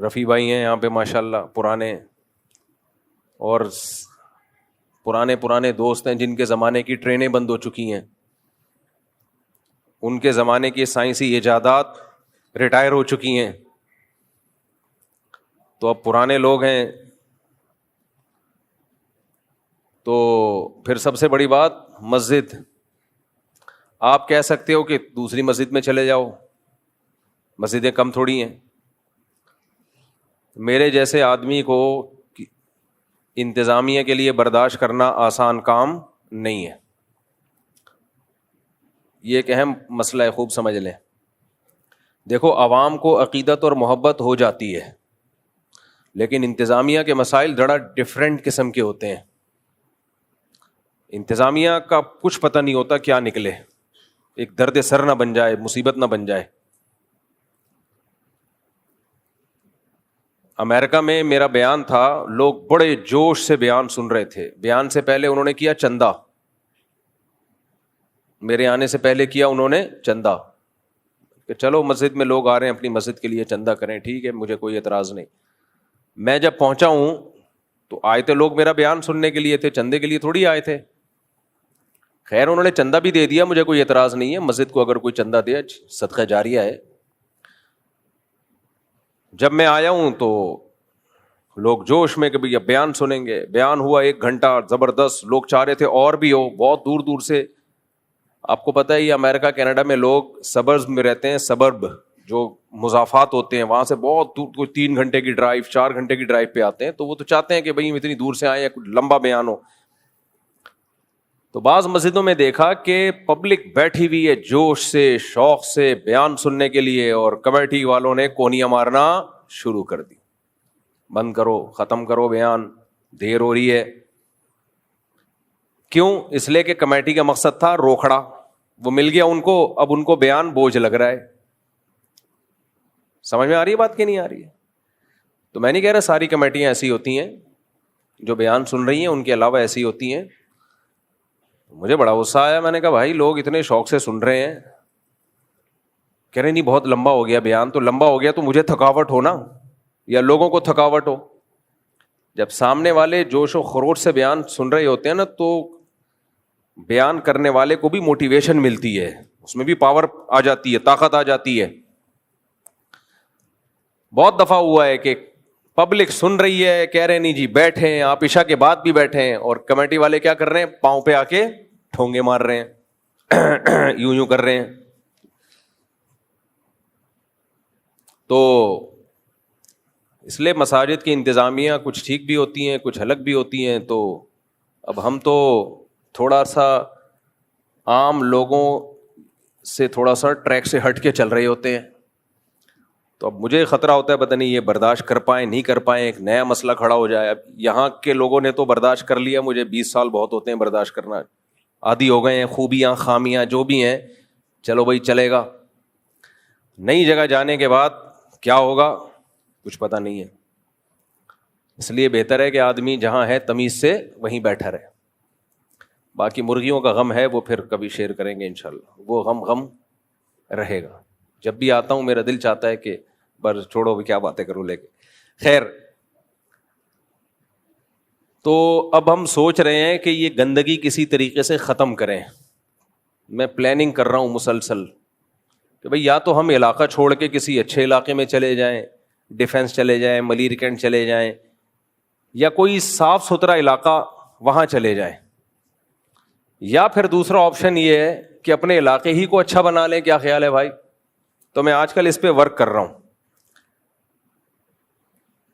رفیع بھائی ہیں یہاں پہ ماشاءاللہ پرانے، اور پرانے دوست ہیں جن کے زمانے کی ٹرینیں بند ہو چکی ہیں، ان کے زمانے کی سائنسی ایجادات ریٹائر ہو چکی ہیں، تو اب پرانے لوگ ہیں. تو پھر سب سے بڑی بات مسجد. آپ کہہ سکتے ہو کہ دوسری مسجد میں چلے جاؤ، مسجدیں کم تھوڑی ہیں. میرے جیسے آدمی کو انتظامیہ کے لیے برداشت کرنا آسان کام نہیں ہے. یہ ایک اہم مسئلہ ہے، خوب سمجھ لیں. دیکھو، عوام کو عقیدت اور محبت ہو جاتی ہے، لیکن انتظامیہ کے مسائل ذرا ڈفرینٹ قسم کے ہوتے ہیں. انتظامیہ کا کچھ پتہ نہیں ہوتا کیا نکلے، ایک درد سر نہ بن جائے، مصیبت نہ بن جائے. امریکہ میں میرا بیان تھا، لوگ بڑے جوش سے بیان سن رہے تھے. بیان سے پہلے انہوں نے کیا چندہ، میرے آنے سے پہلے کیا انہوں نے چندہ، کہ چلو مسجد میں لوگ آ رہے ہیں اپنی مسجد کے لیے چندہ کریں، ٹھیک ہے، مجھے کوئی اعتراض نہیں. میں جب پہنچا ہوں تو آئے تھے لوگ میرا بیان سننے کے لیے تھے، چندے کے لیے تھوڑی آئے تھے. خیر انہوں نے چندہ بھی دے دیا، مجھے کوئی اعتراض نہیں ہے، مسجد کو اگر کوئی چندہ دے صدقہ جاریہ ہے. جب میں آیا ہوں تو لوگ جوش میں کہ بھئی اب بیان سنیں گے. بیان ہوا 1 گھنٹہ زبردست، لوگ چاہ رہے تھے اور بھی ہو، بہت دور دور سے. آپ کو پتہ ہے یہ امریکہ کینیڈا میں لوگ سبرز میں رہتے ہیں، سبرب جو مضافات ہوتے ہیں وہاں سے بہت دور، کوئی 3 گھنٹے کی ڈرائیو، 4 گھنٹے کی ڈرائیو پہ آتے ہیں. تو وہ تو چاہتے ہیں کہ بھئی اتنی دور سے آئے ہیں، کچھ لمبا بیان ہو. تو بعض مسجدوں میں دیکھا کہ پبلک بیٹھی ہوئی ہے جوش سے، شوق سے بیان سننے کے لیے، اور کمیٹی والوں نے کونیاں مارنا شروع کر دی، بند کرو، ختم کرو بیان، دیر ہو رہی ہے. کیوں؟ اس لیے کہ کمیٹی کا مقصد تھا روکھڑا، وہ مل گیا ان کو، اب ان کو بیان بوجھ لگ رہا ہے. سمجھ میں آ رہی ہے بات کہ نہیں آ رہی ہے؟ تو میں نہیں کہہ رہا ساری کمیٹیاں ایسی ہوتی ہیں، جو بیان سن رہی ہیں ان کے علاوہ ایسی ہوتی ہیں. مجھے بڑا غصہ آیا، میں نے کہا بھائی لوگ اتنے شوق سے سن رہے ہیں. کہہ رہے نہیں بہت لمبا ہو گیا بیان. تو لمبا ہو گیا تو مجھے تھکاوٹ ہو نا، یا لوگوں کو تھکاوٹ ہو. جب سامنے والے جوش و خروش سے بیان سن رہے ہوتے ہیں نا، تو بیان کرنے والے کو بھی موٹیویشن ملتی ہے، اس میں بھی پاور آ جاتی ہے، طاقت آ جاتی ہے. بہت دفعہ ہوا ہے کہ پبلک سن رہی ہے، کہہ رہے نہیں جی بیٹھے ہیں، آپ عشاء کے بعد بھی بیٹھے ہیں، اور کمیٹی والے کیا کر رہے ہیں، پاؤں پہ آ کے ٹھونگے مار رہے ہیں، یوں کر رہے ہیں. تو اس لیے مساجد کی انتظامیہ کچھ ٹھیک بھی ہوتی ہیں، کچھ الگ بھی ہوتی ہیں. تو اب ہم تو تھوڑا سا عام لوگوں سے تھوڑا سا ٹریک سے ہٹ کے چل رہے ہوتے ہیں. تو اب مجھے خطرہ ہوتا ہے پتہ نہیں یہ برداشت کر پائیں نہیں کر پائیں، ایک نیا مسئلہ کھڑا ہو جائے. اب یہاں کے لوگوں نے تو برداشت کر لیا، مجھے 20 سال بہت ہوتے ہیں برداشت کرنا، عادی ہو گئے ہیں، خوبیاں خامیاں جو بھی ہیں چلو بھائی چلے گا. نئی جگہ جانے کے بعد کیا ہوگا کچھ پتہ نہیں ہے. اس لیے بہتر ہے کہ آدمی جہاں ہے تمیز سے وہیں بیٹھا رہے. باقی مرغیوں کا غم ہے وہ پھر کبھی شیئر کریں گے انشاءاللہ، وہ غم رہے گا. جب بھی آتا ہوں میرا دل چاہتا ہے کہ بس چھوڑو بھی کیا باتیں کروں لے کے. خیر، تو اب ہم سوچ رہے ہیں کہ یہ گندگی کسی طریقے سے ختم کریں. میں پلاننگ کر رہا ہوں مسلسل کہ بھئی یا تو ہم علاقہ چھوڑ کے کسی اچھے علاقے میں چلے جائیں، ڈیفینس چلے جائیں، ملیر کینٹ چلے جائیں، یا کوئی صاف ستھرا علاقہ وہاں چلے جائیں، یا پھر دوسرا آپشن یہ ہے کہ اپنے علاقے ہی کو اچھا بنا لیں. کیا خیال ہے بھائی؟ تو میں آج کل اس پہ ورک کر رہا ہوں،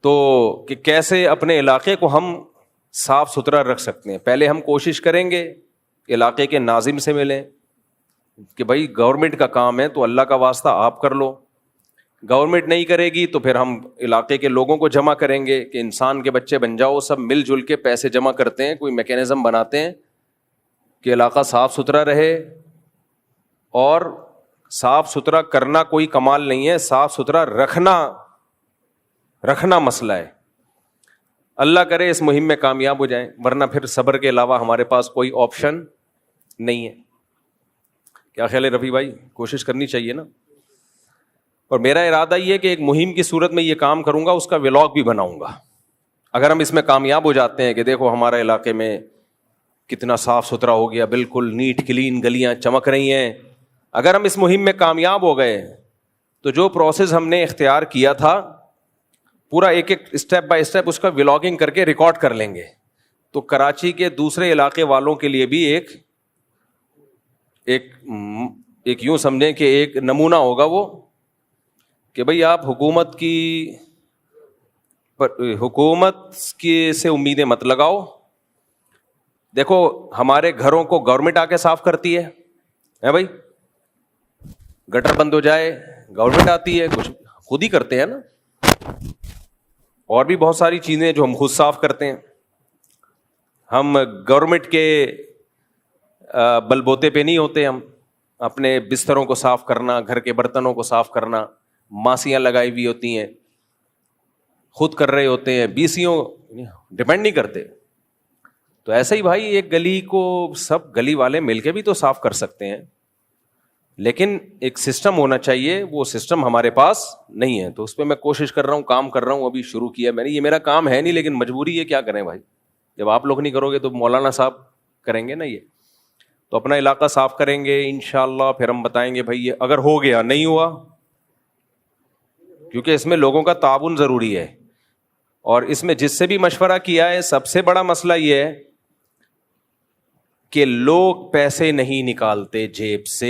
تو کہ کیسے اپنے علاقے کو ہم صاف ستھرا رکھ سکتے ہیں. پہلے ہم کوشش کریں گے علاقے کے ناظم سے ملیں کہ بھائی گورنمنٹ کا کام ہے تو اللہ کا واسطہ آپ کر لو. گورنمنٹ نہیں کرے گی تو پھر ہم علاقے کے لوگوں کو جمع کریں گے کہ انسان کے بچے بن جاؤ، سب مل جل کے پیسے جمع کرتے ہیں، کوئی میکینزم بناتے ہیں کہ علاقہ صاف ستھرا رہے. اور صاف ستھرا کرنا کوئی کمال نہیں ہے، صاف ستھرا رکھنا مسئلہ ہے. اللہ کرے اس مہم میں کامیاب ہو جائیں، ورنہ پھر صبر کے علاوہ ہمارے پاس کوئی آپشن نہیں ہے. کیا خیال ہے رفیع بھائی؟ کوشش کرنی چاہیے نا. اور میرا ارادہ یہ ہے کہ ایک مہم کی صورت میں یہ کام کروں گا, اس کا ولاگ بھی بناؤں گا. اگر ہم اس میں کامیاب ہو جاتے ہیں کہ دیکھو ہمارے علاقے میں کتنا صاف ستھرا ہو گیا, بالکل نیٹ کلین, گلیاں چمک رہی ہیں, اگر ہم اس مہم میں کامیاب ہو گئے تو جو پروسیس ہم نے اختیار کیا تھا پورا ایک ایک اسٹیپ بائی اسٹیپ اس کا ولاگنگ کر کے ریکارڈ کر لیں گے, تو کراچی کے دوسرے علاقے والوں کے لیے بھی ایک یوں سمجھیں کہ ایک نمونہ ہوگا وہ, کہ بھئی آپ حکومت کی سے امیدیں مت لگاؤ. دیکھو ہمارے گھروں کو گورنمنٹ آ کے صاف کرتی ہے بھائی, گٹر بند ہو جائے گورنمنٹ آتی ہے, کچھ خود ہی کرتے ہیں نا, اور بھی بہت ساری چیزیں جو ہم خود صاف کرتے ہیں. ہم گورنمنٹ کے بل بوتے پہ نہیں ہوتے, ہم اپنے بستروں کو صاف کرنا, گھر کے برتنوں کو صاف کرنا, ماسیاں لگائی ہوئی ہوتی ہیں, خود کر رہے ہوتے ہیں, بیسیوں ڈیپینڈ نہیں کرتے. تو ایسے ہی بھائی ایک گلی کو سب گلی والے مل کے بھی تو صاف کر سکتے ہیں, لیکن ایک سسٹم ہونا چاہیے, وہ سسٹم ہمارے پاس نہیں ہے. تو اس پہ میں کوشش کر رہا ہوں, کام کر رہا ہوں, ابھی شروع کیا میں نے. یہ میرا کام ہے نہیں لیکن مجبوری ہے, کیا کریں بھائی, جب آپ لوگ نہیں کرو گے تو مولانا صاحب کریں گے نا. یہ تو اپنا علاقہ صاف کریں گے انشاءاللہ, پھر ہم بتائیں گے بھائی یہ اگر ہو گیا, نہیں ہوا, کیونکہ اس میں لوگوں کا تعاون ضروری ہے. اور اس میں جس سے بھی مشورہ کیا ہے, سب سے بڑا مسئلہ یہ ہے کہ لوگ پیسے نہیں نکالتے جیب سے,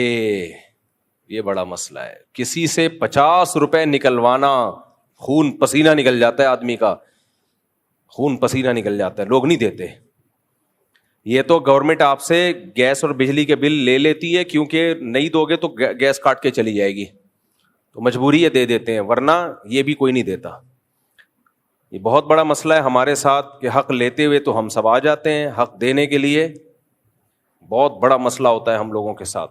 یہ بڑا مسئلہ ہے. کسی سے 50 روپے نکلوانا, خون پسینہ نکل جاتا ہے آدمی کا, خون پسینہ نکل جاتا ہے, لوگ نہیں دیتے. یہ تو گورنمنٹ آپ سے گیس اور بجلی کے بل لے لیتی ہے, کیونکہ نہیں دو گے تو گیس کاٹ کے چلی جائے گی, تو مجبوری ہے دے دیتے ہیں, ورنہ یہ بھی کوئی نہیں دیتا. یہ بہت بڑا مسئلہ ہے ہمارے ساتھ کہ حق لیتے ہوئے تو ہم سب آ جاتے ہیں, حق دینے کے لیے بہت بڑا مسئلہ ہوتا ہے ہم لوگوں کے ساتھ.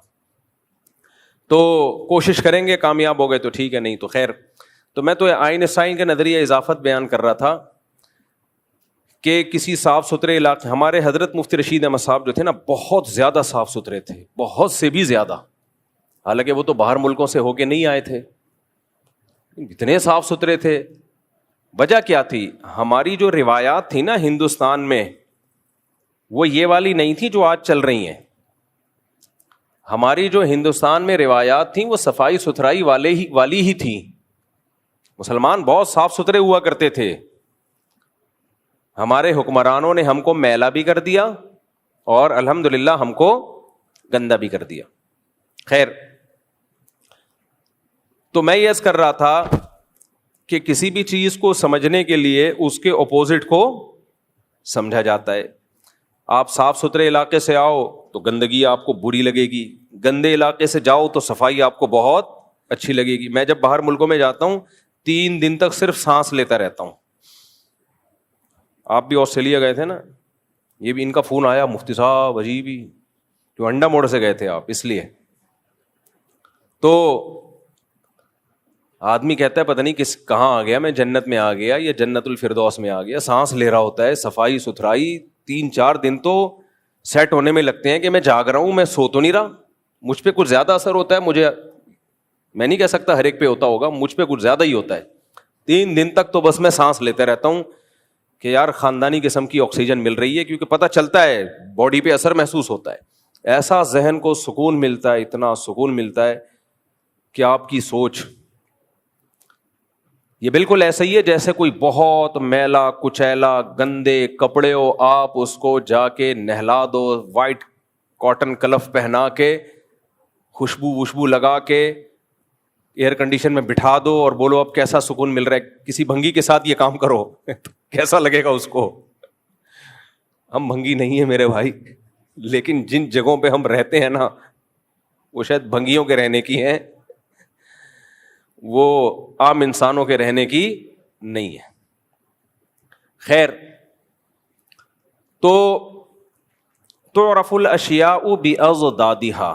تو کوشش کریں گے, کامیاب ہو گئے تو ٹھیک ہے, نہیں تو خیر. تو میں تو آئنسٹائن کے نظریہ اضافت بیان کر رہا تھا کہ کسی صاف ستھرے علاقے, ہمارے حضرت مفتی رشید احمد صاحب جو تھے نا, بہت زیادہ صاف ستھرے تھے, بہت سے بھی زیادہ, حالانکہ وہ تو باہر ملکوں سے ہو کے نہیں آئے تھے, اتنے صاف ستھرے تھے. وجہ کیا تھی؟ ہماری جو روایات تھی نا ہندوستان میں, وہ یہ والی نہیں تھی جو آج چل رہی ہیں. ہماری جو ہندوستان میں روایات تھیں وہ صفائی ستھرائی والی ہی تھی. مسلمان بہت صاف ستھرے ہوا کرتے تھے. ہمارے حکمرانوں نے ہم کو میلا بھی کر دیا اور الحمدللہ ہم کو گندا بھی کر دیا. خیر, تو میں یہ عرض کر رہا تھا کہ کسی بھی چیز کو سمجھنے کے لیے اس کے اپوزٹ کو سمجھا جاتا ہے. آپ صاف ستھرے علاقے سے آؤ تو گندگی آپ کو بری لگے گی, گندے علاقے سے جاؤ تو صفائی آپ کو بہت اچھی لگے گی. میں جب باہر ملکوں میں جاتا ہوں 3 دن تک صرف سانس لیتا رہتا ہوں. آپ بھی آسٹریلیا گئے تھے نا, یہ بھی ان کا فون آیا, مفتی صاحب عجیب ہی, جو انڈا موڑ سے گئے تھے آپ, اس لیے. تو آدمی کہتا ہے پتہ نہیں کہاں آ گیا, میں جنت میں آ گیا یا جنت الفردوس میں آ گیا. سانس لے رہا ہوتا ہے, صفائی ستھرائی, 3-4 دن تو سیٹ ہونے میں لگتے ہیں کہ میں جاگ رہا ہوں, میں سو تو نہیں رہا. مجھ پہ کچھ زیادہ اثر ہوتا ہے, میں نہیں کہہ سکتا ہر ایک پہ ہوتا ہوگا, مجھ پہ کچھ زیادہ ہی ہوتا ہے. 3 دن تک تو بس میں سانس لیتے رہتا ہوں کہ یار خاندانی قسم کی آکسیجن مل رہی ہے, کیونکہ پتہ چلتا ہے باڈی پہ اثر محسوس ہوتا ہے. ایسا ذہن کو سکون ملتا ہے, اتنا سکون ملتا ہے کہ آپ کی سوچ یہ بالکل ایسا ہی ہے جیسے کوئی بہت میلا کچیلا گندے کپڑے ہو, آپ اس کو جا کے نہلا دو, وائٹ کاٹن کلف پہنا کے, خوشبو لگا کے, ایئر کنڈیشن میں بٹھا دو اور بولو اب کیسا سکون مل رہا ہے. کسی بھنگی کے ساتھ یہ کام کرو کیسا لگے گا اس کو؟ ہم بھنگی نہیں ہیں میرے بھائی, لیکن جن جگہوں پہ ہم رہتے ہیں نا وہ شاید بھنگیوں کے رہنے کی ہیں, وہ عام انسانوں کے رہنے کی نہیں ہے. خیر, تو تعرف الاشیاء باضدادها,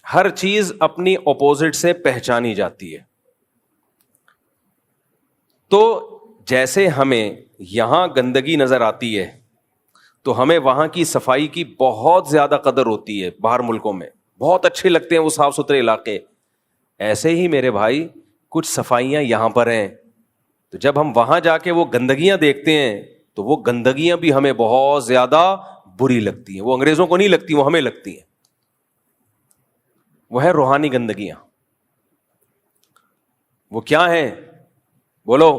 ہر چیز اپنی اپوزٹ سے پہچانی جاتی ہے. تو جیسے ہمیں یہاں گندگی نظر آتی ہے تو ہمیں وہاں کی صفائی کی بہت زیادہ قدر ہوتی ہے. باہر ملکوں میں بہت اچھے لگتے ہیں وہ صاف ستھرے علاقے. ایسے ہی میرے بھائی کچھ صفائیاں یہاں پر ہیں، تو جب ہم وہاں جا کے وہ گندگیاں دیکھتے ہیں تو وہ گندگیاں بھی ہمیں بہت زیادہ بری لگتی ہیں. وہ انگریزوں کو نہیں لگتی، وہ ہمیں لگتی ہیں. وہ ہے روحانی گندگیاں. وہ کیا ہیں؟ بولو.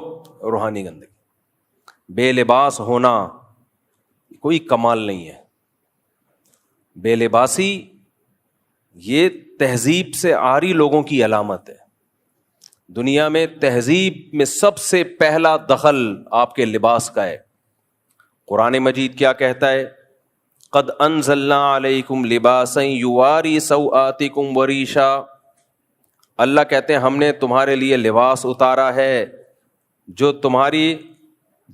روحانی گندگی. بے لباس ہونا کوئی کمال نہیں ہے. بے لباسی یہ تہذیب سے عاری لوگوں کی علامت ہے. دنیا میں تہذیب میں سب سے پہلا دخل آپ کے لباس کا ہے. قرآن مجید کیا کہتا ہے؟ قد انزلنا علیکم لباسا یواری سوآتکم وریشا. اللہ کہتے ہیں ہم نے تمہارے لیے لباس اتارا ہے جو تمہاری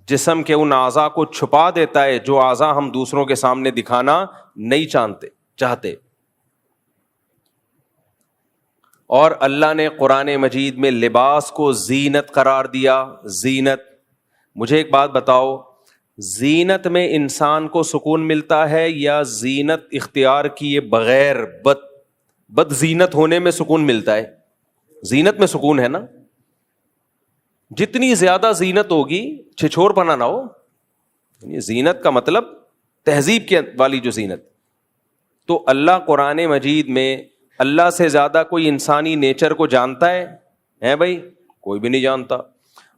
جسم کے ان اعضاء کو چھپا دیتا ہے جو اعضاء ہم دوسروں کے سامنے دکھانا نہیں چاہتے. اور اللہ نے قرآن مجید میں لباس کو زینت قرار دیا. زینت. مجھے ایک بات بتاؤ، زینت میں انسان کو سکون ملتا ہے یا زینت اختیار کیے بغیر بد زینت ہونے میں سکون ملتا ہے؟ زینت میں سکون ہے نا. جتنی زیادہ زینت ہوگی چھچور پنا نہ ہو. زینت کا مطلب تہذیب کے والی جو زینت. تو اللہ قرآن مجید میں اللہ سے زیادہ کوئی انسانی نیچر کو جانتا ہے بھائی؟ کوئی بھی نہیں جانتا.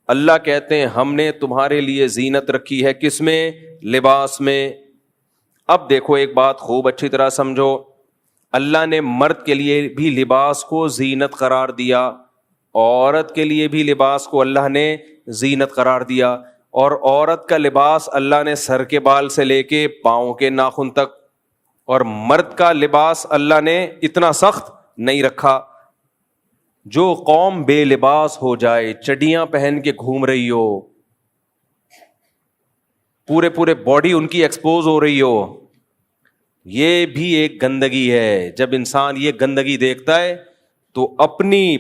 اللہ کہتے ہیں ہم نے تمہارے لیے زینت رکھی ہے. کس میں؟ لباس میں. اب دیکھو ایک بات خوب اچھی طرح سمجھو. اللہ نے مرد کے لیے بھی لباس کو زینت قرار دیا، عورت کے لیے بھی لباس کو اللہ نے زینت قرار دیا. اور عورت کا لباس اللہ نے سر کے بال سے لے کے پاؤں کے ناخن تک، اور مرد کا لباس اللہ نے اتنا سخت نہیں رکھا. جو قوم بے لباس ہو جائے، چڈیاں پہن کے گھوم رہی ہو، پورے باڈی ان کی ایکسپوز ہو رہی ہو، یہ بھی ایک گندگی ہے. جب انسان یہ گندگی دیکھتا ہے تو اپنی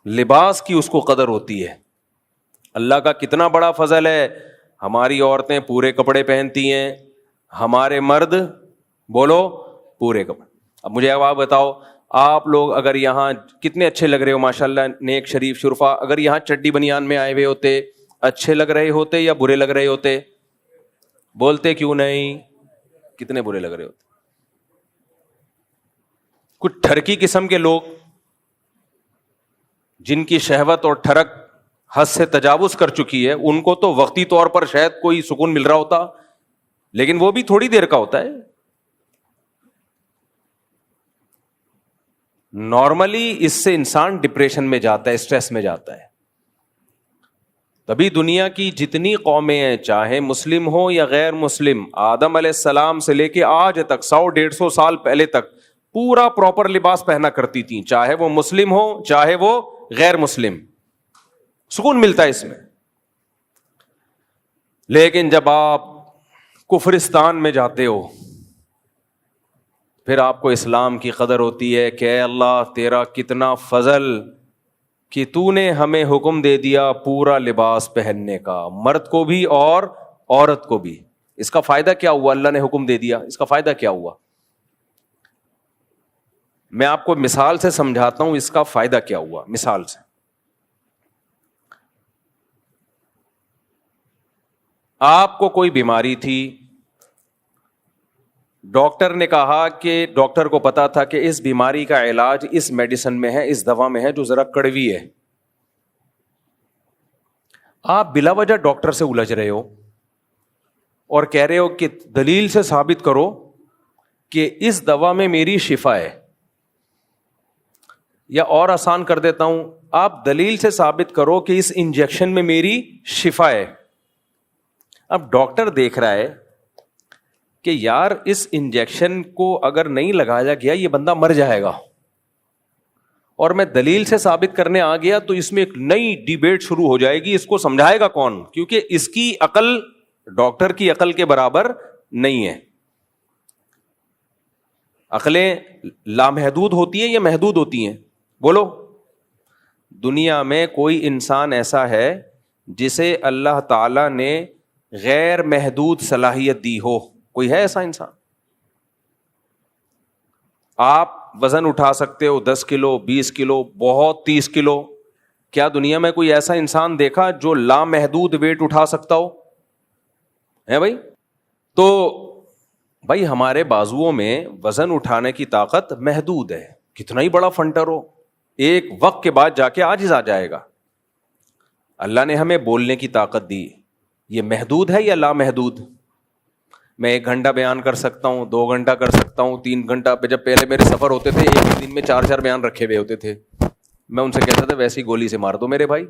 لباس کی اس کو قدر ہوتی ہے. اللہ کا کتنا بڑا فضل ہے. ہماری عورتیں پورے کپڑے پہنتی ہیں، ہمارے مرد بولو پورے کپڑے. اب مجھے آپ بتاؤ، آپ لوگ اگر یہاں کتنے اچھے لگ رہے ہو ماشاءاللہ، نیک شریف شرفا، اگر یہاں چڈی بنیان میں آئے ہوئے ہوتے، اچھے لگ رہے ہوتے یا برے لگ رہے ہوتے؟ بولتے کیوں نہیں؟ کتنے برے لگ رہے ہوتے. کچھ ٹھرکی قسم کے لوگ جن کی شہوت اور ٹھرک حد سے تجاوز کر چکی ہے، ان کو تو وقتی طور پر شاید کوئی سکون مل رہا ہوتا، لیکن وہ بھی تھوڑی دیر کا ہوتا ہے. نارملی اس سے انسان ڈپریشن میں جاتا ہے، اسٹریس میں جاتا ہے. تبھی دنیا کی جتنی قومیں ہیں، چاہے مسلم ہو یا غیر مسلم، آدم علیہ السلام سے لے کے آج تک 100-150 سال پہلے تک پورا پراپر لباس پہنا کرتی تھیں، چاہے وہ مسلم ہو چاہے وہ غیر مسلم. سکون ملتا ہے اس میں. لیکن جب آپ کفرستان میں جاتے ہو پھر آپ کو اسلام کی قدر ہوتی ہے کہ اے اللہ تیرا کتنا فضل کہ تو نے ہمیں حکم دے دیا پورا لباس پہننے کا، مرد کو بھی اور عورت کو بھی. اس کا فائدہ کیا ہوا؟ اللہ نے حکم دے دیا، اس کا فائدہ کیا ہوا؟ میں آپ کو مثال سے سمجھاتا ہوں اس کا فائدہ کیا ہوا. مثال سے، آپ کو کوئی بیماری تھی، ڈاکٹر نے کہا کہ ڈاکٹر کو پتا تھا کہ اس بیماری کا علاج اس میڈیسن میں ہے، اس دوا میں ہے جو ذرا کڑوی ہے. آپ بلا وجہ ڈاکٹر سے الجھ رہے ہو اور کہہ رہے ہو کہ دلیل سے ثابت کرو کہ اس دوا میں میری شفا ہے. یا اور آسان کر دیتا ہوں، آپ دلیل سے ثابت کرو کہ اس انجیکشن میں میری شفا ہے. اب ڈاکٹر دیکھ رہا ہے کہ یار اس انجیکشن کو اگر نہیں لگایا گیا یہ بندہ مر جائے گا، اور میں دلیل سے ثابت کرنے آ گیا تو اس میں ایک نئی ڈیبیٹ شروع ہو جائے گی. اس کو سمجھائے گا کون؟ کیونکہ اس کی عقل ڈاکٹر کی عقل کے برابر نہیں ہے. عقلیں لامحدود ہوتی ہیں یا محدود ہوتی ہیں؟ بولو. دنیا میں کوئی انسان ایسا ہے جسے اللہ تعالی نے غیر محدود صلاحیت دی ہو؟ کوئی ہے ایسا انسان؟ آپ وزن اٹھا سکتے ہو 10 کلو 20 کلو بہت 30 کلو، کیا دنیا میں کوئی ایسا انسان دیکھا جو لامحدود ویٹ اٹھا سکتا ہو ہے بھائی؟ تو بھائی ہمارے بازوؤں میں وزن اٹھانے کی طاقت محدود ہے، کتنا ہی بڑا فنٹر ہو ایک وقت کے بعد جا کے عاجز آ جائے گا۔ اللہ نے ہمیں بولنے کی طاقت دی، یہ محدود ہے یا لامحدود؟ میں 1 گھنٹہ بیان کر سکتا ہوں، 2 گھنٹہ کر سکتا ہوں، 3 گھنٹہ پہ۔ جب پہلے میرے سفر ہوتے تھے ایک دن میں 4 بیان رکھے ہوئے ہوتے تھے، میں ان سے کہتا تھا ویسی گولی سے مار دو میرے بھائی،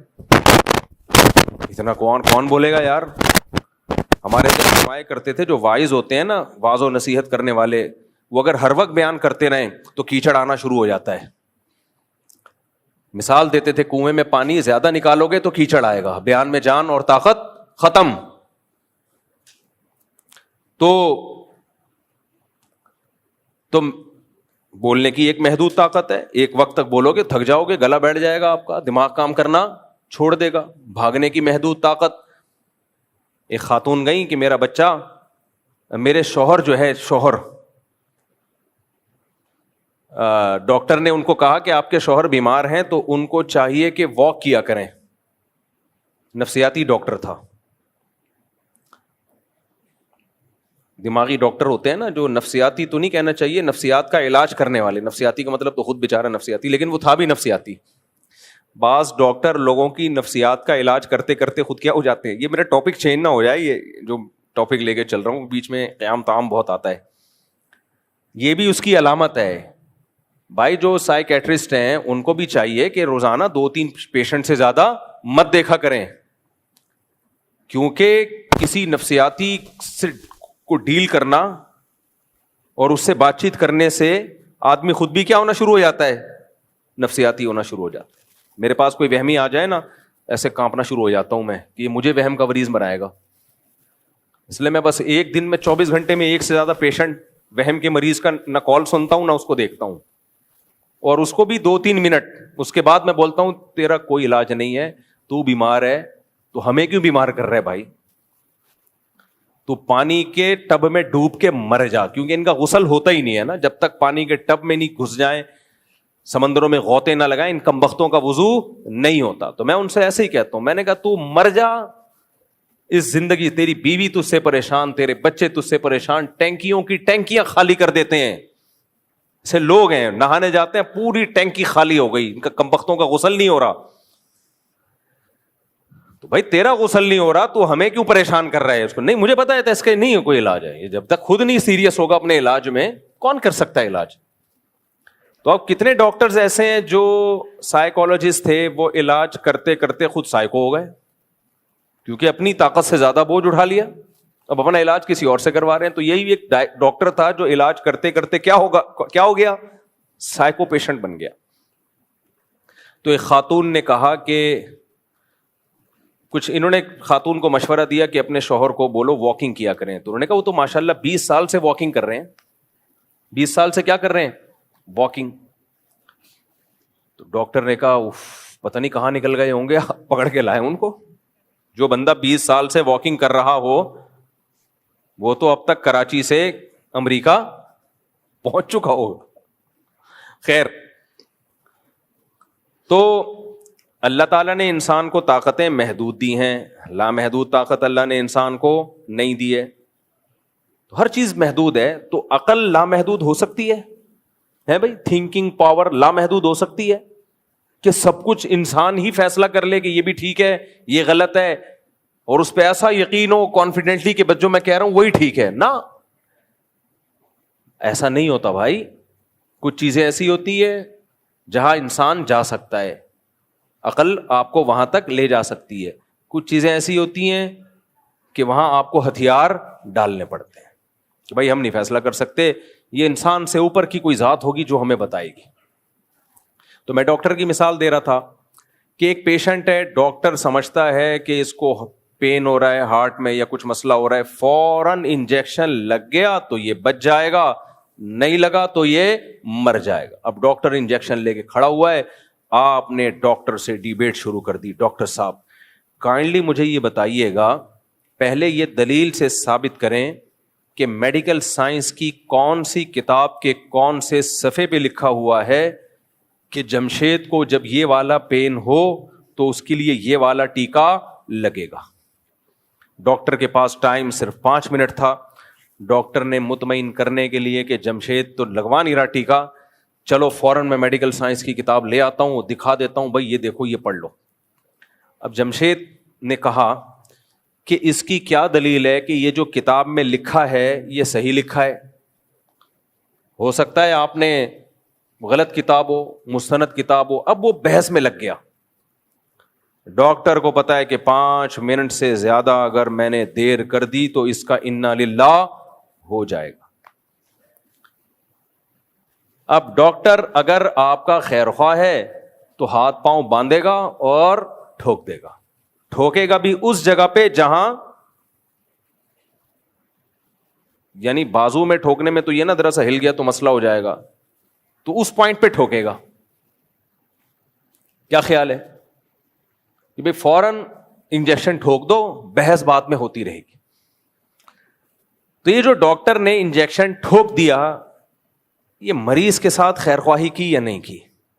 اتنا کون بولے گا یار۔ ہمارے جو علماء کرتے تھے، جو واعظ ہوتے ہیں نا، واعظ و نصیحت کرنے والے، وہ اگر ہر وقت بیان کرتے رہیں تو کیچڑ آنا شروع ہو جاتا ہے۔ مثال دیتے تھے کنویں میں پانی زیادہ نکالو گے تو کیچڑ آئے گا، بیان میں جان اور طاقت ختم۔ تو تم بولنے کی ایک محدود طاقت ہے، ایک وقت تک بولو گے تھک جاؤ گے، گلا بیٹھ جائے گا آپ کا، دماغ کام کرنا چھوڑ دے گا۔ بھاگنے کی محدود طاقت، ایک خاتون گئی کہ میرا بچہ، میرے شوہر جو ہے ڈاکٹر نے ان کو کہا کہ آپ کے شوہر بیمار ہیں تو ان کو چاہیے کہ واک کیا کریں، نفسیاتی ڈاکٹر تھا، دماغی ڈاکٹر ہوتے ہیں نا، جو نفسیاتی تو نہیں کہنا چاہیے، نفسیات کا علاج کرنے والے، نفسیاتی کا مطلب تو خود بیچارہ نفسیاتی، لیکن وہ تھا بھی نفسیاتی۔ بعض ڈاکٹر لوگوں کی نفسیات کا علاج کرتے کرتے خود کیا ہو جاتے ہیں۔ یہ میرا ٹاپک چینج نہ ہو جائے، یہ جو ٹاپک لے کے چل رہا ہوں بیچ میں قیام طعام بہت آتا ہے، یہ بھی اس کی علامت ہے بھائی۔ جو سائیکیٹرسٹ ہیں ان کو بھی چاہیے کہ روزانہ 2-3 پیشنٹ سے زیادہ مت دیکھا کریں، کیونکہ کسی نفسیاتی سے کو ڈیل کرنا اور اس سے بات چیت کرنے سے آدمی خود بھی کیا ہونا شروع ہو جاتا ہے، نفسیاتی ہونا شروع ہو جاتا ہے۔ میرے پاس کوئی وہمی آ جائے نا، ایسے کانپنا شروع ہو جاتا ہوں میں کہ یہ مجھے وہم کا مریض بنائے گا، اس لیے میں بس ایک دن میں 24 گھنٹے میں 1 سے زیادہ پیشنٹ وہم کے مریض کا نہ کال سنتا ہوں نہ اس کو دیکھتا ہوں، اور اس کو بھی 2-3 منٹ، اس کے بعد میں بولتا ہوں تیرا کوئی علاج نہیں ہے، تو بیمار ہے، تو ہمیں کیوں بیمار کر رہا ہے بھائی؟ تو پانی کے ٹب میں ڈوب کے مر جا، کیونکہ ان کا غسل ہوتا ہی نہیں ہے نا، جب تک پانی کے ٹب میں نہیں گھس جائیں، سمندروں میں غوطے نہ لگائیں، ان کمبختوں کا وضو نہیں ہوتا۔ تو میں ان سے ایسے ہی کہتا ہوں، میں نے کہا تو مر جا، اس زندگی تیری بیوی تجھ سے پریشان، تیرے بچے تجھ سے پریشان، ٹینکیوں کی ٹینکیاں خالی کر دیتے ہیں، ایسے لوگ ہیں نہانے جاتے ہیں پوری ٹینکی خالی ہو گئی، ان کا کمبختوں کا غسل نہیں ہو رہا۔ تو بھائی تیرا غسل نہیں ہو رہا تو ہمیں کیوں پریشان کر رہا ہے؟ اس کو نہیں، مجھے پتا ہے اس کا نہیں ہے کوئی علاج ہے، جب تک خود نہیں سیریس ہوگا اپنے علاج میں کون کر سکتا ہے علاج؟ تو اب کتنے ڈاکٹرز ایسے ہیں جو سائیکالوجسٹ تھے، وہ علاج کرتے کرتے خود سائیکو ہو گئے، کیونکہ اپنی طاقت سے زیادہ بوجھ اٹھا لیا، اب اپنا علاج کسی اور سے کروا رہے ہیں۔ تو یہی ایک ڈاکٹر تھا جو علاج کرتے کرتے کیا ہو گیا، سائیکو پیشنٹ بن گیا۔ تو ایک خاتون نے کہا کہ انہوں نے خاتون کو مشورہ دیا کہ اپنے شوہر کو بولو واکنگ کیا کریں، تو انہوں نے کہا وہ تو ماشاءاللہ 20 سال سے واکنگ کر رہے ہیں، 20 سال سے کیا کر رہے ہیں، واکنگ۔ تو ڈاکٹر نے کہا پتہ نہیں کہاں نکل گئے ہوں گے، پکڑ کے لائے ان کو۔ جو بندہ 20 سال سے واکنگ کر رہا ہو وہ تو اب تک کراچی سے امریکہ پہنچ چکا ہوگا۔ خیر، تو اللہ تعالیٰ نے انسان کو طاقتیں محدود دی ہیں، لامحدود طاقت اللہ نے انسان کو نہیں دی ہے، تو ہر چیز محدود ہے۔ تو عقل لامحدود ہو سکتی ہے بھائی، تھنکنگ پاور لامحدود ہو سکتی ہے کہ سب کچھ انسان ہی فیصلہ کر لے کہ یہ بھی ٹھیک ہے یہ غلط ہے، اور اس پہ ایسا یقین ہو کانفیڈنٹلی کہ بس جو میں کہہ رہا ہوں وہی ٹھیک ہے؟ نا، ایسا نہیں ہوتا بھائی۔ کچھ چیزیں ایسی ہوتی ہے جہاں انسان جا سکتا ہے، عقل آپ کو وہاں تک لے جا سکتی ہے، کچھ چیزیں ایسی ہوتی ہیں کہ وہاں آپ کو ہتھیار ڈالنے پڑتے ہیں کہ بھائی ہم نہیں فیصلہ کر سکتے، یہ انسان سے اوپر کی کوئی ذات ہوگی جو ہمیں بتائے گی۔ تو میں ڈاکٹر کی مثال دے رہا تھا کہ ایک پیشنٹ ہے، ڈاکٹر سمجھتا ہے کہ اس کو پین ہو رہا ہے ہارٹ میں یا کچھ مسئلہ ہو رہا ہے، فوراً انجیکشن لگ گیا تو یہ بچ جائے گا، نہیں لگا تو یہ مر جائے گا۔ اب ڈاکٹر انجیکشن لے کے کھڑا ہوا ہے، آپ نے ڈاکٹر سے ڈیبیٹ شروع کر دی، ڈاکٹر صاحب کائنڈلی مجھے یہ بتائیے گا، پہلے یہ دلیل سے ثابت کریں کہ میڈیکل سائنس کی کون سی کتاب کے کون سے صفحے پہ لکھا ہوا ہے کہ جمشید کو جب یہ والا پین ہو تو اس کے لیے یہ والا ٹیکا لگے گا. ڈاکٹر کے پاس ٹائم صرف 5 منٹ تھا. ڈاکٹر نے مطمئن کرنے کے لیے کہ جمشید تو لگوا نہیں رہا ٹیکا, چلو فوراً میں میڈیکل سائنس کی کتاب لے آتا ہوں, دکھا دیتا ہوں, بھائی یہ دیکھو یہ پڑھ لو. اب جمشید نے کہا کہ اس کی کیا دلیل ہے کہ یہ جو کتاب میں لکھا ہے یہ صحیح لکھا ہے؟ ہو سکتا ہے آپ نے غلط کتاب ہو, مستند کتاب ہو. اب وہ بحث میں لگ گیا. ڈاکٹر کو پتا ہے کہ 5 منٹ سے زیادہ اگر میں نے دیر کر دی تو اس کا انا للہ ہو جائے گا. اب ڈاکٹر اگر آپ کا خیر خواہ ہے تو ہاتھ پاؤں باندھے گا اور ٹھوک دے گا. ٹھوکے گا بھی اس جگہ پہ جہاں, یعنی بازو میں ٹھوکنے میں تو یہ نا ذرا سا ہل گیا تو مسئلہ ہو جائے گا, تو اس پوائنٹ پہ ٹھوکے گا. کیا خیال ہے کہ بھائی فوراً انجیکشن ٹھوک دو, بحث بات میں ہوتی رہے گی. تو یہ جو ڈاکٹر نے انجیکشن ٹھوک دیا, یہ مریض کے ساتھ خیر خواہی کی یا نہیں کی؟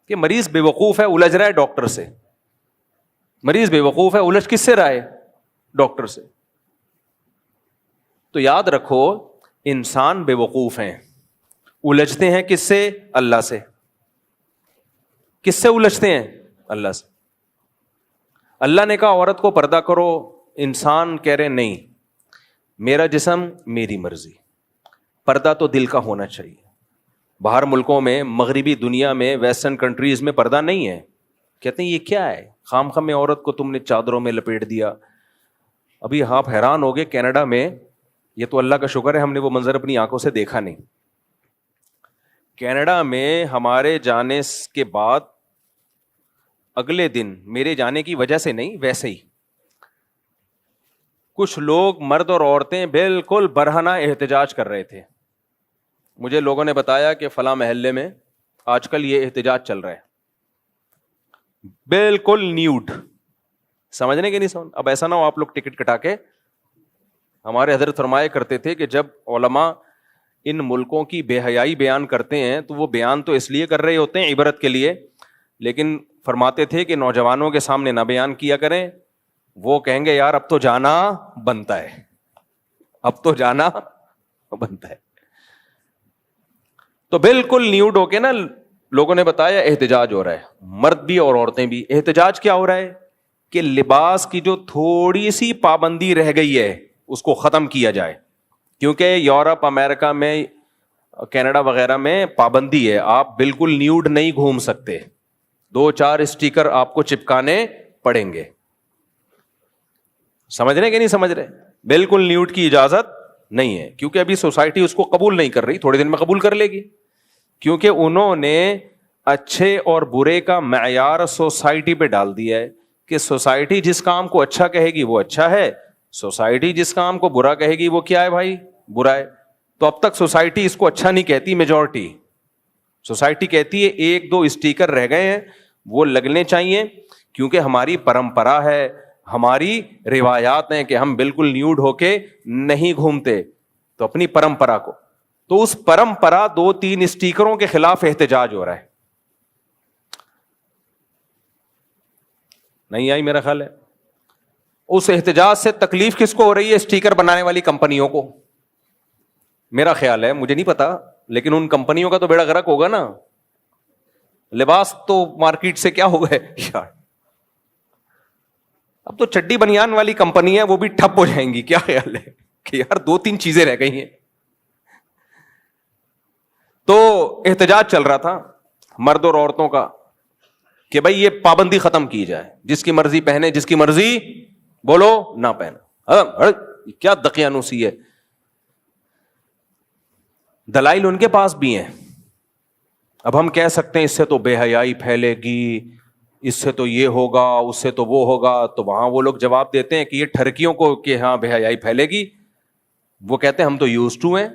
کہ مریض بے وقوف ہے, الجھ رہا ہے ڈاکٹر سے. مریض بے وقوف ہے, الجھ کس سے رہا ہے؟ ڈاکٹر سے. تو یاد رکھو انسان بے وقوف ہیں, الجھتے ہیں کس سے؟ اللہ سے. کس سے الجھتے ہیں؟ اللہ سے. اللہ نے کہا عورت کو پردہ کرو, انسان کہہ رہے نہیں, میرا جسم میری مرضی. پردہ تو دل کا ہونا چاہیے. باہر ملکوں میں, مغربی دنیا میں, ویسٹرن کنٹریز میں پردہ نہیں ہے. کہتے ہیں یہ کیا ہے, خام خام میں عورت کو تم نے چادروں میں لپیٹ دیا. ابھی آپ حیران ہو گئے, کینیڈا میں, یہ تو اللہ کا شکر ہے ہم نے وہ منظر اپنی آنکھوں سے دیکھا نہیں. کینیڈا میں ہمارے جانے کے بعد اگلے دن, میرے جانے کی وجہ سے نہیں ویسے ہی, کچھ لوگ مرد اور عورتیں بالکل برہنہ احتجاج کر رہے تھے. مجھے لوگوں نے بتایا کہ فلاں محلے میں آج کل یہ احتجاج چل رہا ہے, بالکل نیوڈ. سمجھنے کے نہیں سمجھ. اب ایسا نہ ہو آپ لوگ ٹکٹ کٹا کے, ہمارے حضرت فرمایا کرتے تھے کہ جب علماء ان ملکوں کی بے حیائی بیان کرتے ہیں تو وہ بیان تو اس لیے کر رہے ہوتے ہیں عبرت کے لیے, لیکن فرماتے تھے کہ نوجوانوں کے سامنے نہ بیان کیا کریں, وہ کہیں گے یار اب تو جانا بنتا ہے, اب تو جانا بنتا ہے. تو بالکل نیوڈ ہو کے نا لوگوں نے بتایا احتجاج ہو رہا ہے, مرد بھی اور عورتیں بھی. احتجاج کیا ہو رہا ہے کہ لباس کی جو تھوڑی سی پابندی رہ گئی ہے اس کو ختم کیا جائے, کیونکہ یورپ, امریکہ میں, کینیڈا وغیرہ میں پابندی ہے, آپ بالکل نیوڈ نہیں گھوم سکتے, 2-4 اسٹیکر آپ کو چپکانے پڑیں گے. سمجھ رہے کہ نہیں سمجھ رہے؟ بالکل نیوڈ کی اجازت نہیں ہے, کیونکہ ابھی سوسائٹی اس کو قبول نہیں کر رہی, تھوڑے دن میں قبول کر لے گی, کیونکہ انہوں نے اچھے اور برے کا معیار سوسائٹی پہ ڈال دیا ہے کہ سوسائٹی جس کام کو اچھا کہے گی وہ اچھا ہے, سوسائٹی جس کام کو برا کہے گی وہ کیا ہے بھائی؟ برا ہے. تو اب تک سوسائٹی اس کو اچھا نہیں کہتی, میجورٹی سوسائٹی کہتی ہے 1-2 اسٹیکر رہ گئے ہیں وہ لگنے چاہیے, کیونکہ ہماری پرمپرا ہے, ہماری روایات ہیں کہ ہم بالکل نیوڈ ہو کے نہیں گھومتے. تو اپنی پرمپرا کو, تو اس پرمپرا 2-3 اسٹیکروں کے خلاف احتجاج ہو رہا ہے. نہیں آئی میرا خیال ہے. اس احتجاج سے تکلیف کس کو ہو رہی ہے؟ اسٹیکر بنانے والی کمپنیوں کو. میرا خیال ہے, مجھے نہیں پتا, لیکن ان کمپنیوں کا تو بیڑا غرق ہوگا نا. لباس تو مارکیٹ سے کیا ہو گئے یار, اب تو چڈی بنیان والی کمپنی ہے وہ بھی ٹھپ ہو جائیں گی. کیا خیال ہے کہ یار 2-3 چیزیں رہ گئی ہیں. تو احتجاج چل رہا تھا مرد اور عورتوں کا کہ بھائی یہ پابندی ختم کی جائے, جس کی مرضی پہنے, جس کی مرضی بولو نہ پہنا. کیا دقیانوسی ہے. دلائل ان کے پاس بھی ہیں. اب ہم کہہ سکتے ہیں اس سے تو بے حیائی پھیلے گی, اس سے تو یہ ہوگا, اس سے تو وہ ہوگا. تو وہاں وہ لوگ جواب دیتے ہیں کہ یہ ٹھرکیوں کو کہ ہاں بے حیائی پھیلے گی, وہ کہتے ہیں ہم تو یوز ٹو ہیں.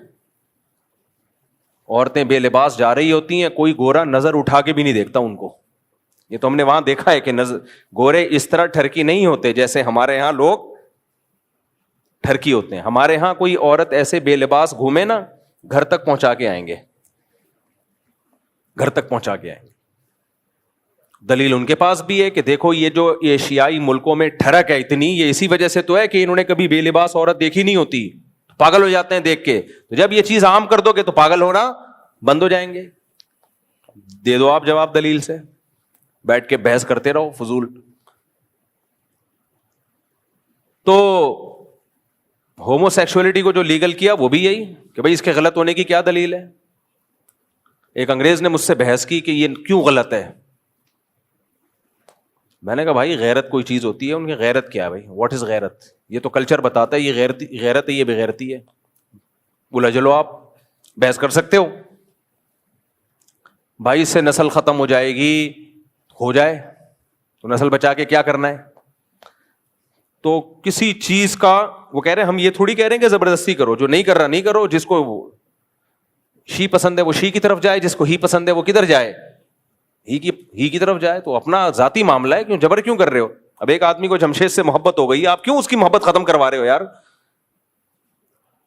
عورتیں بے لباس جا رہی ہوتی ہیں, کوئی گورا نظر اٹھا کے بھی نہیں دیکھتا ان کو. یہ تو ہم نے وہاں دیکھا ہے کہ گورے اس طرح ٹھرکی نہیں ہوتے جیسے ہمارے ہاں لوگ ٹھرکی ہوتے ہیں. ہمارے ہاں کوئی عورت ایسے بے لباس گھومے نا, گھر تک پہنچا کے آئیں گے, گھر تک پہنچا کے آئیں گے. دلیل ان کے پاس بھی ہے کہ دیکھو یہ جو ایشیائی ملکوں میں ٹھڑک ہے اتنی، یہ اسی وجہ سے تو ہے کہ انہوں نے کبھی بے لباس عورت دیکھی نہیں ہوتی، پاگل ہو جاتے ہیں دیکھ کے. تو جب یہ چیز عام کر دو گے تو پاگل ہونا بند ہو جائیں گے. دے دو آپ جواب دلیل سے، بیٹھ کے بحث کرتے رہو فضول. تو ہومو سیکسولیٹی کو جو لیگل کیا وہ بھی یہی کہ بھائی اس کے غلط ہونے کی کیا دلیل ہے. ایک انگریز نے مجھ سے بحث کی کہ یہ کیوں غلط ہے. میں نے کہا بھائی غیرت کوئی چیز ہوتی ہے، ان کی غیرت کیا ہے بھائی، واٹ از غیرت؟ یہ تو کلچر بتاتا ہے یہ غیرت ہے، یہ بغیرتی ہے. بولا چلو آپ بحث کر سکتے ہو بھائی، اس سے نسل ختم ہو جائے گی. ہو جائے تو نسل بچا کے کیا کرنا ہے؟ تو کسی چیز کا وہ کہہ رہے ہیں، ہم یہ تھوڑی کہہ رہے ہیں کہ زبردستی کرو، جو نہیں کر رہا نہیں کرو. جس کو شی پسند ہے وہ شی کی طرف جائے، جس کو ہی پسند ہے وہ کدھر جائے؟ ہی کی طرف جائے. تو اپنا ذاتی معاملہ ہے، کیوں جبر کیوں کر رہے ہو؟ اب ایک آدمی کو جمشید سے محبت ہو گئی، آپ کیوں اس کی محبت ختم کروا رہے ہو یار؟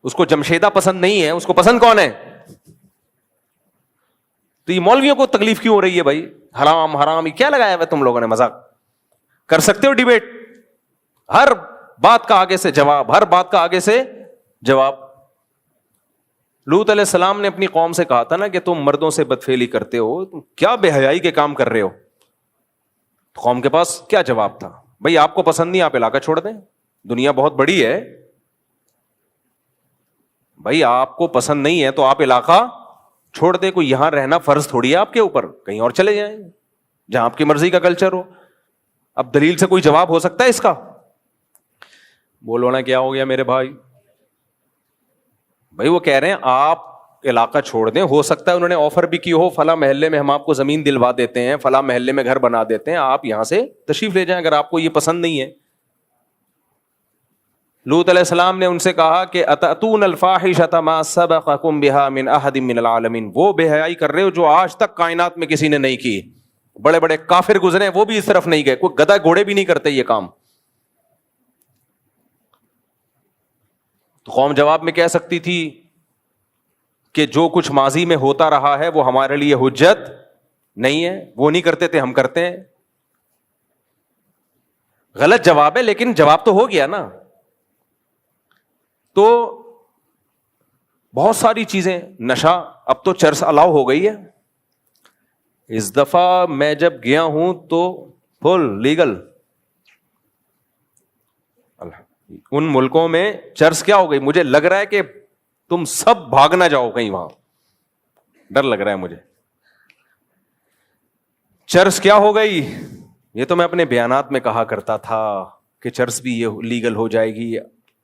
اس کو جمشیدہ پسند نہیں ہے، اس کو پسند کون ہے؟ تو یہ مولویوں کو تکلیف کیوں ہو رہی ہے بھائی؟ حرام حرام یہ کیا لگایا ہوا تم لوگوں نے؟ مذاق کر سکتے ہو ڈیبیٹ، ہر بات کا آگے سے جواب، ہر بات کا آگے سے جواب. لوط علیہ السلام نے اپنی قوم سے کہا تھا نا کہ تم مردوں سے بدفعلی کرتے ہو، تم کیا بے حیائی کے کام کر رہے ہو. قوم کے پاس کیا جواب تھا؟ بھائی آپ کو پسند نہیں، آپ علاقہ چھوڑ دیں، دنیا بہت بڑی ہے. بھائی آپ کو پسند نہیں ہے تو آپ علاقہ چھوڑ دیں. کوئی یہاں رہنا فرض تھوڑی ہے آپ کے اوپر، کہیں اور چلے جائیں جہاں آپ کی مرضی کا کلچر ہو. اب دلیل سے کوئی جواب ہو سکتا ہے اس کا؟ بولو نا کیا ہو گیا میرے بھائی؟ بھائی وہ کہہ رہے ہیں آپ علاقہ چھوڑ دیں. ہو سکتا ہے انہوں نے آفر بھی کی ہو، فلاں محلے میں ہم آپ کو زمین دلوا دیتے ہیں، فلاں محلے میں گھر بنا دیتے ہیں، آپ یہاں سے تشریف لے جائیں اگر آپ کو یہ پسند نہیں ہے. لوط علیہ السلام نے ان سے کہا کہ اتأتون الفاحشۃ ما سبقکم بها من احد من العالمین. وہ بے حیائی کر رہے ہو جو آج تک کائنات میں کسی نے نہیں کی. بڑے بڑے کافر گزرے وہ بھی اس طرف نہیں گئے، کوئی گدھا گھوڑے بھی نہیں کرتے یہ کام. تو قوم جواب میں کہہ سکتی تھی کہ جو کچھ ماضی میں ہوتا رہا ہے وہ ہمارے لیے حجت نہیں ہے، وہ نہیں کرتے تھے ہم کرتے ہیں. غلط جواب ہے لیکن جواب تو ہو گیا نا. تو بہت ساری چیزیں، نشہ اب تو چرس الاؤ ہو گئی ہے. اس دفعہ میں جب گیا ہوں تو فل لیگل. ان ملکوں میں چرس کیا ہو گئی، مجھے لگ رہا ہے کہ تم سب بھاگ نہ جاؤ کہیں، وہاں ڈر لگ رہا ہے مجھے. چرس کیا ہو گئی؟ یہ تو میں اپنے بیانات میں کہا کرتا تھا کہ چرس بھی یہ لیگل ہو جائے گی،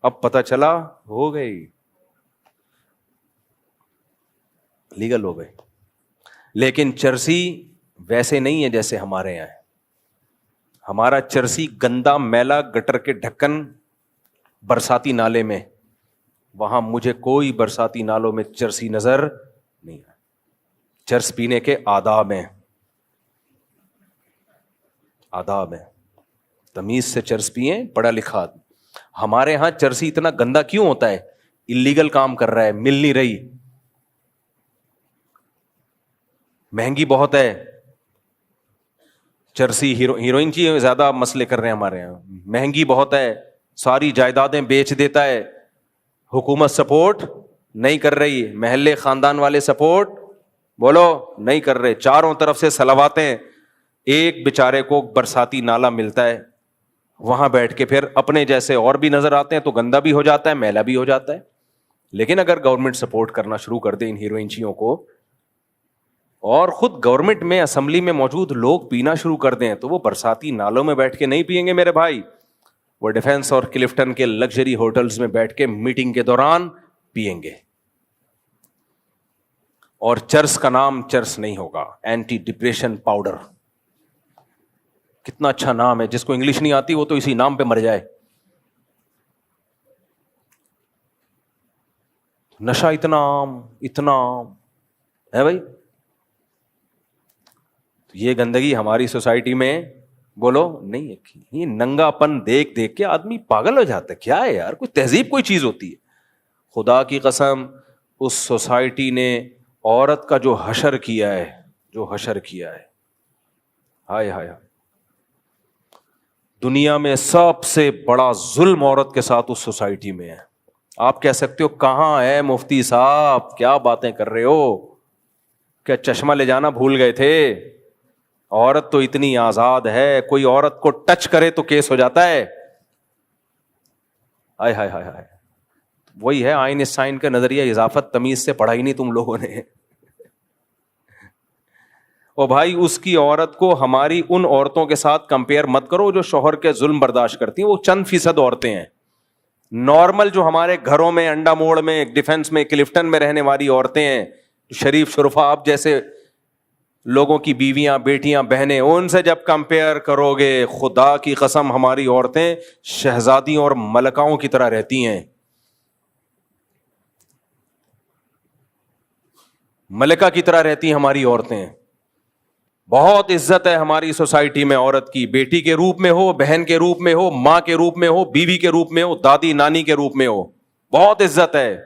اب پتہ چلا ہو گئی، لیگل ہو گئی. لیکن چرسی ویسے نہیں ہے جیسے ہمارے یہاں ہے. ہمارا چرسی گندا میلا گٹر کے ڈھکن برساتی نالے میں، وہاں مجھے کوئی برساتی نالوں میں چرسی نظر نہیں آئی. چرس پینے کے آداب ہیں، آداب ہیں، تمیز سے چرس پیئیں، پڑھا لکھا. ہمارے ہاں چرسی اتنا گندا کیوں ہوتا ہے؟ اللیگل کام کر رہا ہے، مل نہیں رہی، مہنگی بہت ہے. چرسی ہیروئن کی زیادہ مسئلے کر رہے ہیں ہمارے یہاں، مہنگی بہت ہے، ساری جائیدادیں بیچ دیتا ہے. حکومت سپورٹ نہیں کر رہی، محلے خاندان والے سپورٹ بولو نہیں کر رہے، چاروں طرف سے سلواتیں. ایک بیچارے کو برساتی نالا ملتا ہے، وہاں بیٹھ کے پھر اپنے جیسے اور بھی نظر آتے ہیں تو گندا بھی ہو جاتا ہے، میلا بھی ہو جاتا ہے. لیکن اگر گورنمنٹ سپورٹ کرنا شروع کر دے ان ہیروئنچیوں کو، اور خود گورنمنٹ میں اسمبلی میں موجود لوگ پینا شروع کر دیں، تو وہ برساتی نالوں میں بیٹھ کے نہیں پیئیں گے میرے بھائی، وہ ڈیفینس اور کلفٹن کے لگژری ہوٹلز میں بیٹھ کے میٹنگ کے دوران پیئیں گے. اور چرس کا نام چرس نہیں ہوگا، اینٹی ڈپریشن پاؤڈر. کتنا اچھا نام ہے، جس کو انگلش نہیں آتی وہ تو اسی نام پہ مر جائے. نشہ اتنا عام ہے بھائی. یہ گندگی ہماری سوسائٹی میں بولو نہیں ہے. یہ ننگا پن دیکھ دیکھ کے آدمی پاگل ہو جاتا ہے. کیا ہے یار، کوئی تہذیب کوئی چیز ہوتی ہے؟ خدا کی قسم اس سوسائٹی نے عورت کا جو حشر کیا ہے ہائے ہائے ہائے، دنیا میں سب سے بڑا ظلم عورت کے ساتھ اس سوسائٹی میں ہے. آپ کہہ سکتے ہو کہاں ہے مفتی صاحب، کیا باتیں کر رہے ہو، کیا چشمہ لے جانا بھول گئے تھے؟ عورت تو اتنی آزاد ہے، کوئی عورت کو ٹچ کرے تو کیس ہو جاتا ہے. ہائے ہائے ہائے ہائے، وہی ہے آئنسٹائن کا نظریہ اضافت تمیز سے پڑھا ہی نہیں تم لوگوں نے. او بھائی، اس کی عورت کو ہماری ان عورتوں کے ساتھ کمپیئر مت کرو جو شوہر کے ظلم برداشت کرتی ہیں. وہ چند فیصد عورتیں ہیں. نارمل جو ہمارے گھروں میں انڈا موڑ میں، ڈیفنس میں، کلفٹن میں رہنے والی عورتیں ہیں، شریف شرفا آپ جیسے لوگوں کی بیویاں، بیٹیاں، بہنیں، ان سے جب کمپیئر کرو گے، خدا کی قسم ہماری عورتیں شہزادیوں اور ملکاؤں کی طرح رہتی ہیں. ملکہ کی طرح رہتی ہیں ہماری عورتیں. بہت عزت ہے ہماری سوسائٹی میں عورت کی، بیٹی کے روپ میں ہو، بہن کے روپ میں ہو، ماں کے روپ میں ہو، بیوی کے روپ میں ہو، دادی نانی کے روپ میں ہو، بہت عزت ہے.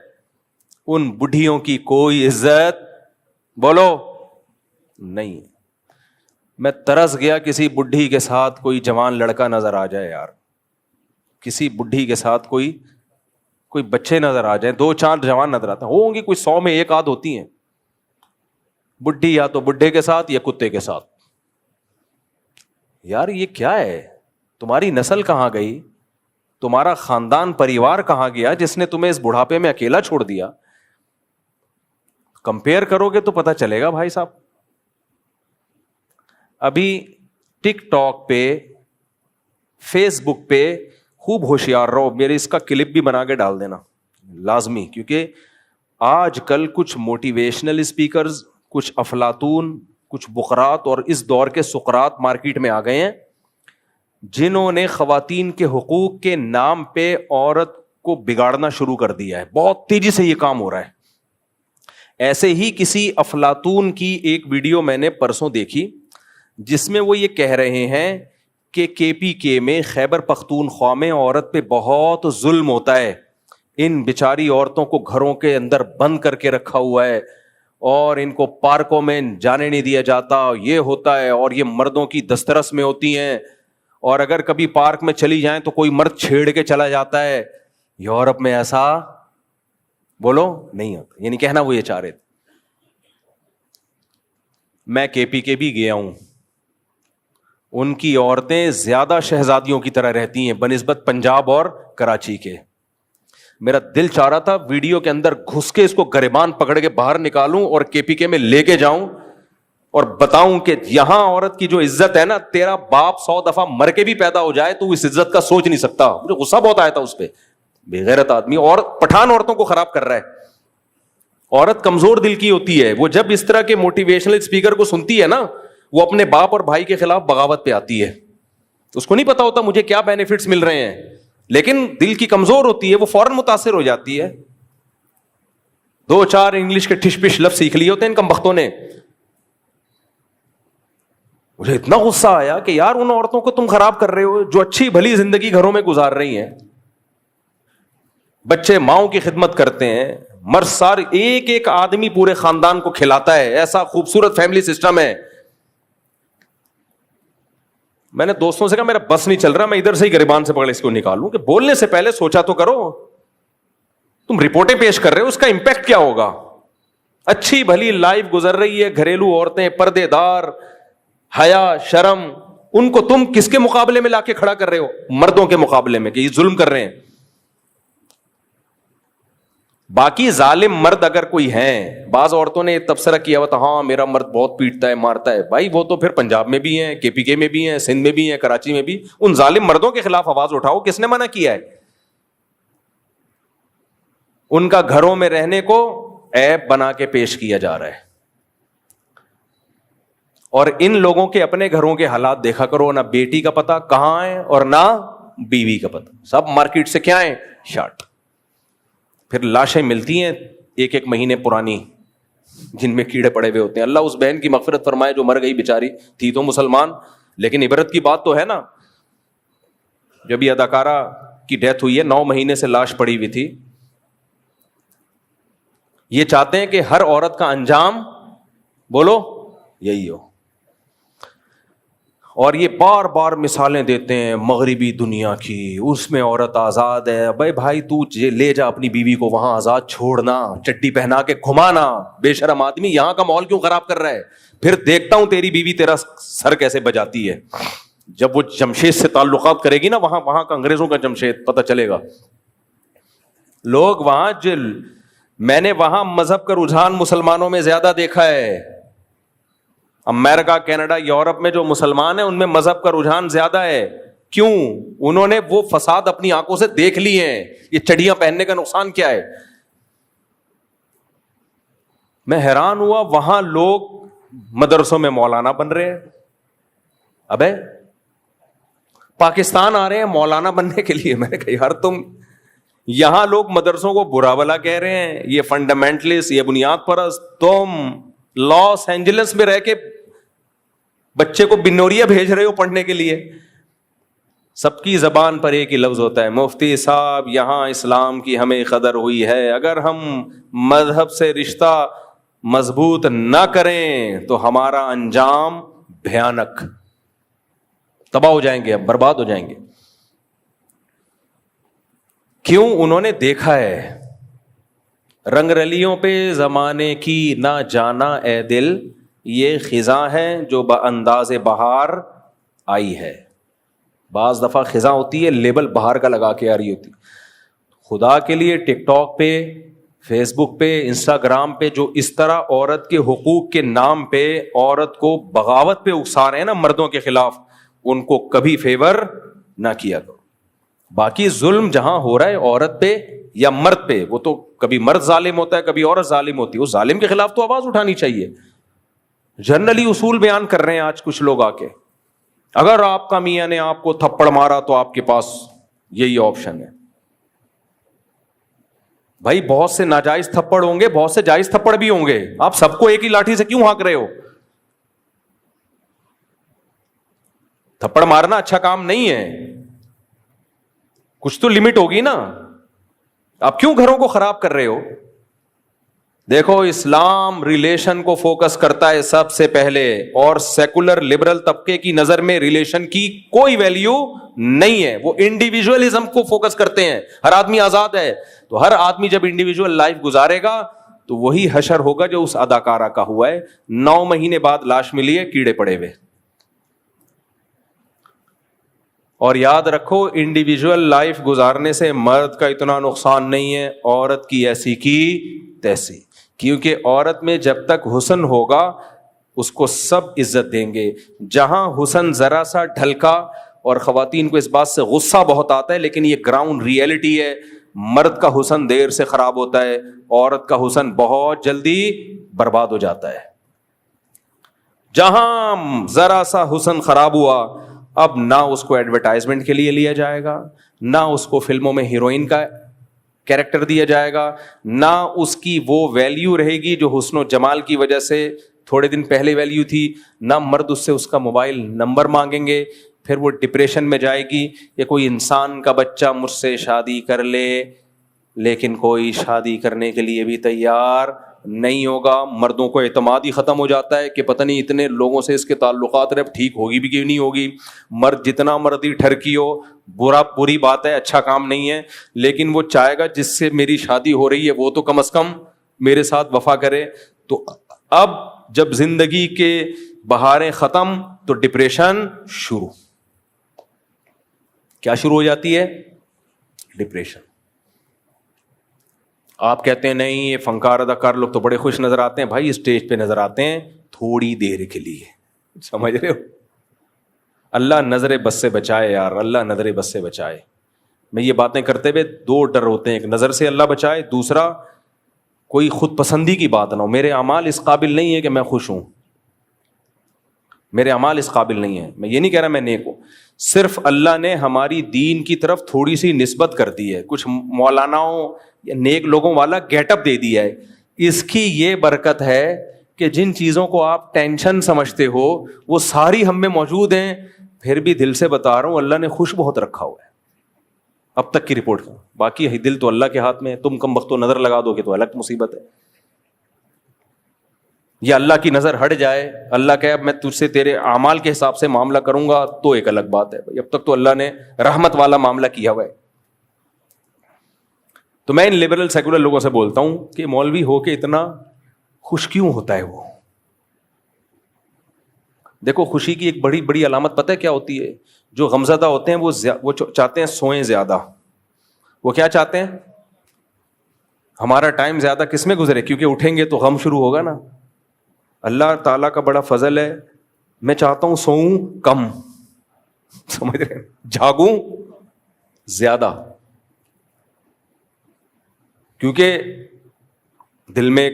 ان بڈھیوں کی کوئی عزت بولو نہیں. میں ترس گیا کسی بڈھی کے ساتھ کوئی جوان لڑکا نظر آ جائے یار، کسی بڈھی کے ساتھ کوئی بچے نظر آ جائیں، 2-4 جوان نظر آتے ہوں گی، کوئی 100 میں 1 آدھ ہوتی ہیں. بڈھی یا تو بڈھے کے ساتھ یا کتے کے ساتھ. یار یہ کیا ہے؟ تمہاری نسل کہاں گئی؟ تمہارا خاندان پریوار کہاں گیا جس نے تمہیں اس بڑھاپے میں اکیلا چھوڑ دیا؟ کمپیئر کرو گے تو پتہ چلے گا بھائی صاحب. ابھی ٹک ٹاک پہ، فیس بک پہ خوب ہوشیار رہو. میرے اس کا کلپ بھی بنا کے ڈال دینا لازمی، کیونکہ آج کل کچھ موٹیویشنل اسپیکرز، کچھ افلاطون، کچھ بقرات اور اس دور کے سقراط مارکیٹ میں آ گئے ہیں، جنہوں نے خواتین کے حقوق کے نام پہ عورت کو بگاڑنا شروع کر دیا ہے. بہت تیزی سے یہ کام ہو رہا ہے. ایسے ہی کسی افلاطون کی ایک ویڈیو میں نے پرسوں دیکھی جس میں وہ یہ کہہ رہے ہیں کہ KPK میں، خیبر پختونخوا میں عورت پہ بہت ظلم ہوتا ہے. ان بیچاری عورتوں کو گھروں کے اندر بند کر کے رکھا ہوا ہے اور ان کو پارکوں میں جانے نہیں دیا جاتا. یہ ہوتا ہے اور یہ مردوں کی دسترس میں ہوتی ہیں، اور اگر کبھی پارک میں چلی جائیں تو کوئی مرد چھیڑ کے چلا جاتا ہے. یورپ میں ایسا بولو نہیں ہوتا. یعنی کہنا وہ یہ چاہ رہے تھے. میں KPK بھی گیا ہوں. ان کی عورتیں زیادہ شہزادیوں کی طرح رہتی ہیں بنسبت پنجاب اور کراچی کے. میرا دل چاہ رہا تھا ویڈیو کے اندر گھس کے اس کو گریبان پکڑ کے باہر نکالوں اور KPK میں لے کے جاؤں اور بتاؤں کہ یہاں عورت کی جو عزت ہے نا، تیرا باپ 100 دفعہ مر کے بھی پیدا ہو جائے تو اس عزت کا سوچ نہیں سکتا. مجھے غصہ بہت آیا تھا اس پہ. بے غیرت آدمی، اور پٹھان عورتوں کو خراب کر رہا ہے. عورت کمزور دل کی ہوتی ہے. وہ جب اس طرح کے موٹیویشنل اسپیکر کو سنتی ہے نا، وہ اپنے باپ اور بھائی کے خلاف بغاوت پہ آتی ہے. اس کو نہیں پتا ہوتا مجھے کیا بینیفٹس مل رہے ہیں، لیکن دل کی کمزور ہوتی ہے، وہ فوراً متاثر ہو جاتی ہے. 2-4 انگلش کے ٹھش پش لفظ سیکھ لیے ہوتے ہیں ان کم بختوں نے. مجھے اتنا غصہ آیا کہ یار ان عورتوں کو تم خراب کر رہے ہو جو اچھی بھلی زندگی گھروں میں گزار رہی ہیں. بچے ماؤں کی خدمت کرتے ہیں، مرد سار ایک آدمی پورے خاندان کو کھلاتا ہے. ایسا خوبصورت فیملی سسٹم ہے. میں نے دوستوں سے کہا میرا بس نہیں چل رہا، میں ادھر سے ہی گریبان سے پکڑ اس کو نکالوں کہ بولنے سے پہلے سوچا تو کرو. تم رپورٹیں پیش کر رہے ہو، اس کا امپیکٹ کیا ہوگا؟ اچھی بھلی لائف گزر رہی ہے، گھریلو عورتیں پردے دار، حیا شرم، ان کو تم کس کے مقابلے میں لا کے کھڑا کر رہے ہو؟ مردوں کے مقابلے میں کہ یہ ظلم کر رہے ہیں. باقی ظالم مرد اگر کوئی ہیں، بعض عورتوں نے تبصرہ کیا ہوا تھا، ہاں میرا مرد بہت پیٹتا ہے مارتا ہے. بھائی وہ تو پھر پنجاب میں بھی ہیں، KPK میں بھی ہیں، سندھ میں بھی ہیں، کراچی میں بھی. ان ظالم مردوں کے خلاف آواز اٹھاؤ. کس نے منع کیا ہے؟ ان کا گھروں میں رہنے کو عیب بنا کے پیش کیا جا رہا ہے. اور ان لوگوں کے اپنے گھروں کے حالات دیکھا کرو. نہ بیٹی کا پتہ کہاں ہے اور نہ بیوی کا پتہ. سب مارکیٹ سے کیا ہے؟ شارٹ. پھر لاشیں ملتی ہیں 1 مہینے پرانی جن میں کیڑے پڑے ہوئے ہوتے ہیں. اللہ اس بہن کی مغفرت فرمائے جو مر گئی بیچاری، تھی تو مسلمان. لیکن عبرت کی بات تو ہے نا، جب یہ اداکارہ کی ڈیتھ ہوئی ہے 9 مہینے سے لاش پڑی ہوئی تھی. یہ چاہتے ہیں کہ ہر عورت کا انجام بولو یہی ہو. اور یہ بار بار مثالیں دیتے ہیں مغربی دنیا کی، اس میں عورت آزاد ہے. بھائی تو لے جا اپنی بیوی کو وہاں آزاد چھوڑنا، چڈی پہنا کے گھمانا. بے شرم آدمی یہاں کا ماحول کیوں خراب کر رہا ہے؟ پھر دیکھتا ہوں تیری بیوی تیرا سر کیسے بجاتی ہے. جب وہ جمشید سے تعلقات کرے گی نا، وہاں کا انگریزوں کا جمشید پتہ چلے گا. لوگ وہاں میں نے وہاں مذہب کا رجحان مسلمانوں میں زیادہ دیکھا ہے. امریکہ، کینیڈا، یورپ میں جو مسلمان ہیں ان میں مذہب کا رجحان زیادہ ہے. کیوں؟ انہوں نے وہ فساد اپنی آنکھوں سے دیکھ لیے ہیں. یہ چڑیاں پہننے کا نقصان کیا ہے؟ میں حیران ہوا، وہاں لوگ مدرسوں میں مولانا بن رہے ہیں. ابے پاکستان آ رہے ہیں مولانا بننے کے لیے. میں نے کہا یار تم، یہاں لوگ مدرسوں کو برا بلا کہہ رہے ہیں، یہ فنڈامنٹلسٹ، یہ بنیاد پرست. تم لاس اینجلس میں رہ کے بچے کو بنوریا بھیج رہے ہو پڑھنے کے لیے. سب کی زبان پر ایک ہی لفظ ہوتا ہے، مفتی صاحب یہاں اسلام کی ہمیں قدر ہوئی ہے، اگر ہم مذہب سے رشتہ مضبوط نہ کریں تو ہمارا انجام بھیانک، تباہ ہو جائیں گے، اب برباد ہو جائیں گے. کیوں؟ انہوں نے دیکھا ہے. رنگ رلیوں پہ زمانے کی نہ جانا اے دل، یہ خزاں ہے جو بانداز بہار آئی ہے. بعض دفعہ خزاں ہوتی ہے لیبل بہار کا لگا کے آ رہی ہوتی. خدا کے لیے ٹک ٹاک پہ، فیس بک پہ، انسٹاگرام پہ جو اس طرح عورت کے حقوق کے نام پہ عورت کو بغاوت پہ اکسا رہے ہیں نا مردوں کے خلاف، ان کو کبھی فیور نہ کیا کرو. باقی ظلم جہاں ہو رہا ہے عورت پہ یا مرد پہ، وہ تو کبھی مرد ظالم ہوتا ہے، کبھی عورت ظالم ہوتی ہے. اس ظالم کے خلاف تو آواز اٹھانی چاہیے. جنرلی اصول بیان کر رہے ہیں آج کچھ لوگ آ کے. اگر آپ کا میاں نے آپ کو تھپڑ مارا تو آپ کے پاس یہی آپشن ہے. بھائی بہت سے ناجائز تھپڑ ہوں گے، بہت سے جائز تھپڑ بھی ہوں گے. آپ سب کو ایک ہی لاٹھی سے کیوں ہانک رہے ہو؟ تھپڑ مارنا اچھا کام نہیں ہے، کچھ تو لمٹ ہوگی نا. آپ کیوں گھروں کو خراب کر رہے ہو؟ دیکھو اسلام ریلیشن کو فوکس کرتا ہے سب سے پہلے، اور سیکولر لبرل طبقے کی نظر میں ریلیشن کی کوئی ویلیو نہیں ہے. وہ انڈیویجولزم کو فوکس کرتے ہیں. ہر آدمی آزاد ہے، تو ہر آدمی جب انڈیویجول لائف گزارے گا تو وہی حشر ہوگا جو اس اداکارہ کا ہوا ہے. 9 مہینے بعد لاش ملی ہے کیڑے پڑے ہوئے. اور یاد رکھو انڈیویجول لائف گزارنے سے مرد کا اتنا نقصان نہیں ہے، عورت کی ایسی کی تیسی. کیونکہ عورت میں جب تک حسن ہوگا اس کو سب عزت دیں گے. جہاں حسن ذرا سا ڈھلکا، اور خواتین کو اس بات سے غصہ بہت آتا ہے لیکن یہ گراؤنڈ ریئلٹی ہے، مرد کا حسن دیر سے خراب ہوتا ہے، عورت کا حسن بہت جلدی برباد ہو جاتا ہے. جہاں ذرا سا حسن خراب ہوا، اب نہ اس کو ایڈورٹائزمنٹ کے لیے لیا جائے گا، نہ اس کو فلموں میں ہیروئن کا کیریکٹر دیا جائے گا، نہ اس کی وہ ویلیو رہے گی جو حسن و جمال کی وجہ سے تھوڑے دن پہلے ویلیو تھی. نہ مرد اس سے اس کا موبائل نمبر مانگیں گے. پھر وہ ڈپریشن میں جائے گی. یا کوئی انسان کا بچہ مجھ سے شادی کر لے لیکن کوئی شادی کرنے کے لیے بھی تیار نہیں ہوگا. مردوں کو اعتماد ہی ختم ہو جاتا ہے کہ پتہ نہیں اتنے لوگوں سے اس کے تعلقات رہے، ٹھیک ہوگی بھی کہ نہیں ہوگی. مرد جتنا مرضی ٹھرکی ہو، بری بات ہے، اچھا کام نہیں ہے، لیکن وہ چاہے گا جس سے میری شادی ہو رہی ہے وہ تو کم از کم میرے ساتھ وفا کرے. تو اب جب زندگی کے بہاریں ختم تو ڈپریشن شروع. کیا شروع ہو جاتی ہے؟ ڈپریشن. آپ کہتے ہیں نہیں یہ فنکار اداکار لوگ تو بڑے خوش نظر آتے ہیں. بھائی اسٹیج پہ نظر آتے ہیں تھوڑی دیر کے لیے، سمجھ رہے ہو؟ اللہ نظر بس سے بچائے یار، اللہ نظر بس سے بچائے. میں یہ باتیں کرتے ہوئے 2 ڈر ہوتے ہیں، ایک نظر سے اللہ بچائے، دوسرا کوئی خود پسندی کی بات نہ ہو. میرے اعمال اس قابل نہیں ہے کہ میں خوش ہوں، میرے اعمال اس قابل نہیں ہے. میں یہ نہیں کہہ رہا میں نیک ہوں، صرف اللہ نے ہماری دین کی طرف تھوڑی سی نسبت کر دی ہے، کچھ مولاناؤں یا نیک لوگوں والا گیٹ اپ دے دیا ہے. اس کی یہ برکت ہے کہ جن چیزوں کو آپ ٹینشن سمجھتے ہو وہ ساری ہم میں موجود ہیں. پھر بھی دل سے بتا رہا ہوں اللہ نے خوش بہت رکھا ہوا ہے اب تک کی رپورٹ کا. باقی دل تو اللہ کے ہاتھ میں ہے، تم کم وقت نظر لگا دو گے تو الگ مصیبت ہے. یا اللہ کی نظر ہٹ جائے, اللہ کہے اب میں تجھ سے تیرے اعمال کے حساب سے معاملہ کروں گا, تو ایک الگ بات ہے. اب تک تو اللہ نے رحمت والا معاملہ کیا ہوا ہے. تو میں ان لبرل سیکولر لوگوں سے بولتا ہوں کہ مولوی ہو کے اتنا خوش کیوں ہوتا ہے وہ؟ دیکھو خوشی کی ایک بڑی بڑی علامت پتہ ہے کیا ہوتی ہے؟ جو غمزدہ ہوتے ہیں وہ چاہتے ہیں سوئیں زیادہ. وہ کیا چاہتے ہیں؟ ہمارا ٹائم زیادہ کس میں گزرے, کیونکہ اٹھیں گے تو غم شروع ہوگا نا. اللہ تعالیٰ کا بڑا فضل ہے, میں چاہتا ہوں سوؤں کم, سمجھ رہے ہیں, جاگوں زیادہ, کیونکہ دل میں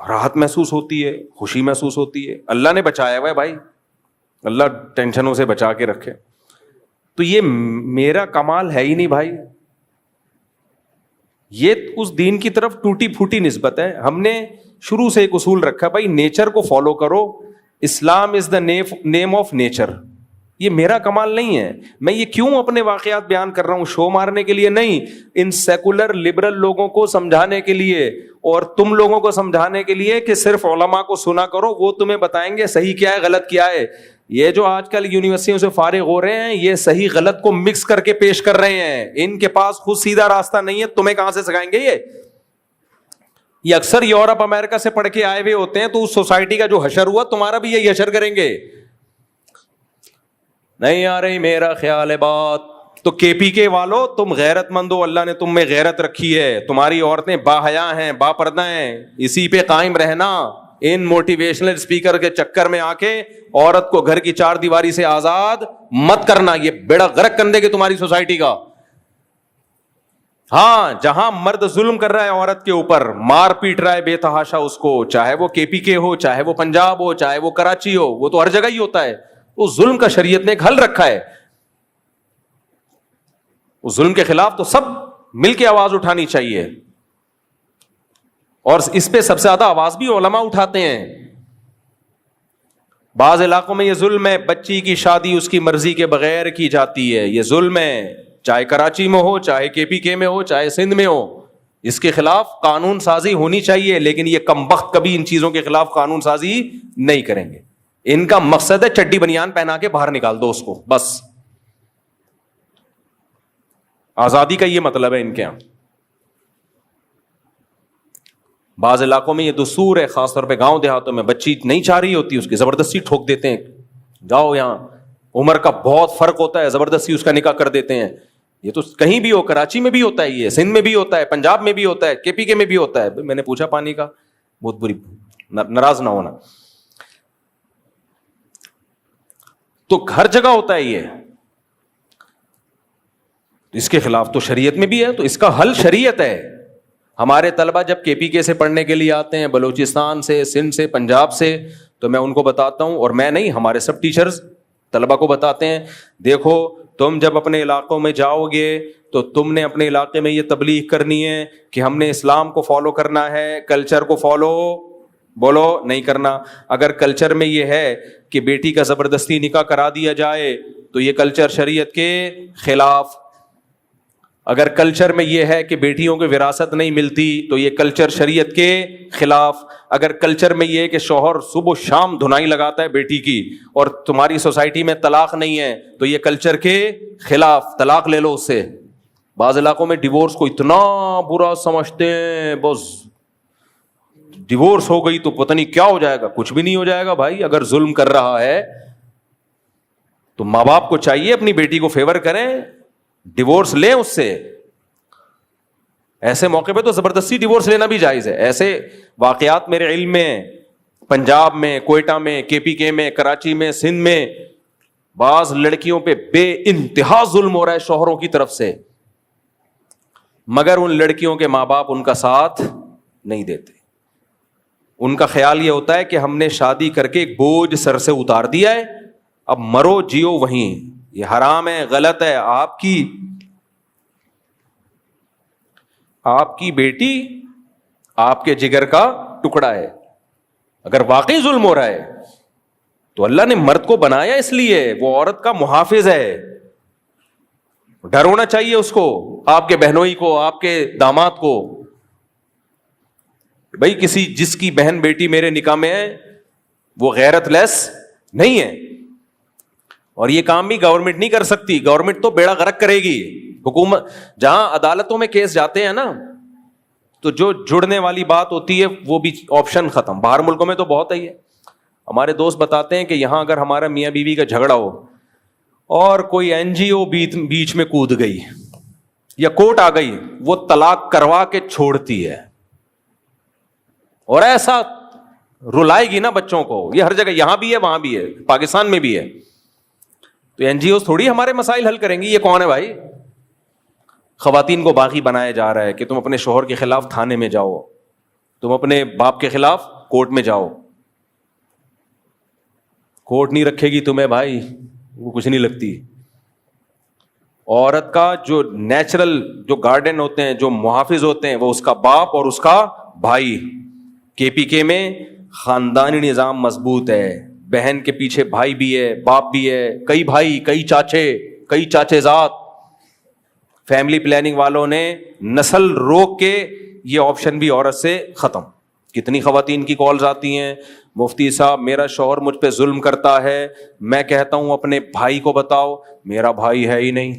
راحت محسوس ہوتی ہے, خوشی محسوس ہوتی ہے. اللہ نے بچایا ہوا ہے بھائی, اللہ ٹینشنوں سے بچا کے رکھے. تو یہ میرا کمال ہے ہی نہیں بھائی, یہ اس دین کی طرف ٹوٹی پھوٹی نسبت ہے. ہم نے شروع سے ایک اصول رکھا بھائی نیچر کو فالو کرو, اسلام از دا نیم آف نیچر. یہ میرا کمال نہیں ہے. میں یہ کیوں اپنے واقعات بیان کر رہا ہوں؟ شو مارنے کے لیے نہیں, ان سیکولر لبرل لوگوں کو سمجھانے کے لیے, اور تم لوگوں کو سمجھانے کے لیے کہ صرف علماء کو سنا کرو, وہ تمہیں بتائیں گے صحیح کیا ہے غلط کیا ہے. یہ جو آج کل یونیورسٹیوں سے فارغ ہو رہے ہیں, یہ صحیح غلط کو مکس کر کے پیش کر رہے ہیں. ان کے پاس خود سیدھا راستہ نہیں ہے, تمہیں کہاں سے سکھائیں گے؟ یہ اکثر یورپ امریکہ سے پڑھ کے آئے ہوئے ہوتے ہیں, تو اس سوسائٹی کا جو حشر ہوا تمہارا بھی یہی حشر کریں گے. نہیں آ رہی میرا خیال ہے بات. تو کے پی کے والو تم غیرت مند ہو, اللہ نے تم میں غیرت رکھی ہے, تمہاری عورتیں با حیا ہیں, با پردہ ہیں, اسی پہ قائم رہنا. ان موٹیویشنل اسپیکر کے چکر میں آ کے عورت کو گھر کی چار دیواری سے آزاد مت کرنا, یہ بیڑا غرق کر دے گی تمہاری سوسائٹی کا. ہاں, جہاں مرد ظلم کر رہا ہے عورت کے اوپر, مار پیٹ رہا ہے بے تحاشا اس کو, چاہے وہ کے پی کے ہو, چاہے وہ پنجاب ہو, چاہے وہ کراچی ہو, وہ تو ہر جگہ ہی ہوتا ہے. اس ظلم کا شریعت نے ایک حل رکھا ہے. اس ظلم کے خلاف تو سب مل کے آواز اٹھانی چاہیے, اور اس پہ سب سے زیادہ آواز بھی علماء اٹھاتے ہیں. بعض علاقوں میں یہ ظلم ہے, بچی کی شادی اس کی مرضی کے بغیر کی جاتی ہے, یہ ظلم ہے, چاہے کراچی میں ہو, چاہے کے پی کے میں ہو, چاہے سندھ میں ہو. اس کے خلاف قانون سازی ہونی چاہیے, لیکن یہ کمبخت کبھی ان چیزوں کے خلاف قانون سازی نہیں کریں گے. ان کا مقصد ہے چڈی بنیان پہنا کے باہر نکال دو اس کو, بس. آزادی کا یہ مطلب ہے ان کے یہاں. بعض علاقوں میں یہ دستور ہے, خاص طور پہ گاؤں دیہاتوں میں, بچی نہیں چاہ رہی ہوتی, اس کی زبردستی ٹھوک دیتے ہیں, جاؤ یہاں. عمر کا بہت فرق ہوتا ہے, زبردستی اس کا نکاح کر دیتے ہیں. یہ تو کہیں بھی ہو, کراچی میں بھی ہوتا ہے, یہ سندھ میں بھی ہوتا ہے, پنجاب میں بھی ہوتا ہے, کے پی کے میں بھی ہوتا ہے. میں نے پوچھا پانی کا, بہت بری, ناراض نہ ہونا. تو ہر جگہ ہوتا ہے یہ. اس کے خلاف تو شریعت میں بھی ہے, تو اس کا حل شریعت ہے. ہمارے طلبہ جب کے پی کے سے پڑھنے کے لیے آتے ہیں, بلوچستان سے, سندھ سے, پنجاب سے, تو میں ان کو بتاتا ہوں, اور میں نہیں, ہمارے سب ٹیچرز طلبہ کو بتاتے ہیں, دیکھو تم جب اپنے علاقوں میں جاؤ گے تو تم نے اپنے علاقے میں یہ تبلیغ کرنی ہے کہ ہم نے اسلام کو فالو کرنا ہے, کلچر کو فالو بولو نہیں کرنا. اگر کلچر میں یہ ہے کہ بیٹی کا زبردستی نکاح کرا دیا جائے تو یہ کلچر شریعت کے خلاف. اگر کلچر میں یہ ہے کہ بیٹیوں کو وراثت نہیں ملتی تو یہ کلچر شریعت کے خلاف. اگر کلچر میں یہ ہے کہ شوہر صبح و شام دھنائی لگاتا ہے بیٹی کی اور تمہاری سوسائٹی میں طلاق نہیں ہے تو یہ کلچر کے خلاف, طلاق لے لو اس سے. بعض علاقوں میں ڈیورس کو اتنا برا سمجھتے ہیں, بس ڈیورس ہو گئی تو پتہ نہیں کیا ہو جائے گا. کچھ بھی نہیں ہو جائے گا بھائی. اگر ظلم کر رہا ہے تو ماں باپ کو چاہیے اپنی بیٹی کو فیور کریں, ڈیورس لیں اس سے. ایسے موقع پہ تو زبردستی ڈیورس لینا بھی جائز ہے. ایسے واقعات میرے علم میں پنجاب میں, کوئٹہ میں, کے پی کے میں, کراچی میں, سندھ میں بعض لڑکیوں پہ بے انتہا ظلم ہو رہا ہے شوہروں کی طرف سے, مگر ان لڑکیوں کے ماں باپ ان کا ساتھ نہیں دیتے. ان کا خیال یہ ہوتا ہے کہ ہم نے شادی کر کے ایک بوجھ سر سے اتار دیا ہے, اب مرو جیو وہیں. یہ حرام ہے, غلط ہے. آپ کی بیٹی آپ کے جگر کا ٹکڑا ہے. اگر واقعی ظلم ہو رہا ہے تو اللہ نے مرد کو بنایا اس لیے, وہ عورت کا محافظ ہے. ڈر ہونا چاہیے اس کو, آپ کے بہنوئی کو, آپ کے داماد کو. بھائی کسی جس کی بہن بیٹی میرے نکاح میں ہے وہ غیرت لیس نہیں ہے. اور یہ کام بھی گورنمنٹ نہیں کر سکتی, گورنمنٹ تو بیڑا غرق کرے گی. حکومت جہاں عدالتوں میں کیس جاتے ہیں نا, تو جو جڑنے والی بات ہوتی ہے وہ بھی آپشن ختم. باہر ملکوں میں تو بہت ہے. ہمارے دوست بتاتے ہیں کہ یہاں اگر ہمارا میاں بیوی کا جھگڑا ہو اور کوئی این جی او بیچ میں کود گئی یا کورٹ آ گئی, وہ طلاق کروا کے چھوڑتی ہے. اور ایسا رلائے گی نا بچوں کو, یہ ہر جگہ, یہاں بھی ہے وہاں بھی ہے, پاکستان میں بھی ہے. تو این جی اوز تھوڑی ہمارے مسائل حل کریں گی. یہ کون ہے بھائی؟ خواتین کو باغی بنایا جا رہا ہے کہ تم اپنے شوہر کے خلاف تھانے میں جاؤ, تم اپنے باپ کے خلاف کورٹ میں جاؤ. کورٹ نہیں رکھے گی تمہیں بھائی, وہ کچھ نہیں لگتی. عورت کا جو نیچرل جو گارڈین ہوتے ہیں, جو محافظ ہوتے ہیں, وہ اس کا باپ اور اس کا بھائی. کے پی کے میں خاندانی نظام مضبوط ہے. بہن کے پیچھے بھائی بھی ہے, باپ بھی ہے, کئی بھائی, کئی چاچے زاد. فیملی پلاننگ والوں نے نسل روک کے یہ آپشن بھی عورت سے ختم. کتنی خواتین کی کالز آتی ہیں, مفتی صاحب میرا شوہر مجھ پہ ظلم کرتا ہے. میں کہتا ہوں اپنے بھائی کو بتاؤ, میرا بھائی ہے ہی نہیں.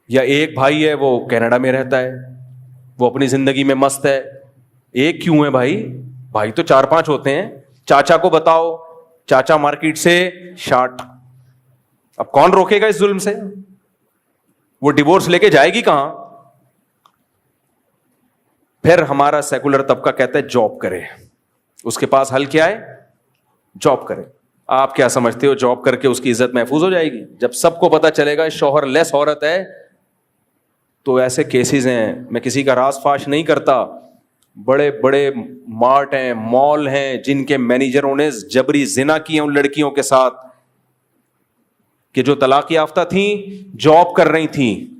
یا ایک بھائی ہے وہ کینیڈا میں رہتا ہے, وہ اپنی زندگی میں مست ہے. ایک کیوں ہے بھائی؟ بھائی تو 4-5 ہوتے ہیں. چاچا کو بتاؤ, چاچا مارکیٹ سے شارٹ. اب کون روکے گا اس ظلم سے؟ وہ ڈیورس لے کے جائے گی کہاں؟ پھر ہمارا سیکولر طبقہ کہتا ہے جاب کرے. اس کے پاس حل کیا ہے؟ جاب کرے. آپ کیا سمجھتے ہو جاب کر کے اس کی عزت محفوظ ہو جائے گی؟ جب سب کو پتا چلے گا شوہر لیس عورت ہے, تو ایسے کیسز ہیں, میں کسی کا راز فاش نہیں کرتا, بڑے بڑے مارٹ ہیں, مال ہیں, جن کے مینیجروں نے جبری زنا کیے ان لڑکیوں کے ساتھ کہ جو طلاق یافتہ تھیں, جاب کر رہی تھیں,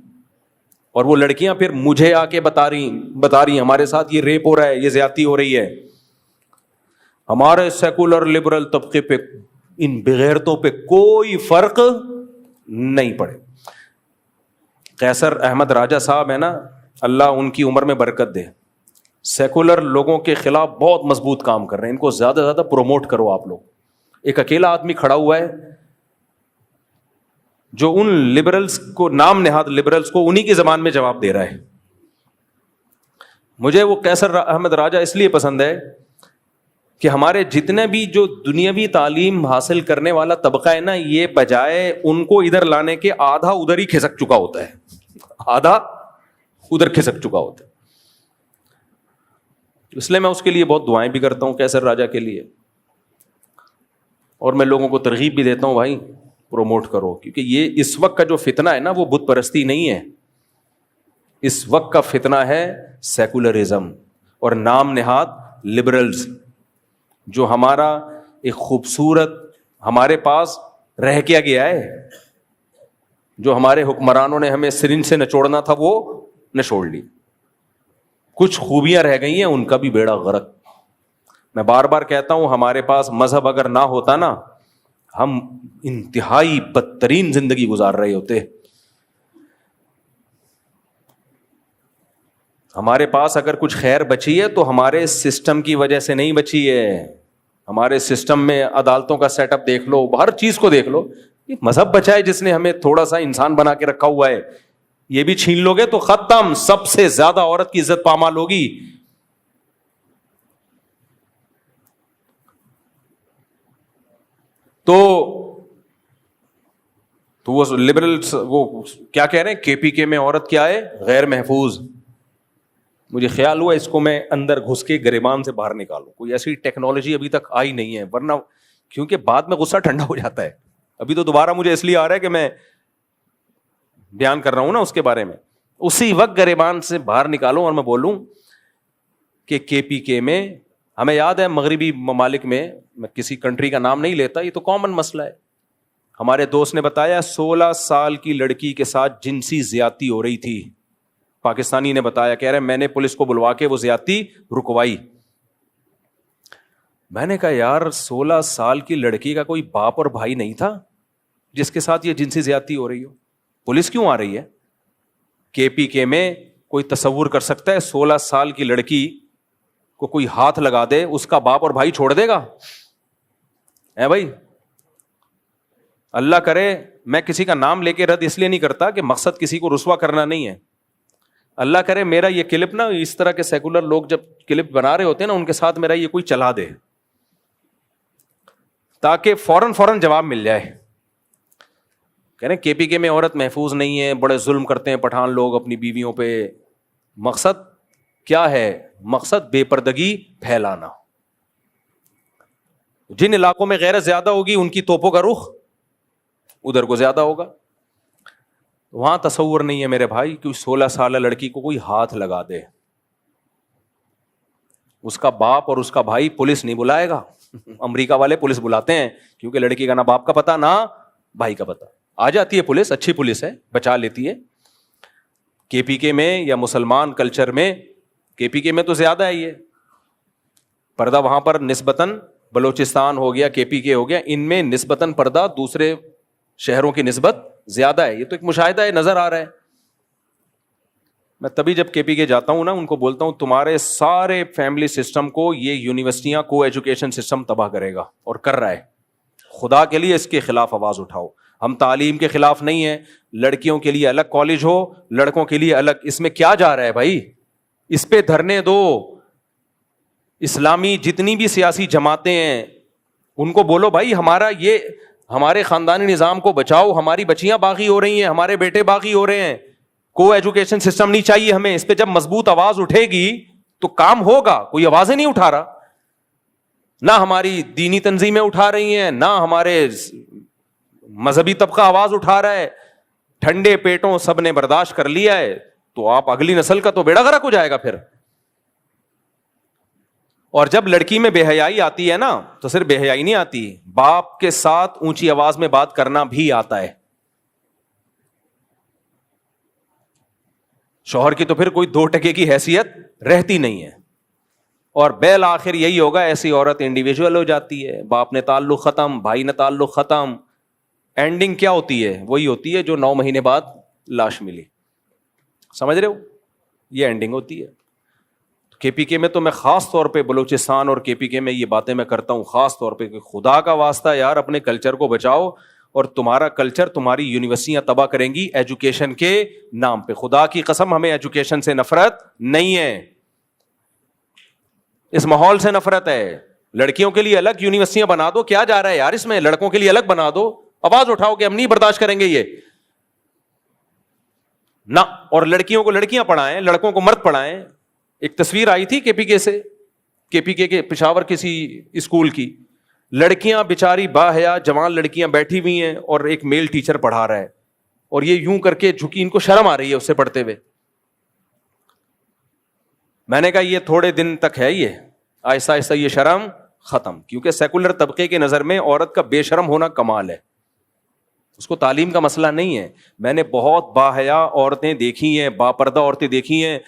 اور وہ لڑکیاں پھر مجھے آ کے بتا رہی ہمارے ساتھ یہ ریپ ہو رہا ہے, یہ زیادتی ہو رہی ہے. ہمارے سیکولر لبرل طبقے پہ ان بغیرتوں پہ کوئی فرق نہیں پڑے. قیصر احمد راجہ صاحب ہے نا, اللہ ان کی عمر میں برکت دے, سیکولر لوگوں کے خلاف بہت مضبوط کام کر رہے ہیں. ان کو زیادہ سے زیادہ پروموٹ کرو آپ لوگ. ایک اکیلا آدمی کھڑا ہوا ہے جو ان لبرلز کو, نام نہاد لبرلز کو, انہی کی زبان میں جواب دے رہا ہے. مجھے وہ قیصر احمد راجہ اس لیے پسند ہے کہ ہمارے جتنے بھی جو دنیاوی تعلیم حاصل کرنے والا طبقہ ہے نا, یہ بجائے ان کو ادھر لانے کے آدھا ادھر ہی کھسک چکا ہوتا ہے, آدھا ادھر کھسک چکا ہوتا ہے. اس لیے میں اس کے لیے بہت دعائیں بھی کرتا ہوں, قیصر راجہ کے لیے, اور میں لوگوں کو ترغیب بھی دیتا ہوں بھائی پروموٹ کرو, کیونکہ یہ اس وقت کا جو فتنہ ہے نا وہ بت پرستی نہیں ہے. اس وقت کا فتنہ ہے سیکولرزم اور نام نہاد لبرلز, جو ہمارا ایک خوبصورت ہمارے پاس رہ کیا گیا ہے, جو ہمارے حکمرانوں نے ہمیں سرنج سے نچوڑنا تھا وہ نچوڑ لی. کچھ خوبیاں رہ گئی ہیں, ان کا بھی بیڑا غرق. میں بار بار کہتا ہوں ہمارے پاس مذہب اگر نہ ہوتا نا, ہم انتہائی بدترین زندگی گزار رہے ہوتے. ہمارے پاس اگر کچھ خیر بچی ہے تو ہمارے سسٹم کی وجہ سے نہیں بچی ہے. ہمارے سسٹم میں عدالتوں کا سیٹ اپ دیکھ لو, ہر چیز کو دیکھ لو. یہ مذہب بچا ہے جس نے ہمیں تھوڑا سا انسان بنا کے رکھا ہوا ہے. یہ بھی چھین لو گے تو ختم, سب سے زیادہ عورت کی عزت پامال ہوگی. تو وہ لبرلز وہ کیا کہہ رہے ہیں, کے پی کے میں عورت کیا ہے, غیر محفوظ. مجھے خیال ہوا اس کو میں اندر گھس کے گریبان سے باہر نکالوں. کوئی ایسی ٹیکنالوجی ابھی تک آئی نہیں ہے, ورنہ کیونکہ بعد میں غصہ ٹھنڈا ہو جاتا ہے. ابھی تو دوبارہ مجھے اس لیے آ رہا ہے کہ میں بیان کر رہا ہوں نا اس کے بارے میں. اسی وقت گریبان سے باہر نکالوں اور میں بولوں کہ کے پی کے میں, ہمیں یاد ہے مغربی ممالک میں کسی کنٹری کا نام نہیں لیتا, یہ تو کامن مسئلہ ہے. ہمارے دوست نے بتایا 16 سال کی لڑکی کے ساتھ جنسی زیادتی ہو رہی تھی. پاکستانی نے بتایا, کہہ رہے میں نے پولیس کو بلوا کے وہ زیادتی رکوائی. میں نے کہا یار 16 سال کی لڑکی کا کوئی باپ اور بھائی نہیں تھا جس کے ساتھ یہ جنسی زیادتی ہو رہی ہو؟ پولیس کیوں آ رہی ہے؟ کے پی کے میں کوئی تصور کر سکتا ہے 16 سال کی لڑکی کو کوئی ہاتھ لگا دے, اس کا باپ اور بھائی چھوڑ دے گا؟ اے بھائی, اللہ کرے, میں کسی کا نام لے کے رد اس لیے نہیں کرتا کہ مقصد کسی کو رسوا کرنا نہیں ہے. اللہ کرے میرا یہ کلپ نا, اس طرح کے سیکولر لوگ جب کلپ بنا رہے ہوتے ہیں نا, ان کے ساتھ میرا یہ کوئی چلا دے تاکہ فوراً جواب مل جائے. کہہ رہے KPK میں عورت محفوظ نہیں ہے, بڑے ظلم کرتے ہیں پٹھان لوگ اپنی بیویوں پہ. مقصد کیا ہے؟ مقصد بے پردگی پھیلانا. جن علاقوں میں غیرت زیادہ ہوگی ان کی توپوں کا رخ ادھر کو زیادہ ہوگا. وہاں تصور نہیں ہے میرے بھائی کہ 16 سالہ لڑکی کو کوئی ہاتھ لگا دے, اس کا باپ اور اس کا بھائی پولیس نہیں بلائے گا. امریکہ والے پولیس بلاتے ہیں کیونکہ لڑکی کا نہ باپ کا پتہ نہ بھائی کا پتہ. آ جاتی ہے پولیس, اچھی پولیس ہے, بچا لیتی ہے. KPK میں یا مسلمان کلچر میں, KPK میں تو زیادہ ہے یہ پردہ, وہاں پر نسبتاً بلوچستان ہو گیا, KPK ہو گیا, ان میں نسبتاً پردہ دوسرے شہروں کی نسبت زیادہ ہے. یہ تو ایک مشاہدہ ہے, نظر آ رہا ہے. میں تبھی جب KPK جاتا ہوں نا, ان کو بولتا ہوں تمہارے سارے فیملی سسٹم کو یہ یونیورسٹیاں کو ایجوکیشن سسٹم تباہ کرے گا, اور کر رہا ہے. خدا کے لیے اس کے خلاف آواز اٹھاؤ. ہم تعلیم کے خلاف نہیں ہیں, لڑکیوں کے لیے الگ کالج ہو, لڑکوں کے لیے الگ. اس میں کیا جا رہا ہے بھائی؟ اس پہ دھرنے دو. اسلامی جتنی بھی سیاسی جماعتیں ہیں ان کو بولو بھائی ہمارا یہ ہمارے خاندانی نظام کو بچاؤ, ہماری بچیاں باغی ہو رہی ہیں, ہمارے بیٹے باغی ہو رہے ہیں, کو ایجوکیشن سسٹم نہیں چاہیے ہمیں. اس پہ جب مضبوط آواز اٹھے گی تو کام ہوگا. کوئی آوازیں نہیں اٹھا رہا, نہ ہماری دینی تنظیمیں اٹھا رہی ہیں, نہ ہمارے مذہبی طبقہ آواز اٹھا رہا ہے. ٹھنڈے پیٹوں سب نے برداشت کر لیا ہے, تو آپ اگلی نسل کا تو بیڑا غرق ہو جائے گا پھر. اور جب لڑکی میں بے حیائی آتی ہے نا, تو صرف بے حیائی نہیں آتی, باپ کے ساتھ اونچی آواز میں بات کرنا بھی آتا ہے. شوہر کی تو پھر کوئی 2% کی حیثیت رہتی نہیں ہے. اور بالآخر یہی ہوگا, ایسی عورت انڈیویجول ہو جاتی ہے, باپ نے تعلق ختم, بھائی نے تعلق ختم. اینڈنگ کیا ہوتی ہے؟ وہی ہوتی ہے جو 9 مہینے بعد لاش ملی. سمجھ رہے ہو؟ یہ اینڈنگ ہوتی ہے. KPK میں تو میں خاص طور پہ بلوچستان اور KPK میں یہ باتیں میں کرتا ہوں خاص طور پہ کہ خدا کا واسطہ یار اپنے کلچر کو بچاؤ, اور تمہارا کلچر تمہاری یونیورسٹیاں تباہ کریں گی ایجوکیشن کے نام پہ. خدا کی قسم ہمیں ایجوکیشن سے نفرت نہیں ہے, اس ماحول سے نفرت ہے. لڑکیوں کے لیے الگ یونیورسٹیاں بنا دو, کیا جا رہا ہے یار اس میں؟ لڑکوں کے لیے الگ بنا دو. آواز اٹھاؤ کہ ہم نہیں برداشت کریں گے یہ نہ. اور لڑکیوں کو لڑکیاں پڑھائیں, لڑکوں کو مرد پڑھائیں. ایک تصویر آئی تھی KPK سے, KPK کے پشاور کسی اسکول کی, لڑکیاں بیچاری با حیا جوان لڑکیاں بیٹھی ہوئی ہیں, اور ایک میل ٹیچر پڑھا رہا ہے, اور یہ یوں کر کے جھکی, ان کو شرم آ رہی ہے اس سے پڑھتے ہوئے. میں نے کہا یہ تھوڑے دن تک ہے, یہ آہستہ آہستہ یہ شرم ختم, کیونکہ سیکولر طبقے کے نظر میں عورت کا بے شرم ہونا کمال ہے, اس کو تعلیم کا مسئلہ نہیں ہے. میں نے بہت باحیا عورتیں دیکھی ہیں, باپردہ عورتیں دیکھی ہیں,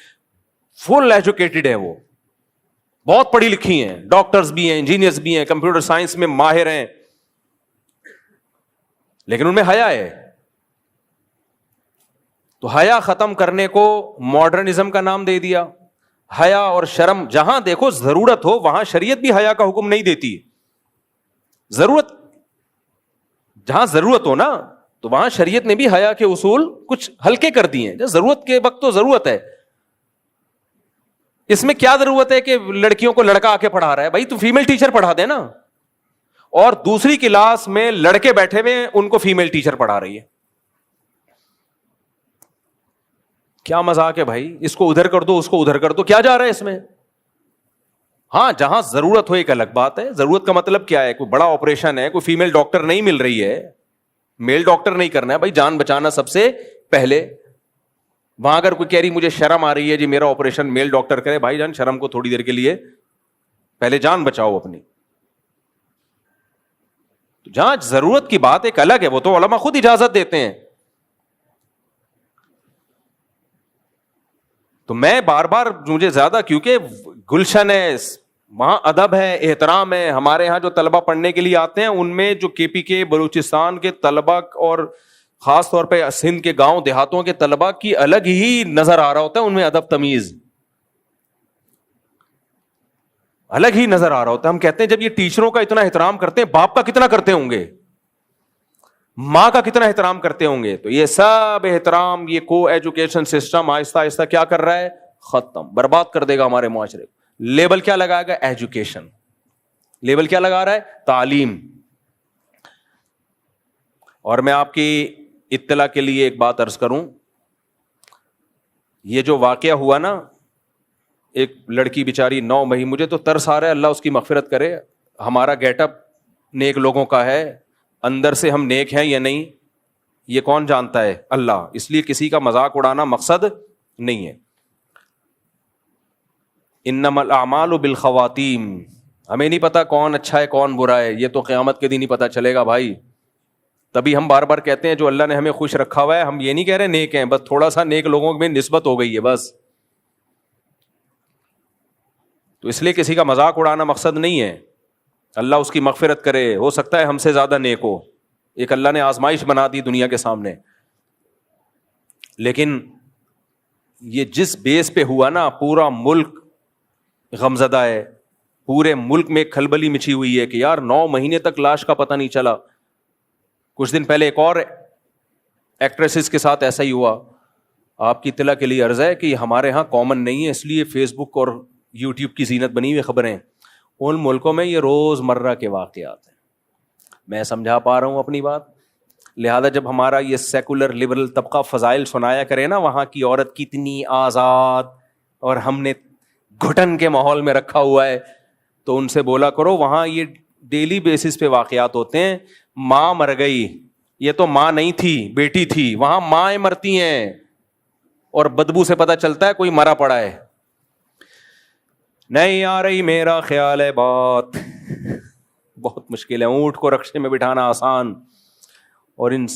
فل ایجوکیٹڈ ہے, وہ بہت پڑھی لکھی ہیں, ڈاکٹرز بھی ہیں, انجینئرز بھی ہیں, کمپیوٹر سائنس میں ماہر ہیں, لیکن ان میں حیا ہے. تو حیا ختم کرنے کو ماڈرنزم کا نام دے دیا. حیا اور شرم جہاں دیکھو ضرورت ہو وہاں شریعت بھی حیا کا حکم نہیں دیتی. ضرورت جہاں ضرورت ہو نا, تو وہاں شریعت نے بھی حیا کے اصول کچھ ہلکے کر دیے ہیں. ضرورت کے وقت تو ضرورت ہے. اس میں کیا ضرورت ہے کہ لڑکیوں کو لڑکا آ کے پڑھا رہا ہے؟ بھائی تو فیمیل ٹیچر پڑھا دے نا. اور دوسری کلاس میں لڑکے بیٹھے ہوئے ان کو فیمیل ٹیچر پڑھا رہی ہے. کیا مذاق ہے بھائی؟ اس کو ادھر کر دو, اس کو ادھر کر دو, کیا جا رہا ہے اس میں؟ ہاں جہاں ضرورت ہو ایک الگ بات ہے. ضرورت کا مطلب کیا ہے؟ کوئی بڑا آپریشن ہے, کوئی فیمیل ڈاکٹر نہیں مل رہی ہے, میل ڈاکٹر نہیں کرنا ہے, بھائی جان بچانا سب سے پہلے. وہاں اگر کوئی کہہ رہی مجھے شرم آ رہی ہے جی میرا آپریشن میل ڈاکٹر کرے, بھائی جان شرم کو تھوڑی دیر کے لیے پہلے جان بچاؤ اپنی. جہاں ضرورت کی بات ایک الگ ہے, وہ تو علماء خود اجازت دیتے ہیں. تو میں بار بار مجھے زیادہ, کیونکہ گلشن ہے, وہاں ادب ہے, احترام ہے. ہمارے یہاں جو طلبہ پڑھنے کے لیے آتے ہیں ان میں جو KPK بلوچستان کے طلبہ اور خاص طور پہ سندھ کے گاؤں دیہاتوں کے طلبا کی الگ ہی نظر آ رہا ہوتا ہے ان میں ادب تمیز، الگ ہی نظر آ رہا ہوتا ہے. ہم کہتے ہیں جب یہ ٹیچروں کا اتنا احترام کرتے ہیں، باپ کا کتنا کرتے ہوں گے، ماں کا کتنا احترام کرتے ہوں گے. تو یہ سب احترام، یہ کو ایجوکیشن سسٹم آہستہ آہستہ کیا کر رہا ہے؟ ختم، برباد کر دے گا ہمارے معاشرے کو. لیبل کیا لگائے گا؟ ایجوکیشن. لیبل کیا لگا رہا ہے؟ تعلیم. اور میں آپ کی اطلاع کے لیے ایک بات عرض کروں، یہ جو واقعہ ہوا نا، ایک لڑکی بیچاری 9 مہینے، مجھے تو ترس آ رہا ہے، اللہ اس کی مغفرت کرے. ہمارا گیٹ اپ نیک لوگوں کا ہے، اندر سے ہم نیک ہیں یا نہیں یہ کون جانتا ہے؟ اللہ. اس لیے کسی کا مذاق اڑانا مقصد نہیں ہے. انما الاعمال بالخواتیم. ہمیں نہیں پتا کون اچھا ہے کون برا ہے، یہ تو قیامت کے دن ہی پتا چلے گا بھائی. تبھی ہم بار بار کہتے ہیں جو اللہ نے ہمیں خوش رکھا ہوا ہے، ہم یہ نہیں کہہ رہے نیک ہیں، بس تھوڑا سا نیک لوگوں میں نسبت ہو گئی ہے بس. تو اس لیے کسی کا مذاق اڑانا مقصد نہیں ہے. اللہ اس کی مغفرت کرے، ہو سکتا ہے ہم سے زیادہ نیک ہو، ایک اللہ نے آزمائش بنا دی دنیا کے سامنے. لیکن یہ جس بیس پہ ہوا نا، پورا ملک غمزدہ ہے، پورے ملک میں کھلبلی مچی ہوئی ہے کہ یار 9 مہینے تک لاش کا پتہ نہیں چلا. کچھ دن پہلے ایک اور ایکٹریسز کے ساتھ ایسا ہی ہوا. آپ کی اطلاع کے لیے عرض ہے کہ ہمارے ہاں کامن نہیں ہے، اس لیے فیس بک اور یوٹیوب کی زینت بنی ہوئی خبریں. ان ملکوں میں یہ روز مرہ کے واقعات ہیں. میں سمجھا پا رہا ہوں اپنی بات. لہذا جب ہمارا یہ سیکولر لبرل طبقہ فضائل سنایا کرے نا، وہاں کی عورت کتنی آزاد اور ہم نے گھٹن کے ماحول میں رکھا ہوا ہے، تو ان سے بولا کرو وہاں یہ ڈیلی بیسس پہ واقعات ہوتے ہیں. ماں مر گئی، یہ تو ماں نہیں تھی بیٹی تھی، وہاں مائیں مرتی ہیں اور بدبو سے پتہ چلتا ہے کوئی مرا پڑا ہے. نہیں آ رہی میرا خیال ہے بات. بہت مشکل ہے. اونٹ کو رکشے میں بٹھانا آسان اور ان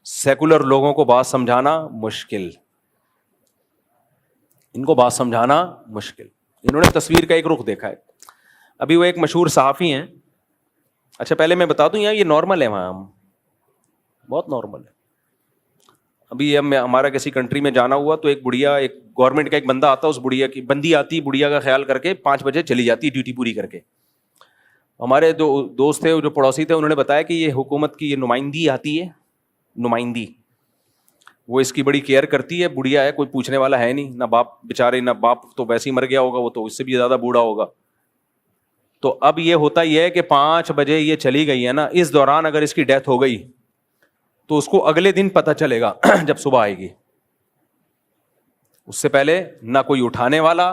سیکولر لوگوں کو بات سمجھانا مشکل. ان کو بات سمجھانا مشکل. انہوں نے تصویر کا ایک رخ دیکھا ہے. ابھی وہ ایک مشہور صحافی ہیں. اچھا پہلے میں بتا دوں یہاں یہ نارمل ہے، وہاں بہت نارمل ہے. ابھی ہمارا کسی کنٹری میں جانا ہوا تو ایک بڑھیا، ایک گورنمنٹ کا ایک بندہ آتا، اس بڑھیا کی بندی آتی، بڑھیا کا خیال کر کے 5 بجے چلی جاتی ڈیوٹی پوری کر کے. ہمارے جو دوست تھے، جو پڑوسی تھے، انہوں نے بتایا کہ یہ حکومت کی یہ نمائندی آتی ہے، نمائندی، وہ اس کی بڑی کیئر کرتی ہے. بڑھیا ہے، کوئی پوچھنے والا ہے نہیں، نہ باپ بیچارے، نہ باپ تو ویسے ہی مر گیا ہوگا، وہ تو اس سے بھی زیادہ بوڑھا ہوگا. تو اب یہ ہوتا یہ ہے کہ 5 بجے یہ چلی گئی ہے نا، اس دوران اگر اس کی ڈیتھ ہو گئی تو اس کو اگلے دن پتہ چلے گا جب صبح آئے گی. اس سے پہلے نہ کوئی اٹھانے والا.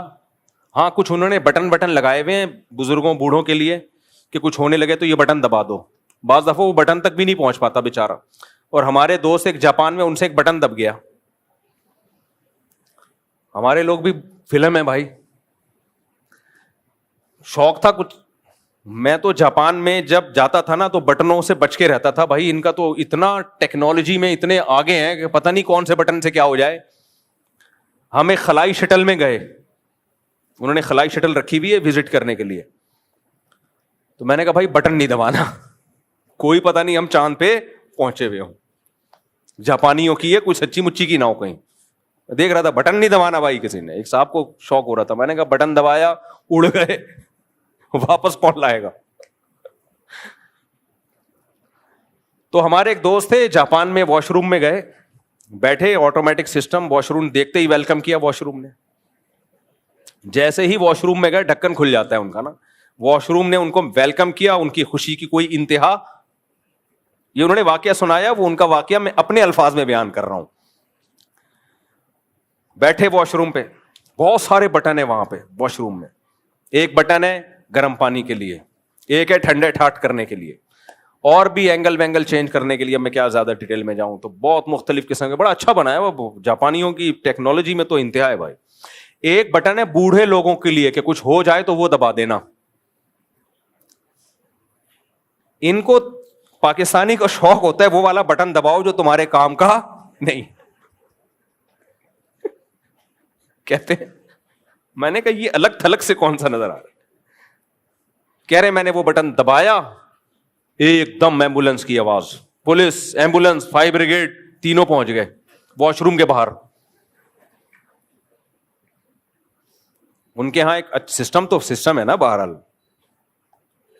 ہاں کچھ انہوں نے بٹن لگائے ہوئے ہیں بزرگوں بوڑھوں کے لیے کہ کچھ ہونے لگے تو یہ بٹن دبا دو. بعض دفعہ وہ بٹن تک بھی نہیں پہنچ پاتا بیچارہ. اور ہمارے دوست ایک جاپان میں، ان سے ایک بٹن دب گیا. ہمارے لوگ بھی فلم ہے بھائی، شوق تھا کچھ. میں تو جاپان میں جب جاتا تھا نا تو بٹنوں سے بچ کے رہتا تھا بھائی. ان کا تو اتنا ٹیکنالوجی میں اتنے آگے ہیں کہ پتہ نہیں کون سے بٹن سے کیا ہو جائے. ہم ایک خلائی شٹل میں گئے، انہوں نے خلائی شٹل رکھی ہوئی ہے وزٹ کرنے کے لیے. تو میں نے کہا بھائی بٹن نہیں دبانا، کوئی پتہ نہیں ہم چاند پہ پہنچے ہوئے ہوں. جاپانیوں کی ہے، کوئی سچی مچی کی نہ ہو کہیں. دیکھ رہا تھا بٹن نہیں دبانا بھائی. کسی نے، ایک صاحب کو شوق ہو رہا تھا. میں نے کہا بٹن دبایا، اڑ گئے، واپس کون لائے گا. تو ہمارے ایک دوست تھے جاپان میں، واش روم میں گئے، بیٹھے، آٹومیٹک سسٹم، واش روم دیکھتے ہی ویلکم کیا واش روم نے. جیسے ہی واش روم میں گئے ڈھکن کھل جاتا ہے ان کا نا. واش روم نے ان کو ویلکم کیا، ان کی خوشی کی کوئی انتہا. یہ انہوں نے واقعہ سنایا، وہ ان کا واقعہ میں اپنے الفاظ میں بیان کر رہا ہوں. بیٹھے واش روم پہ، بہت سارے بٹن ہیں وہاں پہ واش روم میں. ایک بٹن ہے گرم پانی کے لیے، ایک ہے ٹھنڈے ٹھاٹ کرنے کے لیے، اور بھی اینگل وینگل چینج کرنے کے لیے. میں کیا زیادہ ڈیٹیل میں جاؤں تو بہت مختلف قسم کے، بڑا اچھا بنا ہے وہ. جاپانیوں کی ٹیکنالوجی میں تو انتہا ہے بھائی. ایک بٹن ہے بوڑھے لوگوں کے لیے کہ کچھ ہو جائے تو وہ دبا دینا. ان کو پاکستانی کا شوق ہوتا ہے وہ والا بٹن دباؤ جو تمہارے کام کا نہیں. کہتے ہیں، میں نے کہا یہ الگ تھلگ سے کون سا نظر آ رہا ہے. کہہ رہے میں نے وہ بٹن دبایا، ایک دم ایمبولینس کی آواز، پولیس، ایمبولینس، فائر بریگیڈ تینوں پہنچ گئے واش روم کے باہر. ان کے ہاں ایک سسٹم ہے نا. بہرحال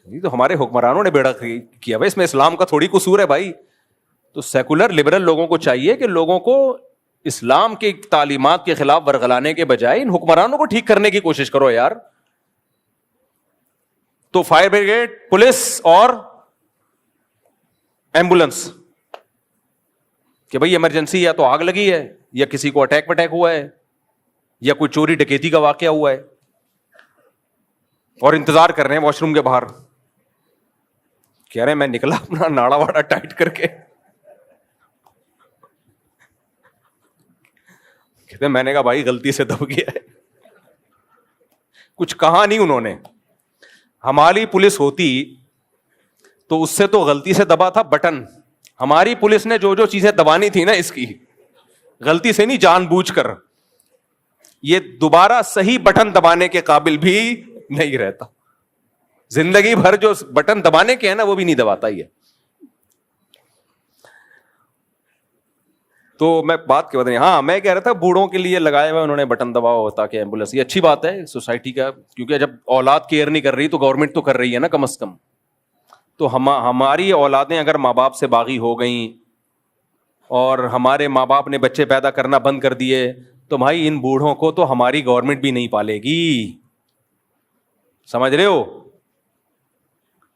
یہ تو ہمارے حکمرانوں نے بیڑا کیا بھائی, اس میں اسلام کا تھوڑی قصور ہے بھائی. تو سیکولر لبرل لوگوں کو چاہیے کہ لوگوں کو اسلام کی تعلیمات کے خلاف ورغلانے کے بجائے ان حکمرانوں کو ٹھیک کرنے کی کوشش کرو یار. تو فائر بریگیڈ, پولیس اور ایمبولینس کہ بھائی ایمرجنسی, یا تو آگ لگی ہے, یا کسی کو اٹیک وٹیک ہوا ہے, یا کوئی چوری ڈکیتی کا واقعہ ہوا ہے, اور انتظار کر رہے ہیں واش روم کے باہر. کہہ رہے ہیں میں نکلا اپنا ناڑا واڑا ٹائٹ کر کے, کہتے میں نے کہا بھائی غلطی سے دب گیا ہے. کچھ کہا نہیں انہوں نے. ہماری پولیس ہوتی تو اس سے تو غلطی سے دبا تھا بٹن. ہماری پولیس نے جو چیزیں دبانی تھی نا, اس کی غلطی سے نہیں, جان بوجھ کر, یہ دوبارہ صحیح بٹن دبانے کے قابل بھی نہیں رہتا. زندگی بھر جو بٹن دبانے کے ہیں نا وہ بھی نہیں دباتا ہی ہے. تو میں بات کے بدلے, ہاں میں کہہ رہا تھا بوڑھوں کے لیے لگایا ہوا انہوں نے بٹن دباؤ تاکہ ایمبولینس, یہ اچھی بات ہے سوسائٹی کا, کیونکہ جب اولاد کیئر نہیں کر رہی تو گورنمنٹ تو کر رہی ہے نا کم از کم. تو ہماری اولادیں اگر ماں باپ سے باغی ہو گئیں اور ہمارے ماں باپ نے بچے پیدا کرنا بند کر دیے, تو بھائی ان بوڑھوں کو تو ہماری گورنمنٹ بھی نہیں پالے گی. سمجھ رہے ہو؟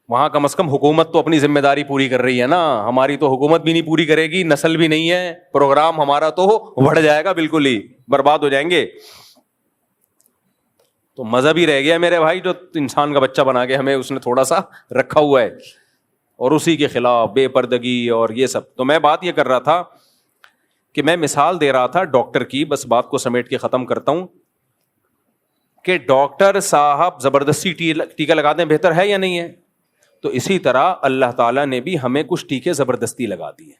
وہاں کم از کم حکومت تو اپنی ذمہ داری پوری کر رہی ہے نا. ہماری تو حکومت بھی نہیں پوری کرے گی, نسل بھی نہیں ہے, پروگرام ہمارا تو بڑھ جائے گا, بالکل ہی برباد ہو جائیں گے. تو مذہب ہی رہ گیا میرے بھائی, جو انسان کا بچہ بنا کے ہمیں اس نے تھوڑا سا رکھا ہوا ہے, اور اسی کے خلاف بے پردگی اور یہ سب. تو میں بات یہ کر رہا تھا کہ میں مثال دے رہا تھا ڈاکٹر کی, بس بات کو سمیٹ کے ختم کرتا ہوں, کہ ڈاکٹر صاحب زبردستی ٹیکا لگا دیں بہتر ہے یا نہیں ہے؟ تو اسی طرح اللہ تعالیٰ نے بھی ہمیں کچھ ٹیکے زبردستی لگا دیے,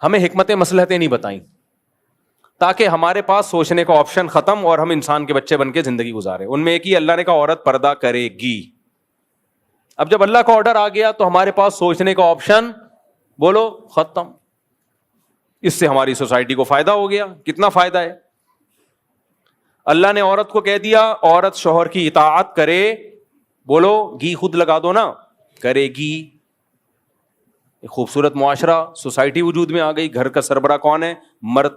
ہمیں حکمتیں مصلحتیں نہیں بتائیں, تاکہ ہمارے پاس سوچنے کا آپشن ختم اور ہم انسان کے بچے بن کے زندگی گزارے. ان میں ایک ہی اللہ نے کہا عورت پردہ کرے گی. اب جب اللہ کا آرڈر آ گیا تو ہمارے پاس سوچنے کا آپشن بولو ختم. اس سے ہماری سوسائٹی کو فائدہ ہو گیا. کتنا فائدہ ہے؟ اللہ نے عورت کو کہہ دیا عورت شوہر کی اطاعت کرے, بولو گھی خود لگا دو نا, کرے گی. ایک خوبصورت معاشرہ, سوسائٹی وجود میں آ گئی. گھر کا سربراہ کون ہے؟ مرد.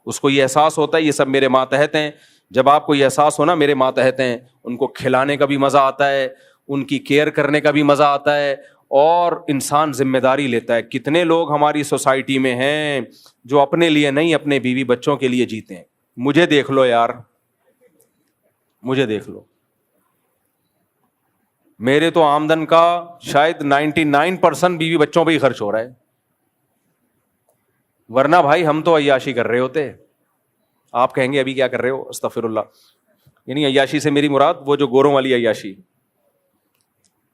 اس کو یہ احساس ہوتا ہے یہ سب میرے ماتحت ہیں. جب آپ کو یہ احساس ہونا میرے ماتحت ہیں, ان کو کھلانے کا بھی مزہ آتا ہے, ان کی کیئر کرنے کا بھی مزہ آتا ہے, اور انسان ذمہ داری لیتا ہے. کتنے لوگ ہماری سوسائٹی میں ہیں جو اپنے لیے نہیں اپنے بیوی بچوں کے لیے جیتے ہیں. مجھے دیکھ لو یار, مجھے دیکھ لو, میرے تو آمدن کا شاید 99% بیوی بچوں پہ ہی خرچ ہو رہا ہے, ورنہ بھائی ہم تو عیاشی کر رہے ہوتے. آپ کہیں گے ابھی کیا کر رہے ہو؟ استغفر اللہ. یعنی عیاشی سے میری مراد وہ جو گوروں والی عیاشی,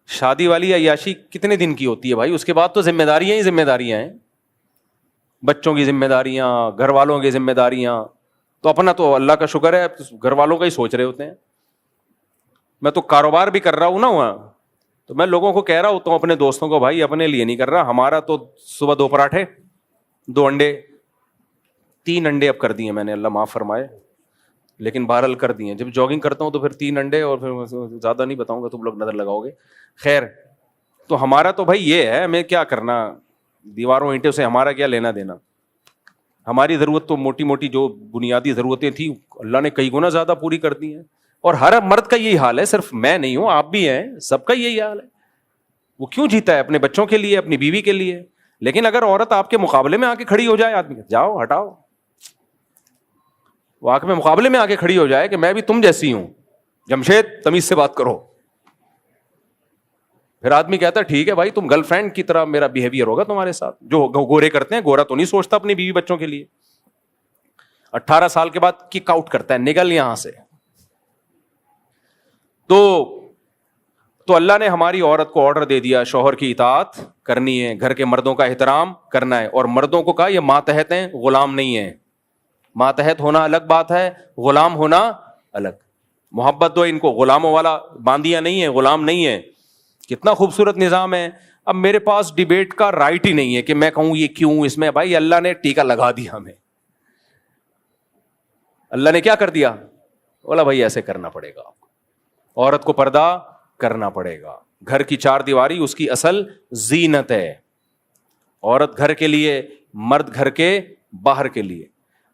شادی والی عیاشی کتنے دن کی ہوتی ہے بھائی؟ اس کے بعد تو ذمہ داریاں ہی ذمہ داریاں ہیں, بچوں کی ذمہ داریاں, گھر والوں کی ذمہ داریاں. تو اپنا تو اللہ کا شکر ہے گھر والوں کا ہی سوچ رہے ہوتے ہیں. میں تو کاروبار بھی کر رہا ہوں نا وہاں, تو میں لوگوں کو کہہ رہا ہوتا ہوں اپنے دوستوں کو, بھائی اپنے لیے نہیں کر رہا, ہمارا تو صبح 2 پراٹھے 2 انڈے 3 انڈے اب کر دیے میں نے, اللہ معاف فرمائے, لیکن بہرحال کر دیے. جب جاگنگ کرتا ہوں تو پھر 3 انڈے, اور پھر زیادہ نہیں بتاؤں گا تم لوگ نظر لگاؤ گے. خیر, تو ہمارا تو بھائی یہ ہے, ہمیں کیا کرنا دیواروں اینٹوں سے, ہمارا کیا لینا دینا. ہماری ضرورت تو موٹی موٹی جو بنیادی ضرورتیں تھیں اللہ نے کئی گنا زیادہ پوری کر دی ہیں. اور ہر مرد کا یہی حال ہے, صرف میں نہیں ہوں, آپ بھی ہیں, سب کا یہی حال ہے. وہ کیوں جیتا ہے؟ اپنے بچوں کے لیے, اپنی بیوی کے لیے. لیکن اگر عورت آپ کے مقابلے میں آ کے کھڑی ہو جائے, آدمی جاؤ ہٹاؤ, وہ آ کے مقابلے میں آ کے کھڑی ہو جائے کہ میں بھی تم جیسی ہوں, جمشید تمیز سے بات کرو, پھر آدمی کہتا ہے ٹھیک ہے بھائی تم گرل فرینڈ کی طرح میرا بیہیویئر ہوگا تمہارے ساتھ. جو گورے کرتے ہیں, گورا تو نہیں سوچتا اپنی بیوی بچوں کے لیے. 18 سال کے بعد کک آؤٹ کرتا ہے, نکل یہاں سے. تو اللہ نے ہماری عورت کو آرڈر دے دیا شوہر کی اطاعت کرنی ہے, گھر کے مردوں کا احترام کرنا ہے. اور مردوں کو کہا یہ ماتحت ہیں, غلام نہیں ہیں. ماتحت ہونا الگ بات ہے, غلام ہونا الگ. محبت دو ان کو, غلاموں والا باندیاں نہیں ہے, غلام نہیں ہے. کتنا خوبصورت نظام ہے. اب میرے پاس ڈیبیٹ کا رائٹ ہی نہیں ہے کہ میں کہوں یہ کیوں اس میں. بھائی اللہ نے ٹیکا لگا دیا ہمیں, اللہ نے کیا کر دیا, بولا بھائی ایسے کرنا پڑے گا آپ کو, عورت کو پردہ کرنا پڑے گا. گھر کی چار دیواری اس کی اصل زینت ہے. عورت گھر کے لیے, مرد گھر کے باہر کے لیے.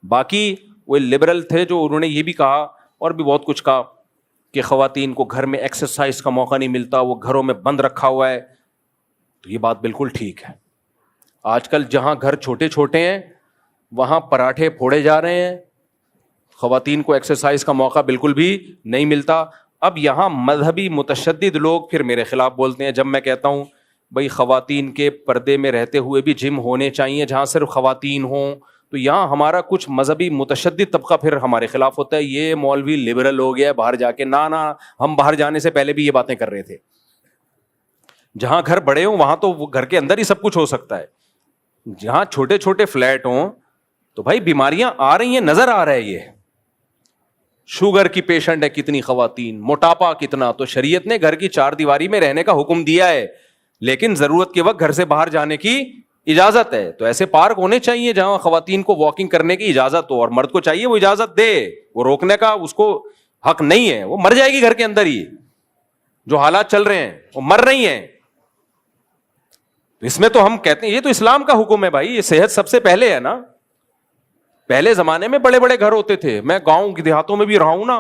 باقی وہ لبرل تھے جو انہوں نے یہ بھی کہا اور بھی بہت کچھ کہا کہ خواتین کو گھر میں ایکسرسائز کا موقع نہیں ملتا, وہ گھروں میں بند رکھا ہوا ہے. تو یہ بات بالکل ٹھیک ہے. آج کل جہاں گھر چھوٹے چھوٹے ہیں وہاں پراٹھے پھوڑے جا رہے ہیں, خواتین کو ایکسرسائز کا موقع بالکل بھی نہیں ملتا. اب یہاں مذہبی متشدد لوگ پھر میرے خلاف بولتے ہیں جب میں کہتا ہوں بھائی خواتین کے پردے میں رہتے ہوئے بھی جم ہونے چاہیے جہاں صرف خواتین ہوں. تو یہاں ہمارا کچھ مذہبی متشدد طبقہ پھر ہمارے خلاف ہوتا ہے, یہ مولوی لبرل ہو گیا باہر جا کے. نہ ہم باہر جانے سے پہلے بھی یہ باتیں کر رہے تھے. جہاں گھر بڑے ہوں وہاں تو وہ گھر کے اندر ہی سب کچھ ہو سکتا ہے. جہاں چھوٹے چھوٹے فلیٹ ہوں تو بھائی بیماریاں آ رہی ہیں, نظر آ رہا ہے. یہ شوگر کی پیشنٹ ہے کتنی خواتین, موٹاپا کتنا. تو شریعت نے گھر کی چار دیواری میں رہنے کا حکم دیا ہے, لیکن ضرورت کے وقت گھر سے باہر جانے کی اجازت ہے. تو ایسے پارک ہونے چاہیے جہاں خواتین کو واکنگ کرنے کی اجازت ہو, اور مرد کو چاہیے وہ اجازت دے. وہ روکنے کا اس کو حق نہیں ہے, وہ مر جائے گی گھر کے اندر ہی. جو حالات چل رہے ہیں وہ مر رہی ہیں. اس میں تو ہم کہتے ہیں یہ تو اسلام کا حکم ہے بھائی. یہ صحت سب سے پہلے ہے نا. پہلے زمانے میں بڑے بڑے گھر ہوتے تھے, میں گاؤں دیہاتوں میں بھی رہا ہوں نا,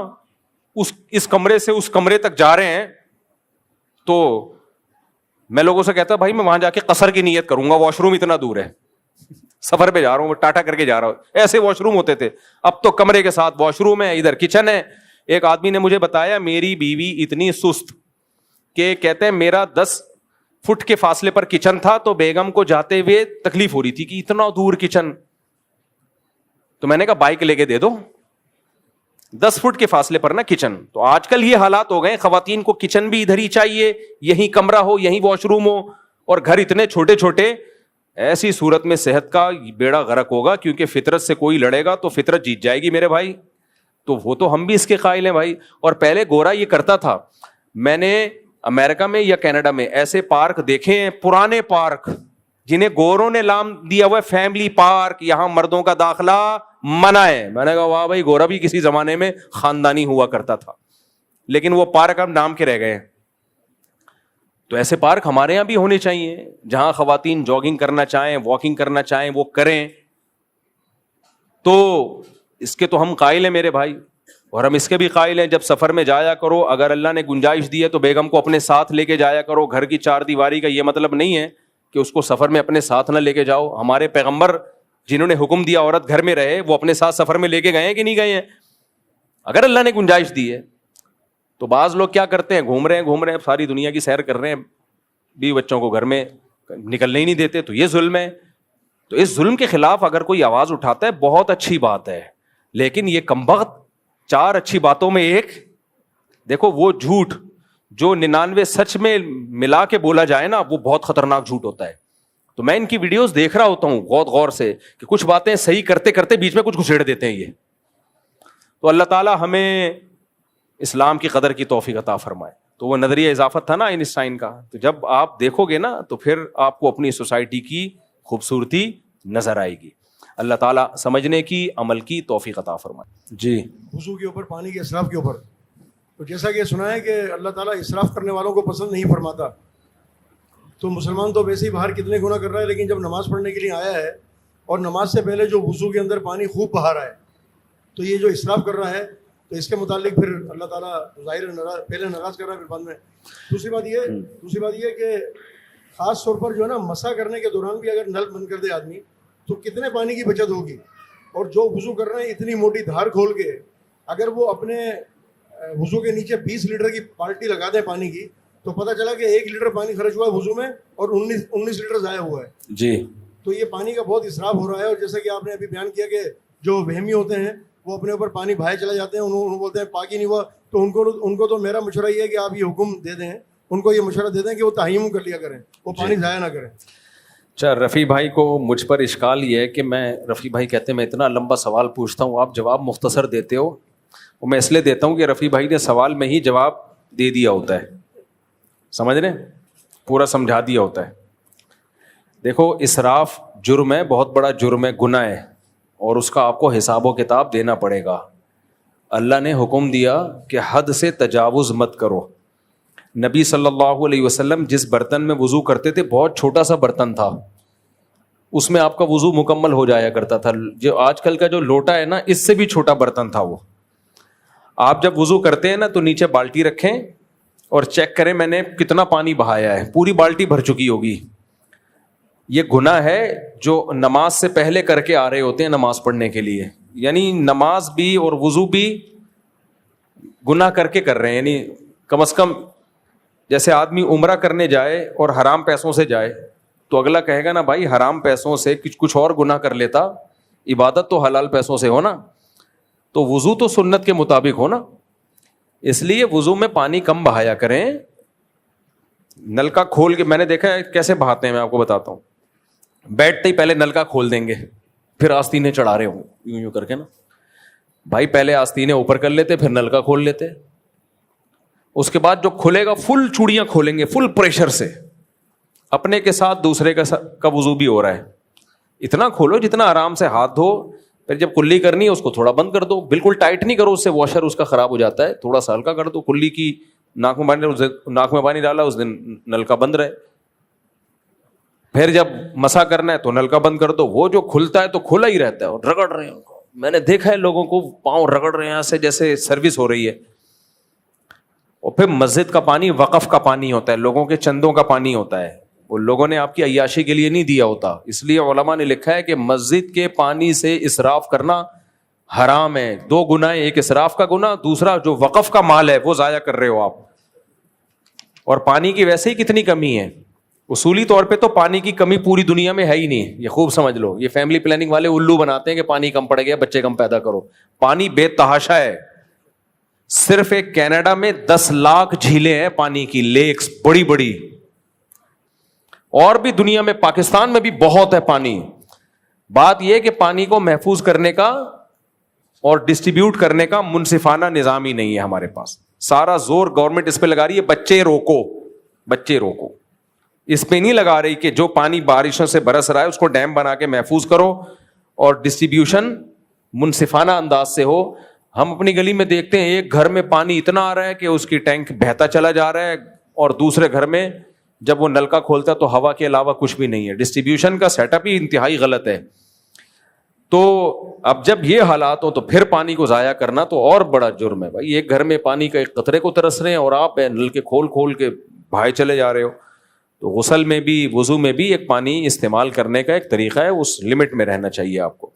اس کمرے سے اس کمرے تک جا رہے ہیں تو میں لوگوں سے کہتا بھائی میں وہاں جا کے قصر کی نیت کروں گا, واش روم اتنا دور ہے, سفر پہ جا رہا ہوں, ٹاٹا کر کے جا رہا ہوں. ایسے واش روم ہوتے تھے. اب تو کمرے کے ساتھ واش روم ہے, ادھر کچن ہے. ایک آدمی نے مجھے بتایا میری بیوی اتنی سست کہ کہتے ہیں میرا 10 فٹ کے فاصلے پر کچن تھا تو بیگم کو جاتے ہوئے تکلیف ہو رہی تھی کہ اتنا دور کچن. تو میں نے کہا بائک لے کے دے دو, 10 فٹ کے فاصلے پر نا کچن. تو آج کل یہ حالات ہو گئے, خواتین کو کچن بھی ادھر ہی چاہیے, یہی کمرہ ہو, یہی واش روم ہو, اور گھر اتنے چھوٹے چھوٹے. ایسی صورت میں صحت کا بیڑا غرق ہوگا, کیونکہ فطرت سے کوئی لڑے گا تو فطرت جیت جائے گی میرے بھائی. تو وہ تو ہم بھی اس کے قائل ہیں بھائی. اور پہلے گورا یہ کرتا تھا, میں نے امریکہ میں یا کینیڈا میں ایسے پارک دیکھے ہیں, پرانے پارک جنہیں گوروں نے نام دیا ہوا ہے فیملی پارک, یہاں مردوں کا داخلہ منع ہے. میں نے کہا واہ بھائی, گورا بھی کسی زمانے میں خاندانی ہوا کرتا تھا, لیکن وہ پارک اب نام کے رہ گئے. تو ایسے پارک ہمارے یہاں بھی ہونے چاہیے جہاں خواتین جاگنگ کرنا چاہیں, واکنگ کرنا چاہیں, وہ کریں. تو اس کے تو ہم قائل ہیں میرے بھائی, اور ہم اس کے بھی قائل ہیں جب سفر میں جایا کرو, اگر اللہ نے گنجائش دی ہے تو بیگم کو اپنے ساتھ لے کے جایا کرو. گھر کی چار دیواری کا یہ مطلب نہیں ہے کہ اس کو سفر میں اپنے ساتھ نہ لے کے جاؤ. ہمارے پیغمبر جنہوں نے حکم دیا عورت گھر میں رہے, وہ اپنے ساتھ سفر میں لے کے گئے ہیں کہ نہیں گئے ہیں؟ اگر اللہ نے گنجائش دی ہے تو بعض لوگ کیا کرتے ہیں, گھوم رہے ہیں ساری دنیا کی سیر کر رہے ہیں, بیوی بچوں کو گھر میں نکلنے ہی نہیں دیتے. تو یہ ظلم ہے. تو اس ظلم کے خلاف اگر کوئی آواز اٹھاتا ہے بہت اچھی بات ہے, لیکن یہ کمبخت 4 اچھی باتوں میں ایک, دیکھو وہ جھوٹ جو 99 سچ میں ملا کے بولا جائے نا, وہ بہت خطرناک جھوٹ ہوتا ہے. تو میں ان کی ویڈیوز دیکھ رہا ہوتا ہوں بہت غور سے کہ کچھ باتیں صحیح کرتے کرتے بیچ میں کچھ گھسیڑ دیتے ہیں یہ. تو اللہ تعالیٰ ہمیں اسلام کی قدر کی توفیق عطا فرمائے. تو وہ نظریہ اضافت تھا نا آئنسٹائن کا, تو جب آپ دیکھو گے نا تو پھر آپ کو اپنی سوسائٹی کی خوبصورتی نظر آئے گی. اللہ تعالیٰ سمجھنے کی, عمل کی توفیق عطا فرمائے. جی, وضو کے اوپر, پانی کے اسراف کے اوپر, تو جیسا کہ سنا ہے کہ اللہ تعالیٰ اسراف کرنے والوں کو پسند نہیں فرماتا. تو مسلمان تو ویسے ہی باہر کتنے گناہ کر رہا ہے, لیکن جب نماز پڑھنے کے لیے آیا ہے اور نماز سے پہلے جو وضو کے اندر پانی خوب بہا رہا ہے, تو یہ جو اسراف کر رہا ہے تو اس کے متعلق پھر اللہ تعالیٰ ظاہر پہلے ناراض کر رہا ہے, پھر بعد میں. دوسری بات یہ کہ خاص طور پر جو ہے نا مسح کرنے کے دوران بھی اگر نل بند کر دے آدمی تو کتنے پانی کی بچت ہوگی. اور جو وضو کر رہے ہیں اتنی موٹی دھار کھول کے, اگر وہ اپنے وضو کے نیچے 20 لیٹر کی بالٹی لگا دیں پانی کی, تو پتہ چلا کہ 1 لیٹر پانی خرچ ہوا ہے وضو میں اور 19 لیٹر ضائع ہوا ہے. جی, تو یہ پانی کا بہت اسراف ہو رہا ہے. اور جیسا کہ آپ نے ابھی بیان کیا کہ جو وہمی ہوتے ہیں وہ اپنے اوپر پانی بہائے چلا جاتے ہیں, انہوں بولتے ہیں پاک ہی نہیں ہوا. تو ان کو تو میرا مشورہ یہ ہے کہ آپ یہ حکم دے دیں, ان کو یہ مشورہ دے دیں کہ وہ تیمم کر لیا کریں, وہ پانی ضائع نہ کریں. اچھا, رفیع بھائی کو مجھ پر اشکال یہ ہے کہ رفیع بھائی کہتے ہیں میں اتنا لمبا سوال پوچھتا ہوں, آپ جواب مختصر دیتے ہو. وہ میں اس لیے دیتا ہوں کہ رفیع بھائی نے سوال میں ہی جواب دے دیا ہوتا ہے, سمجھ رہے ہیں, پورا سمجھا دیا ہوتا ہے. دیکھو اسراف جرم ہے, بہت بڑا جرم ہے, گناہ ہے, اور اس کا آپ کو حساب و کتاب دینا پڑے گا. اللہ نے حکم دیا کہ حد سے تجاوز مت کرو. نبی صلی اللہ علیہ وسلم جس برتن میں وضو کرتے تھے بہت چھوٹا سا برتن تھا, اس میں آپ کا وضو مکمل ہو جایا کرتا تھا. جو آج کل کا جو لوٹا ہے نا, اس سے بھی چھوٹا برتن تھا وہ. آپ جب وضو کرتے ہیں نا تو نیچے بالٹی رکھیں اور چیک کریں میں نے کتنا پانی بہایا ہے, پوری بالٹی بھر چکی ہوگی. یہ گناہ ہے جو نماز سے پہلے کر کے آ رہے ہوتے ہیں نماز پڑھنے کے لیے, یعنی نماز بھی اور وضو بھی گناہ کر کے کر رہے ہیں. یعنی کم از کم جیسے آدمی عمرہ کرنے جائے اور حرام پیسوں سے جائے تو اگلا کہے گا نا بھائی حرام پیسوں سے کچھ اور گناہ کر لیتا, عبادت تو حلال پیسوں سے ہو نا, تو وضو تو سنت کے مطابق ہو نا. اس لیے وضو میں پانی کم بہایا کریں. نلکا کھول کے, میں نے دیکھا ہے کیسے بہاتے ہیں, میں آپ کو بتاتا ہوں. بیٹھتے ہی پہلے نلکا کھول دیں گے, پھر آستینے چڑھا رہے ہوں یوں یوں کر کے نا. بھائی پہلے آستینے اوپر کر لیتے, پھر نلکا کھول لیتے. اس کے بعد جو کھلے گا فل چوڑیاں کھولیں گے فل پریشر سے, اپنے کے ساتھ دوسرے کا وضو بھی ہو رہا ہے. اتنا کھولو جتنا آرام سے ہاتھ دھو. پھر جب کلی کرنی ہے اس کو تھوڑا بند کر دو, بالکل ٹائٹ نہیں کرو, اس سے واشر اس کا خراب ہو جاتا ہے. تھوڑا سا ہلکا کر دو, کلی کی ناک میں پانی ڈالا اس دن نلکا بند رہے. پھر جب مسا کرنا ہے تو نلکا بند کر دو. وہ جو کھلتا ہے تو کھلا ہی رہتا ہے, اور رگڑ رہے ہیں. میں نے دیکھا ہے لوگوں کو پاؤں رگڑ رہے ہیں ایسے جیسے سروس ہو رہی ہے. اور پھر مسجد کا پانی وقف کا پانی ہوتا ہے, لوگوں کے چندوں کا پانی ہوتا ہے, وہ لوگوں نے آپ کی عیاشی کے لیے نہیں دیا ہوتا. اس لیے علماء نے لکھا ہے کہ مسجد کے پانی سے اسراف کرنا حرام ہے. دو گناہ, ایک اسراف کا گناہ, دوسرا جو وقف کا مال ہے وہ ضائع کر رہے ہو آپ. اور پانی کی ویسے ہی کتنی کمی ہے, اصولی طور پہ تو پانی کی کمی پوری دنیا میں ہے ہی نہیں. یہ خوب سمجھ لو, یہ فیملی پلاننگ والے الو بناتے ہیں کہ پانی کم پڑ گیا, بچے کم پیدا کرو. پانی بے تحاشا ہے. صرف ایک کینیڈا میں 10 لاکھ جھیلیں ہیں پانی کی, لیکس بڑی بڑی, اور بھی دنیا میں پاکستان میں بھی بہت ہے پانی. بات یہ کہ پانی کو محفوظ کرنے کا اور ڈسٹریبیوٹ کرنے کا منصفانہ نظام ہی نہیں ہے ہمارے پاس. سارا زور گورنمنٹ اس پہ لگا رہی ہے بچے روکو, بچے روکو. اس پہ نہیں لگا رہی کہ جو پانی بارشوں سے برس رہا ہے اس کو ڈیم بنا کے محفوظ کرو اور ڈسٹریبیوشن منصفانہ انداز سے ہو. ہم اپنی گلی میں دیکھتے ہیں ایک گھر میں پانی اتنا آ رہا ہے کہ اس کی ٹینک بہتا چلا جا رہا ہے, اور دوسرے گھر میں جب وہ نلکا کھولتا ہے تو ہوا کے علاوہ کچھ بھی نہیں ہے. ڈسٹریبیوشن کا سیٹ اپ ہی انتہائی غلط ہے. تو اب جب یہ حالات ہو تو پھر پانی کو ضائع کرنا تو اور بڑا جرم ہے. بھائی ایک گھر میں پانی کا ایک قطرے کو ترس رہے ہیں اور آپ نل کے کھول کے بہائے چلے جا رہے ہو. تو غسل میں بھی وضو میں بھی ایک پانی استعمال کرنے کا ایک طریقہ ہے, اس لمٹ میں رہنا چاہیے آپ کو.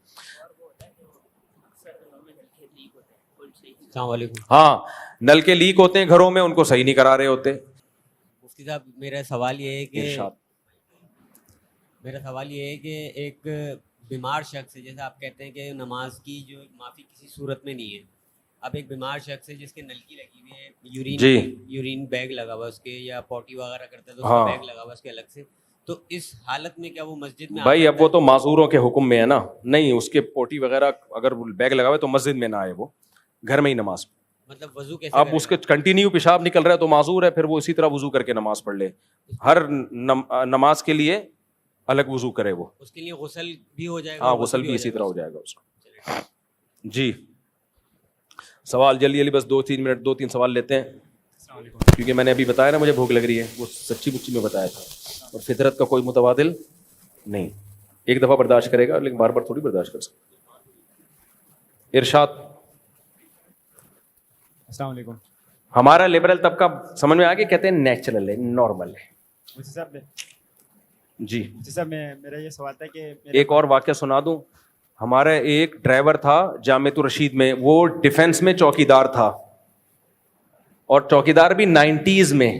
السلام علیکم. ہاں, نل کے لیک ہوتے ہیں گھروں میں, ان کو صحیح نہیں کرا رہے ہوتے. مفتی صاحب میرا سوال یہ ہے کہ ایک بیمار شخص ہے, جیسے آپ کہتے ہیں کہ نماز کی جو معافی کسی صورت میں نہیں ہے. اب ایک بیمار شخص ہے جس کے نلکی لگی ہوئی ہے, یورین بیگ لگا ہوا اس کے, یا پوٹی وغیرہ کرتا ہے تو اس کا بیگ لگا ہوا اس کے الگ سے, تو اس حالت میں کیا وہ مسجد میں بھائی اب وہ تو معذوروں کے حکم میں ہے نا. نہیں, اس کے پوٹی وغیرہ اگر بیگ لگا ہوا ہے تو مسجد میں نہ آئے, وہ گھر میں ہی نماز. مطلب وضو کیسے, اب اس کے کنٹینیو پیشاب نکل رہا ہے تو معذور ہے, پھر وہ اسی طرح وضو کر کے نماز پڑھ لے. ہر نماز کے لیے الگ وضو کرے, وہ اس کے لیے غسل بھی ہو جائے گا. ہاں, غسل بھی اسی طرح ہو جائے گا اس کو. جی سوال جلدی جلدی, بس 2-3 منٹ 2-3 سوال لیتے ہیں, کیونکہ میں نے ابھی بتایا نا مجھے بھوک لگ رہی ہے, وہ سچی مچی میں بتایا تھا. اور فطرت کا کوئی متبادل نہیں, ایک دفعہ برداشت کرے گا لیکن بار بار تھوڑی برداشت کر سکتا. ارشاد. السلام علیکم. ہمارا لبرل طبقہ سمجھ میں آ گیا, کہتے ہیں نیچرل ہے, نارمل ہے. جی صاحب میرا یہ سوال تھا کہ ایک اور واقعہ سنا دوں. ہمارا ایک ڈرائیور تھا جامعۃ الرشید میں, وہ ڈیفینس میں چوکیدار تھا, اور چوکیدار بھی 90s میں.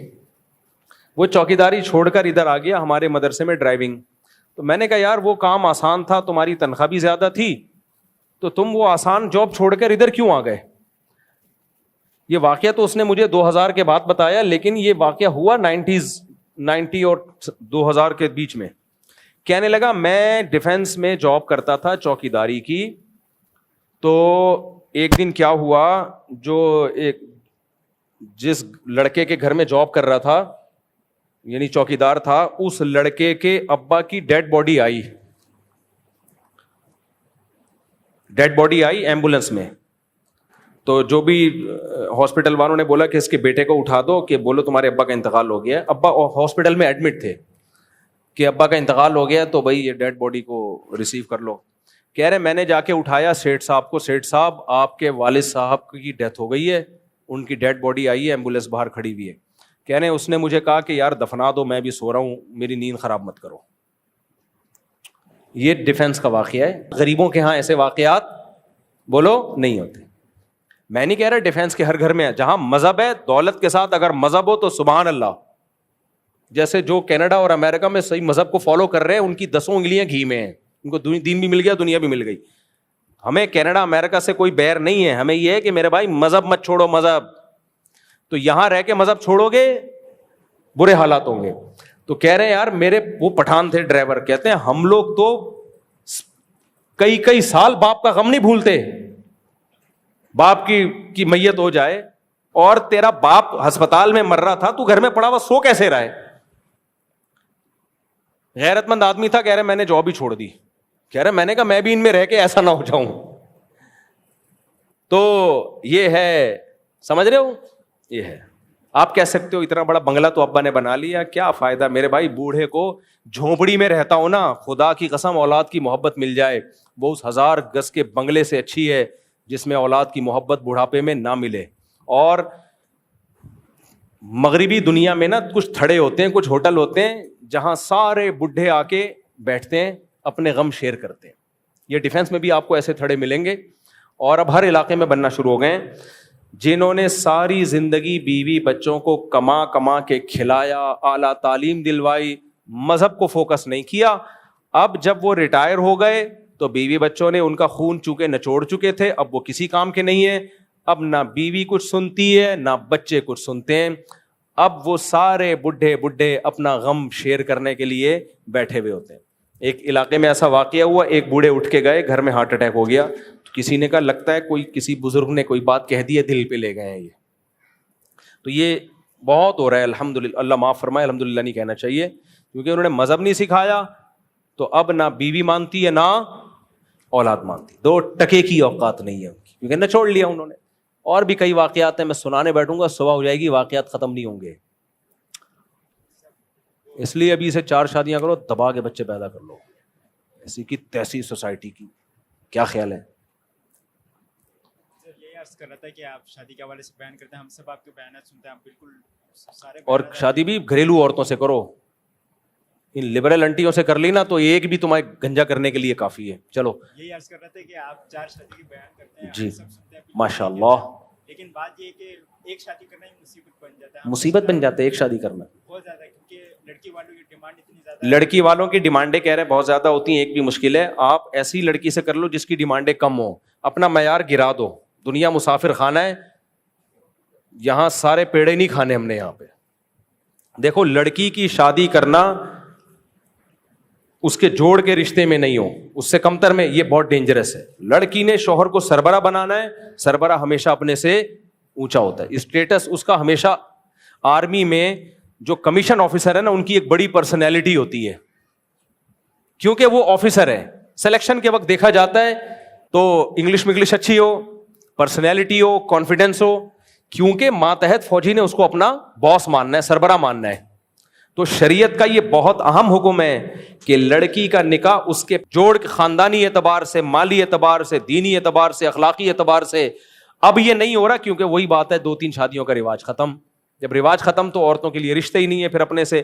وہ چوکیداری چھوڑ کر ادھر آ گیا ہمارے مدرسے میں ڈرائیونگ. تو میں نے کہا یار وہ کام آسان تھا, تمہاری تنخواہ بھی زیادہ تھی, تو تم وہ آسان جاب چھوڑ کر ادھر کیوں آ گئے. یہ واقعہ تو اس نے مجھے 2000 کے بعد بتایا, لیکن یہ واقعہ ہوا 90 اور 2000 کے بیچ میں. کہنے لگا میں ڈیفینس میں جاب کرتا تھا چوکیداری کی, تو ایک دن کیا ہوا, جو ایک جس لڑکے کے گھر میں جاب کر رہا تھا یعنی چوکیدار تھا, اس لڑکے کے ابا کی ڈیڈ باڈی آئی ایمبولینس میں. تو جو بھی ہاسپٹل والوں نے بولا کہ اس کے بیٹے کو اٹھا دو, کہ بولو تمہارے ابا کا انتقال ہو گیا ہے. ابا ہاسپٹل میں ایڈمٹ تھے کہ ابا کا انتقال ہو گیا تو بھائی یہ ڈیڈ باڈی کو ریسیو کر لو. کہہ رہے میں نے جا کے اٹھایا سیٹھ صاحب کو, سیٹھ صاحب آپ کے والد صاحب کی ڈیتھ ہو گئی ہے, ان کی ڈیڈ باڈی آئی ہے, ایمبولینس باہر کھڑی ہوئی ہے. کہہ رہے اس نے مجھے کہا کہ یار دفنا دو, میں بھی سو رہا ہوں, میری نیند خراب مت کرو. یہ ڈیفنس کا واقعہ ہے. غریبوں کے ہاں ایسے واقعات بولو نہیں ہوتے. میں نہیں کہہ رہا ڈیفنس کے ہر گھر میں ہے, جہاں مذہب ہے دولت کے ساتھ اگر مذہب ہو تو سبحان اللہ. جیسے جو کینیڈا اور امریکہ میں صحیح مذہب کو فالو کر رہے ہیں ان کی 10 انگلیاں گھی میں ہیں, ان کو دین بھی مل گیا, دنیا بھی مل گئی. ہمیں کینیڈا امریکہ سے کوئی بیر نہیں ہے, ہمیں یہ ہے کہ میرے بھائی مذہب مت چھوڑو مذہب. تو یہاں رہ کے مذہب چھوڑو گے برے حالات ہوں گے. تو کہہ رہے ہیں یار میرے وہ پٹھان تھے ڈرائیور, کہتے ہیں ہم لوگ تو کئی سال باپ کا غم نہیں بھولتے. باپ کی میت ہو جائے اور تیرا باپ ہسپتال میں مر رہا تھا, تو گھر میں پڑا ہوا سو کیسے رہا ہے. غیرت مند آدمی تھا, کہہ رہے میں نے جاب ہی چھوڑ دی. کہہ رہے میں نے کہا میں بھی ان میں رہ کے ایسا نہ ہو جاؤں. تو یہ ہے, سمجھ رہے ہو, یہ ہے. آپ کہہ سکتے ہو اتنا بڑا بنگلہ تو ابا نے بنا لیا, کیا فائدہ میرے بھائی. بوڑھے کو جھونپڑی میں رہتا ہوں نا, خدا کی قسم اولاد کی محبت مل جائے وہ اس 1000 گز کے بنگلے سے اچھی ہے جس میں اولاد کی محبت بڑھاپے میں نہ ملے. اور مغربی دنیا میں نا کچھ تھڑے ہوتے ہیں, کچھ ہوٹل ہوتے ہیں جہاں سارے بڈھے آ کے بیٹھتے ہیں, اپنے غم شیئر کرتے ہیں. یہ ڈیفنس میں بھی آپ کو ایسے تھڑے ملیں گے. اور اب ہر علاقے میں بننا شروع ہو گئے ہیں. جنہوں نے ساری زندگی بیوی بچوں کو کما کے کھلایا, اعلیٰ تعلیم دلوائی, مذہب کو فوکس نہیں کیا, اب جب وہ ریٹائر ہو گئے تو بیوی بچوں نے ان کا خون چونکہ نچوڑ چکے تھے, اب وہ کسی کام کے نہیں ہیں. اب نہ بیوی کچھ سنتی ہے نہ بچے کچھ سنتے ہیں. اب وہ سارے بڈھے اپنا غم شیئر کرنے کے لیے بیٹھے ہوئے ہوتے ہیں. ایک علاقے میں ایسا واقعہ ہوا, ایک بوڑھے اٹھ کے گئے, گھر میں ہارٹ اٹیک ہو گیا. کسی نے کہا لگتا ہے کوئی کسی بزرگ نے کوئی بات کہہ دی ہے, دل پہ لے گئے ہیں یہ. تو یہ بہت ہو رہا ہے الحمدللہ, اللہ معاف فرمائے, الحمدللہ نہیں کہنا چاہیے, کیونکہ انہوں نے مذہب نہیں سکھایا. تو اب نہ بیوی مانتی ہے نہ اولاد مانتی, 2 ٹکے کی اوقات نہیں ہے ان کی, کیونکہ نہ چھوڑ لیا انہوں نے. اور بھی کئی واقعات ہیں, میں سنانے بیٹھوں گا صبح ہو جائے گی, واقعات ختم نہیں ہوں گے. اس لیے ابھی سے 4 شادیاں کرو, دبا کے بچے پیدا کر لو. ایسی کی تیسی سوسائٹی کی کیا خیال ہے؟ یہی عرض کر رہا تھا کہ آپ شادی کے حوالے سے بیان کرتے ہیں, ہم سب آپ کے بیانات سنتے ہیں, آپ بالکل سارے. اور شادی بھی گھریلو عورتوں سے کرو, ان لبرل انٹیوں سے کر لی نا تو ایک بھی تمہیں گنجا کرنے کے لیے کافی ہے. چلو یہی عرض کر رہے تھے کہ آپ 4 شادی کی بیان کرتے ہیں, جی سب سنتے ہیں ماشاء اللہ, لیکن بات یہ کہ ایک شادی کرنا ہی مصیبت بن جاتا ہے. مصیبت بن جاتا ہے ایک شادی کرنا بہت زیادہ, کیونکہ لڑکی والوں کی ڈیمانڈ اتنی زیادہ, لڑکی والوں کی ڈیمانڈیں کہہ رہے بہت زیادہ ہوتی ہیں. ایک بھی مشکل ہے, آپ ایسی لڑکی سے کر لو جس کی ڈیمانڈیں کم ہو, اپنا معیار گرا دو. دنیا مسافر خانہ ہے, یہاں سارے پیڑے نہیں کھانے ہم نے. یہاں پہ دیکھو, لڑکی کی شادی کرنا اس کے جوڑ کے رشتے میں نہیں ہو, اس سے کمتر میں, یہ بہت ڈینجرس ہے. لڑکی نے شوہر کو سربراہ بنانا ہے, سربراہ ہمیشہ اپنے سے اونچا ہوتا ہے. اسٹیٹس اس کا ہمیشہ, آرمی میں جو کمیشن آفیسر ہے نا ان کی ایک بڑی پرسنالٹی ہوتی ہے, کیونکہ وہ آفیسر ہے. سلیکشن کے وقت دیکھا جاتا ہے تو انگلش اچھی ہو, پرسنالٹی ہو, کانفیڈنس ہو, کیونکہ ماتحت فوجی نے اس کو اپنا باس ماننا ہے, سربراہ ماننا ہے. تو شریعت کا یہ بہت اہم حکم ہے کہ لڑکی کا نکاح اس کے جوڑ خاندانی اعتبار سے, مالی اعتبار سے, دینی اعتبار سے, اخلاقی اعتبار سے. اب یہ نہیں ہو رہا, کیونکہ وہی بات ہے 2-3 شادیوں کا رواج ختم. جب رواج ختم تو عورتوں کے لیے رشتے ہی نہیں ہے, پھر اپنے سے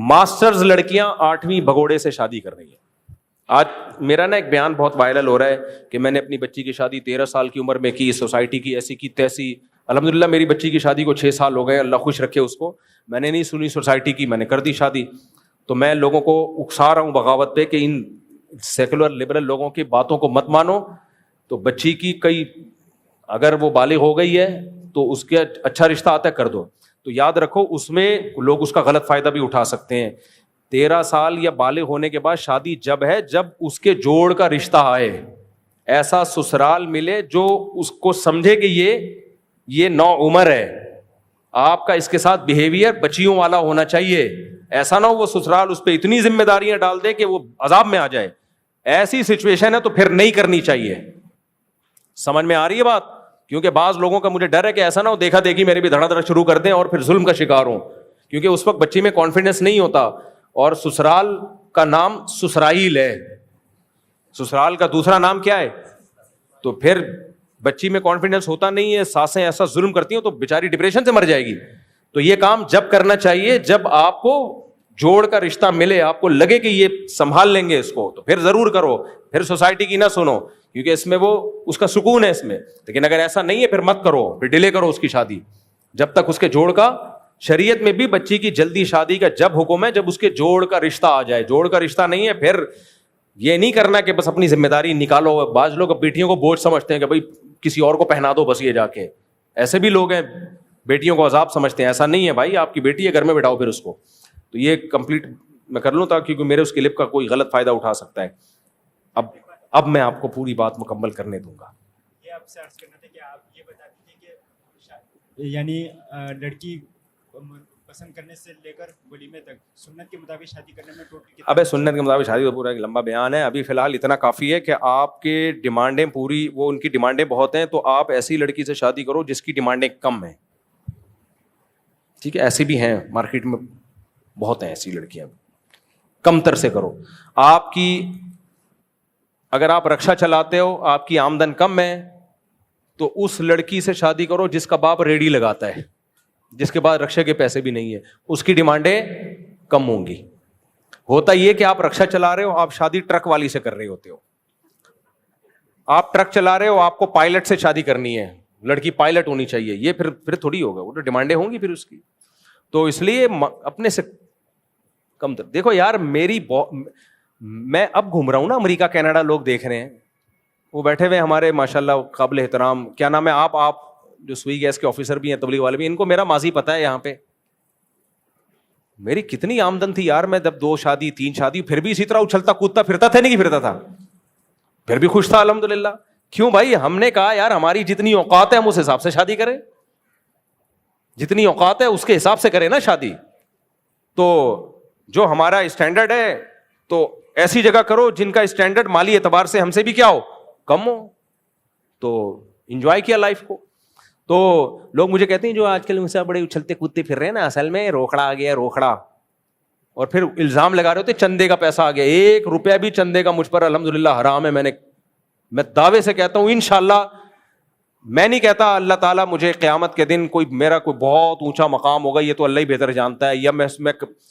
ماسٹرز لڑکیاں 8ویں بھگوڑے سے شادی کر رہی ہیں. آج میرا نا ایک بیان بہت وائرل ہو رہا ہے کہ میں نے اپنی بچی کی شادی 13 سال کی عمر میں کی, سوسائٹی کی ایسی کی تیسی. الحمدللہ میری بچی کی شادی کو 6 سال ہو گئے, اللہ خوش رکھے اس کو. میں نے نہیں سنی سوسائٹی کی, میں نے کر دی شادی. تو میں لوگوں کو اکسا رہا ہوں بغاوت پہ کہ ان سیکولر لبرل لوگوں کی باتوں کو مت مانو. تو بچی کی کئی اگر وہ بالغ ہو گئی ہے تو اس کے اچھا رشتہ آتا ہے کر دو. تو یاد رکھو اس میں لوگ اس کا غلط فائدہ بھی اٹھا سکتے ہیں. 13 سال یا بالغ ہونے کے بعد شادی جب ہے جب اس کے جوڑ کا رشتہ آئے, ایسا سسرال ملے جو اس کو سمجھے کہ یہ نو عمر ہے, آپ کا اس کے ساتھ بیہیویئر بچیوں والا ہونا چاہیے. ایسا نہ ہو وہ سسرال اس پہ اتنی ذمہ داریاں ڈال دے کہ وہ عذاب میں آ جائے. ایسی سچویشن ہے تو پھر نہیں کرنی چاہیے. سمجھ میں آ رہی ہے بات؟ کیونکہ بعض لوگوں کا مجھے ڈر ہے کہ ایسا نہ ہو دیکھا دیکھی میرے بھی دھڑا دھڑ شروع کر دیں اور پھر ظلم کا شکار ہوں, کیونکہ اس وقت بچی میں کانفیڈنس نہیں ہوتا. اور سسرال کا نام سسرائیل ہے, سسرال کا دوسرا نام کیا ہے؟ تو پھر بچی میں کانفیڈنس ہوتا نہیں ہے, ساسیں ایسا ظلم کرتی ہوں تو بیچاری ڈپریشن سے مر جائے گی. تو یہ کام جب کرنا چاہیے جب آپ کو جوڑ کا رشتہ ملے, آپ کو لگے کہ یہ سنبھال لیں گے اس کو, تو پھر ضرور کرو. پھر سوسائٹی کی نہ سنو, کیونکہ اس میں وہ اس کا سکون ہے اس میں. لیکن اگر ایسا نہیں ہے پھر مت کرو, پھر ڈیلے کرو اس کی شادی جب تک اس کے جوڑ کا. شریعت میں بھی بچی کی جلدی شادی کا جب حکم ہے جب اس کے جوڑ کا رشتہ آ جائے. جوڑ کا رشتہ نہیں ہے پھر یہ نہیں کرنا کہ بس اپنی ذمہ داری نکالو. بعض لوگ بیٹیوں کو بوجھ سمجھتے ہیں کہ بھائی کسی اور کو پہنا دو بس یہ جا کے. ایسے بھی لوگ ہیں بیٹیوں کو عذاب سمجھتے ہیں. ایسا نہیں ہے بھائی, آپ کی بیٹی ہے گھر میں بٹھاؤ پھر اس کو. تو یہ کمپلیٹ میں کر لوں تاکہ میرے اس کلپ کا کوئی غلط فائدہ اٹھا سکتا ہے. اب میں آپ کو پوری بات مکمل کرنے دوں گا. یہ آپ سے عرض کرنا تھا کہ آپ یہ بتا دیجیے کہ یعنی لڑکی پسند کرنے سے لے کر ولیمے تک سنت کے مطابق شادی کرنے میں ٹوٹل ابے سنت کے مطابق شادی تو پورا ایک لمبا بیان ہے. ابھی فی الحال اتنا کافی ہے کہ آپ کے ڈیمانڈیں پوری, وہ ان کی ڈیمانڈیں بہت ہیں, تو آپ ایسی لڑکی سے شادی کرو جس کی ڈیمانڈیں کم ہیں. ٹھیک ہے, ایسی بھی ہیں مارکیٹ میں بہت ہیں ایسی لڑکیاں, کم تر سے کرو. آپ کی اگر آپ رکشا چلاتے ہو, آپ کی آمدن کم ہے, تو اس لڑکی سے شادی کرو جس کا باپ ریڑھی لگاتا ہے, جس کے بعد رکشے کے پیسے بھی نہیں ہے, اس کی ڈیمانڈیں کم ہوں گی. ہوتا یہ کہ آپ رکشا چلا رہے ہو, آپ شادی ٹرک والی سے کر رہے ہوتے ہو. آپ ٹرک چلا رہے ہو, آپ کو پائلٹ سے شادی کرنی ہے, لڑکی پائلٹ ہونی چاہیے. یہ پھر تھوڑی ہوگا, وہ تو ڈیمانڈیں ہوں گی پھر اس کی. تو اس لیے اپنے سے کم تر دیکھو یار. میں اب گھوم رہا ہوں نا امریکہ کینیڈا, لوگ دیکھ رہے ہیں, وہ بیٹھے ہوئے ہمارے ماشاء اللہ قابل احترام, کیا نام ہے, آپ جو سوئی گیس کے آفیسر بھی ہیں, تبلیغ والے بھی, ان کو میرا ماضی پتا ہے. یہاں پہ میری کتنی آمدن تھی یار, میں جب 2 شادی 3 شادی, پھر بھی اسی طرح اچھلتا کودتا پھرتا تھا, نہیں پھرتا تھا, پھر بھی خوش تھا الحمدللہ. کیوں بھائی؟ ہم نے کہا یار ہماری جتنی اوقات ہے ہم اس حساب سے شادی کریں, جتنی اوقات ہے اس کے حساب سے کریں نا شادی. تو جو ہمارا اسٹینڈرڈ ہے تو ایسی جگہ کرو جن کا اسٹینڈرڈ مالی اعتبار سے ہم سے بھی کیا ہو, کم ہو. تو انجوائے کیا لائف کو. تو لوگ مجھے کہتے ہیں جو آج کل مجھ سے بڑے اچھلتے کودتے پھر رہے ہیں نا, اصل میں روکڑا آ گیا, روکڑا. اور پھر الزام لگا رہے ہوتے چندے کا پیسہ آ گیا. 1 روپیہ بھی چندے کا مجھ پر الحمدللہ حرام ہے. میں دعوے سے کہتا ہوں انشاءاللہ, میں نہیں کہتا اللہ تعالیٰ مجھے قیامت کے دن میرا کوئی بہت اونچا مقام ہوگا, یہ تو اللہ ہی بہتر جانتا ہے, یا میں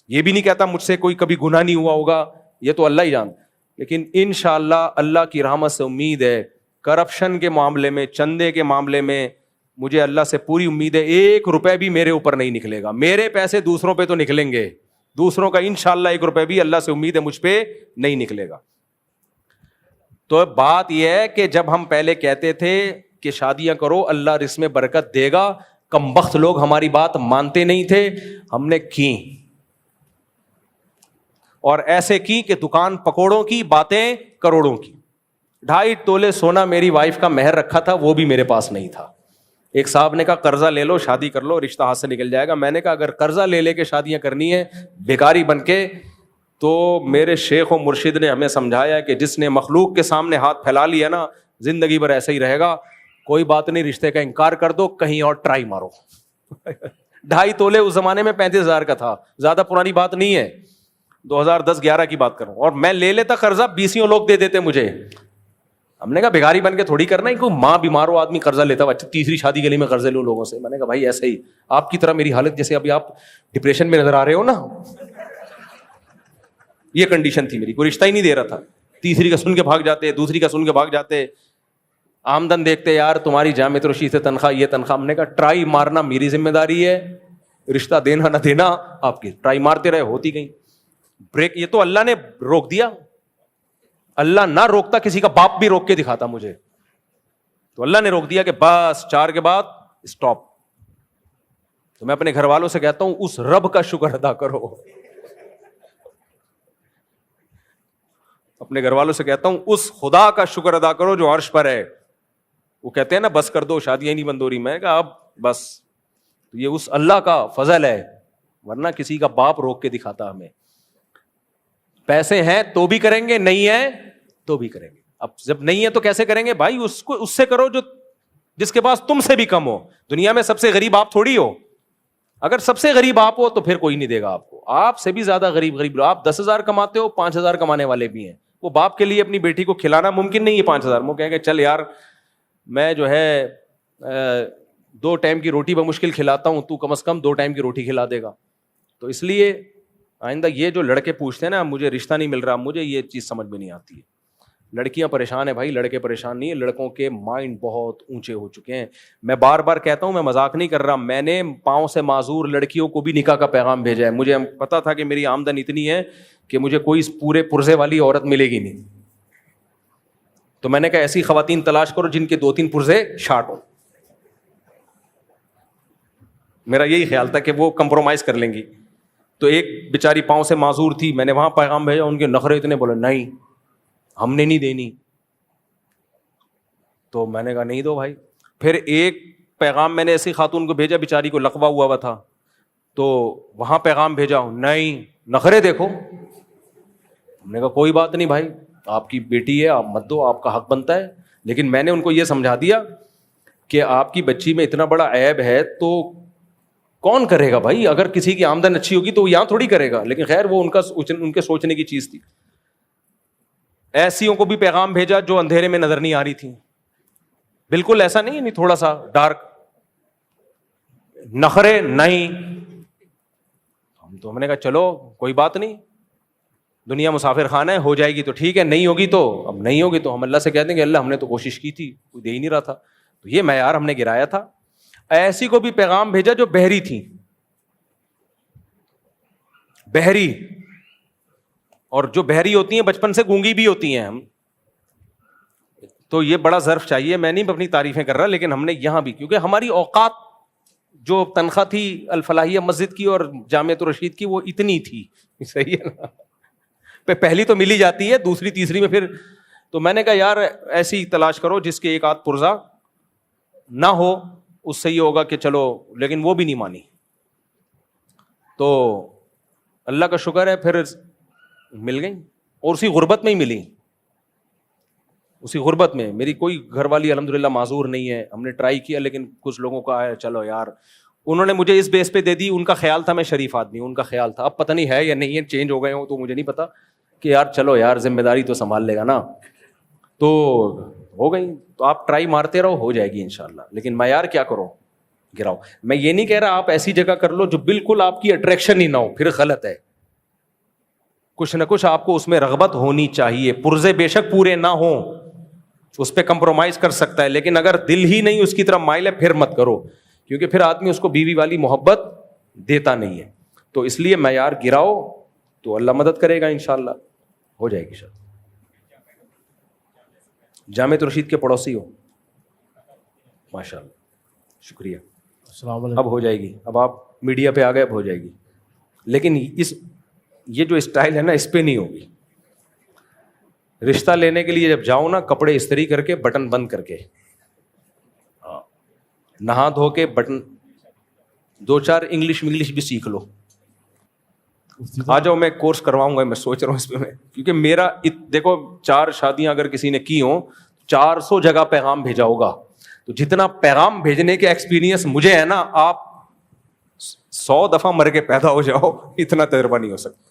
یہ بھی نہیں کہتا مجھ سے کوئی کبھی گناہ نہیں ہوا ہوگا, یہ تو اللہ ہی جانتا. لیکن انشاءاللہ اللہ کی رحمت سے امید ہے, کرپشن کے معاملے میں, چندے کے معاملے میں مجھے اللہ سے پوری امید ہے 1 روپے بھی میرے اوپر نہیں نکلے گا. میرے پیسے دوسروں پہ تو نکلیں گے, دوسروں کا انشاءاللہ 1 روپے بھی اللہ سے امید ہے مجھ پہ نہیں نکلے گا. تو بات یہ ہے کہ جب ہم پہلے کہتے تھے کہ شادیاں کرو اللہ رزق میں برکت دے گا, کمبخت لوگ ہماری بات مانتے نہیں تھے, ہم نے کی, اور ایسے کی کہ دکان پکوڑوں کی, باتیں کروڑوں کی. 2.5 تولے سونا میری وائف کا مہر رکھا تھا, وہ بھی میرے پاس نہیں تھا. ایک صاحب نے کہا قرضہ لے لو شادی کر لو, رشتہ ہاتھ سے نکل جائے گا. میں نے کہا اگر قرضہ لے کے شادیاں کرنی ہے بھکاری بن کے, تو میرے شیخ و مرشد نے ہمیں سمجھایا کہ جس نے مخلوق کے سامنے ہاتھ پھیلا لیا نا, زندگی بھر ایسا ہی رہے گا. کوئی بات نہیں, رشتے کا انکار کر دو, کہیں اور ٹرائی مارو. 2.5 تولے اس زمانے میں 35,000 کا تھا, زیادہ پرانی بات نہیں ہے, 2010-11 کی بات کروں. اور میں لے لیتا قرضہ, 20 لوگ دے دیتے مجھے. ہم نے کہا بھکاری بن کے تھوڑی کرنا ہے, کوئی ماں بیمار ہو آدمی قرضہ لیتا, اچھا تیسری شادی کے لیے میں قرضے لوں لوگوں سے. میں نے کہا بھائی ایسے ہی آپ کی طرح میری حالت, جیسے ابھی آپ ڈپریشن میں نظر آ رہے ہو نا, یہ کنڈیشن تھی میری, کوئی رشتہ ہی نہیں دے رہا تھا. تیسری کا سن کے بھاگ جاتے, دوسری کا سن کے بھاگ جاتے, آمدن دیکھتے یار تمہاری جامع ترشی سے تنخواہ, یہ تنخواہ. ہم نے کہا ٹرائی مارنا میری ذمہ داری ہے, رشتہ دینا نہ دینا آپ کی. ٹرائی مارتے رہے, ہوتی گئی بریک. یہ تو اللہ نے روک دیا, اللہ نہ روکتا کسی کا باپ بھی روک کے دکھاتا مجھے, تو اللہ نے روک دیا کہ بس 4 کے بعد اسٹاپ. تو میں اپنے گھر والوں سے کہتا ہوں اس رب کا شکر ادا کرو, اپنے گھر والوں سے کہتا ہوں اس خدا کا شکر ادا کرو جو عرش پر ہے. وہ کہتے ہیں نا بس کر دو, شادیاں نہیں بند ہو رہی. میں کہا اب بس, یہ اس اللہ کا فضل ہے ورنہ کسی کا باپ روک کے دکھاتا ہمیں. پیسے ہیں تو بھی کریں گے, نہیں ہے تو بھی کریں گے. اب جب نہیں ہے تو کیسے کریں گے بھائی؟ اس سے کرو جو جس کے پاس تم سے بھی کم ہو. دنیا میں سب سے غریب آپ تھوڑی ہو. اگر سب سے غریب آپ ہو تو پھر کوئی نہیں دے گا آپ کو. آپ سے بھی زیادہ غریب لو. آپ 10,000 کماتے ہو, 5,000 کمانے والے بھی ہیں. وہ باپ کے لیے اپنی بیٹی کو کھلانا ممکن نہیں ہے 5,000. وہ کہیں گے چل یار میں جو ہے 2 ٹائم کی روٹی بمشکل کھلاتا ہوں, تو کم از کم 2 ٹائم کی روٹی کھلا دے گا. تو اس لیے آئندہ یہ جو لڑکے پوچھتے ہیں نا مجھے رشتہ نہیں مل رہا, مجھے یہ چیز سمجھ میں نہیں آتی ہے. لڑکیاں پریشان ہیں بھائی, لڑکے پریشان نہیں ہیں. لڑکوں کے مائنڈ بہت اونچے ہو چکے ہیں. میں بار بار کہتا ہوں, میں مذاق نہیں کر رہا, میں نے پاؤں سے معذور لڑکیوں کو بھی نکاح کا پیغام بھیجا ہے. مجھے پتا تھا کہ میری آمدن اتنی ہے کہ مجھے کوئی پورے پرزے والی عورت ملے گی نہیں, تو میں نے کہا ایسی خواتین تلاش کرو جن کے 2-3 پرزے شارٹ ہو. میرا یہی خیال تھا کہ وہ کمپرومائز کر لیں گی. تو ایک بیچاری پاؤں سے معذور تھی, میں نے وہاں پیغام بھیجا, ان کے نخرے اتنے, بولے نہیں ہم نے نہیں دینی. تو میں نے کہا نہیں دو بھائی. پھر ایک پیغام میں نے ایسی خاتون کو بھیجا, بیچاری کو لقوہ ہوا تھا, تو وہاں پیغام بھیجا, نہیں نخرے دیکھو. ہم نے کہا کوئی بات نہیں بھائی, آپ کی بیٹی ہے, آپ مت دو, آپ کا حق بنتا ہے. لیکن میں نے ان کو یہ سمجھا دیا کہ آپ کی بچی میں اتنا بڑا عیب ہے تو کون کرے گا بھائی؟ اگر کسی کی آمدن اچھی ہوگی تو وہ یہاں تھوڑی کرے گا. لیکن خیر وہ ان کے سوچنے کی چیز تھی. ایسیوں کو بھی پیغام بھیجا جو اندھیرے میں نظر نہیں آ رہی تھی, بالکل ایسا نہیں, نہیں تھوڑا سا ڈارک, نخرے نہیں. ہم نے کہا چلو کوئی بات نہیں, دنیا مسافر خانہ ہے, ہو جائے گی تو ٹھیک ہے, نہیں ہوگی تو اب نہیں ہوگی تو ہم اللہ سے کہہ دیں گے اللہ ہم نے تو کوشش کی تھی, کوئی دے ہی نہیں رہا تھا. تو یہ معیار ہم نے گرایا تھا. ایسی کو بھی پیغام بھیجا جو بہری تھی, بہری, اور جو بہری ہوتی ہیں بچپن سے گونگی بھی ہوتی ہیں. ہم تو یہ بڑا ظرف چاہیے. میں نہیں اپنی تعریفیں کر رہا, لیکن ہم نے یہاں بھی, کیونکہ ہماری اوقات جو تنخواہ تھی الفلاحیہ مسجد کی اور جامعۃ الرشید کی وہ اتنی تھی, صحیح ہے نا, پہلی تو ملی جاتی ہے, دوسری تیسری میں پھر. تو میں نے کہا یار ایسی تلاش کرو جس کے 1 آدھ پرزہ نہ ہو, اس سے یہ ہوگا کہ چلو. لیکن وہ بھی نہیں مانی. تو اللہ کا شکر ہے پھر مل گئی, اور اسی غربت میں ہی ملی. اسی غربت میں میری کوئی گھر والی الحمدللہ معذور نہیں ہے. ہم نے ٹرائی کیا, لیکن کچھ لوگوں کا ہے چلو یار, انہوں نے مجھے اس بیس پہ دے دی, ان کا خیال تھا میں شریف آدمی ہوں, ان کا خیال تھا, اب پتہ نہیں ہے یا نہیں ہے, چینج ہو گئے ہوں تو مجھے نہیں پتا, کہ یار چلو یار ذمہ داری تو سنبھال لے گا نا. تو ہو گئی. تو آپ ٹرائی مارتے رہو, ہو جائے گی انشاءاللہ. لیکن معیار کیا کرو, گراؤ. میں یہ نہیں کہہ رہا آپ ایسی جگہ کر لو جو بالکل آپ کی اٹریکشن ہی نہ ہو, پھر غلط ہے. کچھ نہ کچھ آپ کو اس میں رغبت ہونی چاہیے. پرزے بے شک پورے نہ ہوں, اس پہ کمپرومائز کر سکتا ہے, لیکن اگر دل ہی نہیں اس کی طرف مائل ہے پھر مت کرو, کیونکہ پھر آدمی اس کو بیوی والی محبت دیتا نہیں ہے. تو اس لیے معیار گراؤ تو اللہ مدد کرے گا انشاءاللہ, ہو جائے گی. شاید جامعۃ الرشید کے پڑوسی ہو, ماشاءاللہ, شکریہ. السلام علیکم. اب ہو جائے گی, اب آپ میڈیا پہ آ گئے, اب ہو جائے گی. لیکن یہ جو اسٹائل ہے نا اس پہ نہیں ہوگی. رشتہ لینے کے لیے جب جاؤ نا, کپڑے استری کر کے, بٹن بند کر کے, نہا دھو کے, بٹن 2-4 انگلش بھی سیکھ لو. آ جاؤ, میں کورس کرواؤں گا, میں سوچ رہا ہوں اس پہ میں, کیونکہ میرا دیکھو 4 شادیاں اگر کسی نے کی ہوں, 400 جگہ پیغام بھیجا ہوگا. تو جتنا پیغام بھیجنے کے ایکسپیرینس مجھے ہے نا, آپ 100 دفعہ مر کے پیدا ہو جاؤ, اتنا تجربہ نہیں ہو سکتا.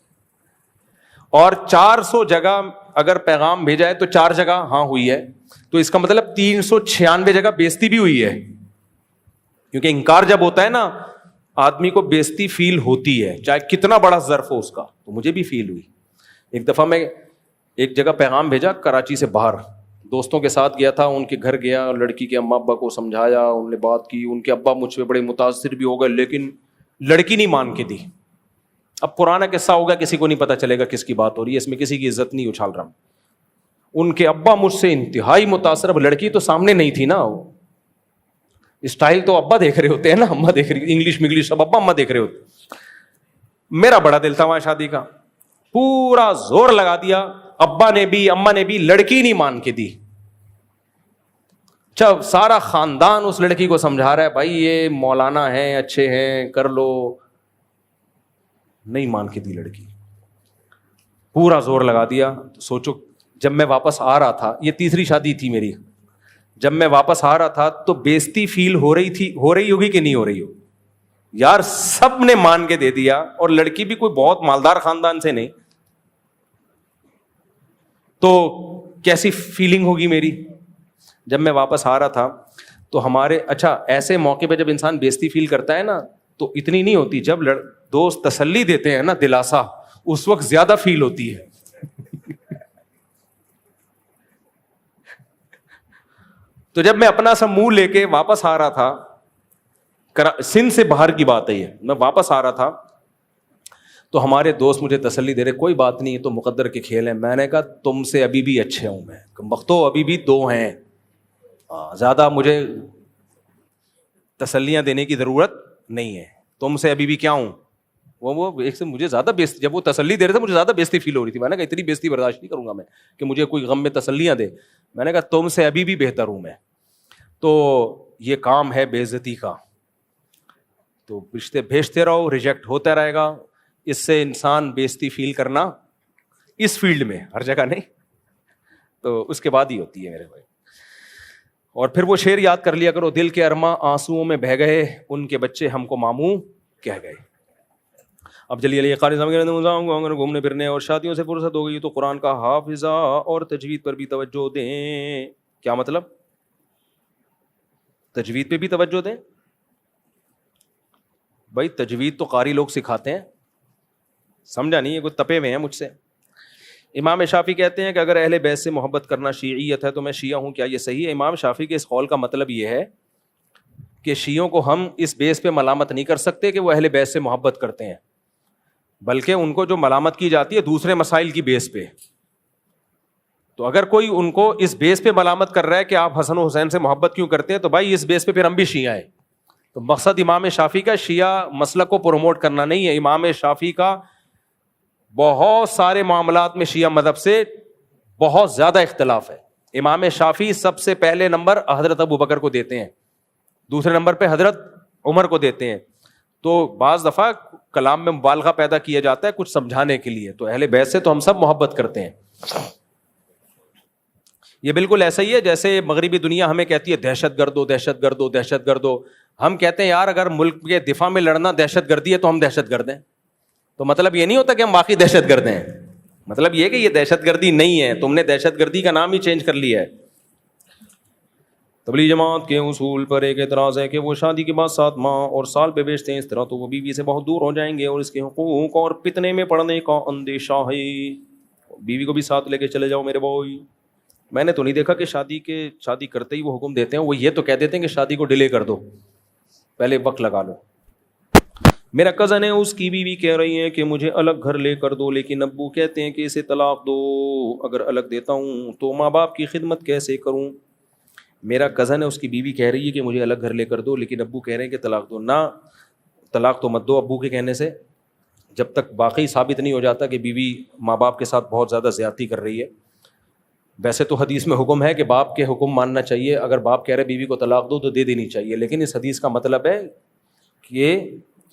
اور 400 جگہ اگر پیغام بھیجا ہے تو 4 جگہ ہاں ہوئی ہے, تو اس کا مطلب 396 جگہ بےزتی بھی ہوئی ہے. کیونکہ انکار جب ہوتا ہے نا, آدمی کو بےزتی فیل ہوتی ہے, چاہے کتنا بڑا ظرف ہو اس کا. تو مجھے بھی فیل ہوئی. ایک دفعہ میں ایک جگہ پیغام بھیجا, کراچی سے باہر, دوستوں کے ساتھ گیا تھا, ان کے گھر گیا, لڑکی کے اماں ابا کو سمجھایا, ان نے بات کی, ان کے ابا مجھ پہ بڑے متاثر بھی ہو گئے, لیکن لڑکی نہیں مان کے دی. اب پرانا قصہ ہوگا, کسی کو نہیں پتا چلے گا کس کی بات ہو رہی ہے, اس میں کسی کی عزت نہیں اچھال رہا. ان کے ابا مجھ سے انتہائی متاثر. اب لڑکی تو سامنے نہیں تھی نا, اسٹائل تو ابا دیکھ رہے ہوتے ہیں نا, اماں دیکھ رہی, انگلش سب ابا اماں دیکھ رہے ہوتے. میرا بڑا دل تھا وہاں شادی کا, پورا زور لگا دیا, ابا نے بھی اماں نے بھی, لڑکی نہیں مان کے دی. جب سارا خاندان اس لڑکی کو سمجھا رہا ہے, بھائی یہ مولانا ہیں, اچھے ہیں, کر لو. نہیں مان کے دی لڑکی, پورا زور لگا دیا. سوچو جب میں واپس آ رہا تھا, یہ تیسری شادی تھی میری, جب میں واپس آ رہا تھا تو بےزتی فیل ہو رہی ہوگی کہ نہیں ہو رہی ہو یار, سب نے مان کے دے دیا, اور لڑکی بھی کوئی بہت مالدار خاندان سے نہیں, تو کیسی فیلنگ ہوگی میری. جب میں واپس آ رہا تھا تو ہمارے, اچھا ایسے موقع پہ جب انسان بےزتی فیل کرتا ہے نا تو اتنی نہیں ہوتی, جب دوست تسلی دیتے ہیں نا, دلاسا, اس وقت زیادہ فیل ہوتی ہے. تو جب میں اپنا سا منہ لے کے واپس آ رہا تھا, سندھ سے باہر کی بات ہے یہ, میں واپس آ رہا تھا تو ہمارے دوست مجھے تسلی دے رہے, کوئی بات نہیں, یہ تو مقدر کے کھیل ہیں. میں نے کہا تم سے ابھی بھی اچھے ہوں میں, وقتوں ابھی بھی 2 ہیں, زیادہ مجھے تسلیاں دینے کی ضرورت نہیں ہے, تم سے ابھی بھی کیا ہوں. وہ ایک سے مجھے زیادہ بےزتی, جب وہ تسلی دے رہے تھے مجھے زیادہ بےزتی فیل ہو رہی تھی. میں نے کہا اتنی بےزتی برداشت نہیں کروں گا میں کہ مجھے کوئی غم میں تسلیاں دے. میں نے کہا تم سے ابھی بھی بہتر ہوں میں. تو یہ کام ہے بے عزتی کا, تو رشتے بھیجتے رہو, ریجیکٹ ہوتا رہے گا. اس سے انسان بے عزتی فیل کرنا اس فیلڈ میں, ہر جگہ نہیں, تو اس کے بعد ہی ہوتی ہے میرے بھائی. اور پھر وہ شعر یاد کر لیا کرو, دل کے ارماں آنسوؤں میں بہہ گئے, ان کے بچے ہم کو ماموں کہہ گئے. اب جلی علی قاری صاحب گھومنے پھرنے اور شادیوں سے فرصت ہو گئی تو قرآن کا حافظہ اور تجوید پر بھی توجہ دیں. کیا مطلب؟ تجوید پہ بھی توجہ دیں. بھائی تجوید تو قاری لوگ سکھاتے ہیں, سمجھا نہیں, یہ کوئی تپے ہوئے ہیں مجھ سے. امام شافعی کہتے ہیں کہ اگر اہل بیت سے محبت کرنا شیعیت ہے تو میں شیعہ ہوں, کیا یہ صحیح ہے؟ امام شافعی کے اس قول کا مطلب یہ ہے کہ شیعوں کو ہم اس بیس پہ ملامت نہیں کر سکتے کہ وہ اہل بیت سے محبت کرتے ہیں, بلکہ ان کو جو ملامت کی جاتی ہے دوسرے مسائل کی بیس پہ. تو اگر کوئی ان کو اس بیس پہ ملامت کر رہا ہے کہ آپ حسن و حسین سے محبت کیوں کرتے ہیں, تو بھائی اس بیس پہ پھر ہم بھی شیعہ ہیں. تو مقصد امام شافعی کا شیعہ مسلک کو پروموٹ کرنا نہیں ہے. امام شافعی کا بہت سارے معاملات میں شیعہ مذہب سے بہت زیادہ اختلاف ہے. امام شافعی سب سے پہلے نمبر حضرت ابو بکر کو دیتے ہیں, دوسرے نمبر پہ حضرت عمر کو دیتے ہیں. تو بعض دفعہ کلام میں مبالغہ پیدا کیا جاتا ہے کچھ سمجھانے کے لیے. تو اہل بیت سے تو ہم سب محبت کرتے ہیں. یہ بالکل ایسا ہی ہے جیسے مغربی دنیا ہمیں کہتی ہے دہشت گرد ہو, دہشت گرد ہو, دہشت گرد ہو. ہم کہتے ہیں یار اگر ملک کے دفاع میں لڑنا دہشت گردی ہے تو ہم دہشت گرد ہیں. تو مطلب یہ نہیں ہوتا کہ ہم واقعی دہشت گرد ہیں, مطلب یہ کہ یہ دہشت گردی نہیں ہے, تم نے دہشت گردی کا نام ہی چینج کر لیا ہے. تبلیغ جماعت کے اصول پر ایک اعتراض ہے کہ وہ شادی کے بعد 7 ماہ اور سال پہ بیچتے ہیں, اس طرح تو وہ بیوی سے بہت دور ہو جائیں گے اور اس کے حقوق اور فتنے میں پڑنے کا اندیشہ ہے. بیوی کو بھی ساتھ لے کے چلے جاؤ میرے بھائی. میں نے تو نہیں دیکھا کہ شادی کرتے ہی وہ حکم دیتے ہیں. وہ یہ تو کہہ دیتے ہیں کہ شادی کو ڈیلے کر دو, پہلے وقت لگا لو. میرا کزن ہے, اس کی بیوی کہہ رہی ہے کہ مجھے الگ گھر لے کر دو, لیکن ابو کہتے ہیں کہ اسے طلاق دو. اگر الگ دیتا ہوں تو ماں باپ کی خدمت کیسے کروں؟ میرا کزن ہے, اس کی بیوی کہہ رہی ہے کہ مجھے الگ گھر لے کر دو, لیکن ابو کہہ رہے ہیں کہ طلاق دو. نہ, طلاق تو مت دو ابو کے کہنے سے, جب تک واقعی ثابت نہیں ہو جاتا کہ بیوی ماں باپ کے ساتھ بہت زیادہ زیادتی کر رہی ہے. ویسے تو حدیث میں حکم ہے کہ باپ کے حکم ماننا چاہیے. اگر باپ کہہ رہے بیوی کو طلاق دو تو دے دینی چاہیے, لیکن اس حدیث کا مطلب ہے کہ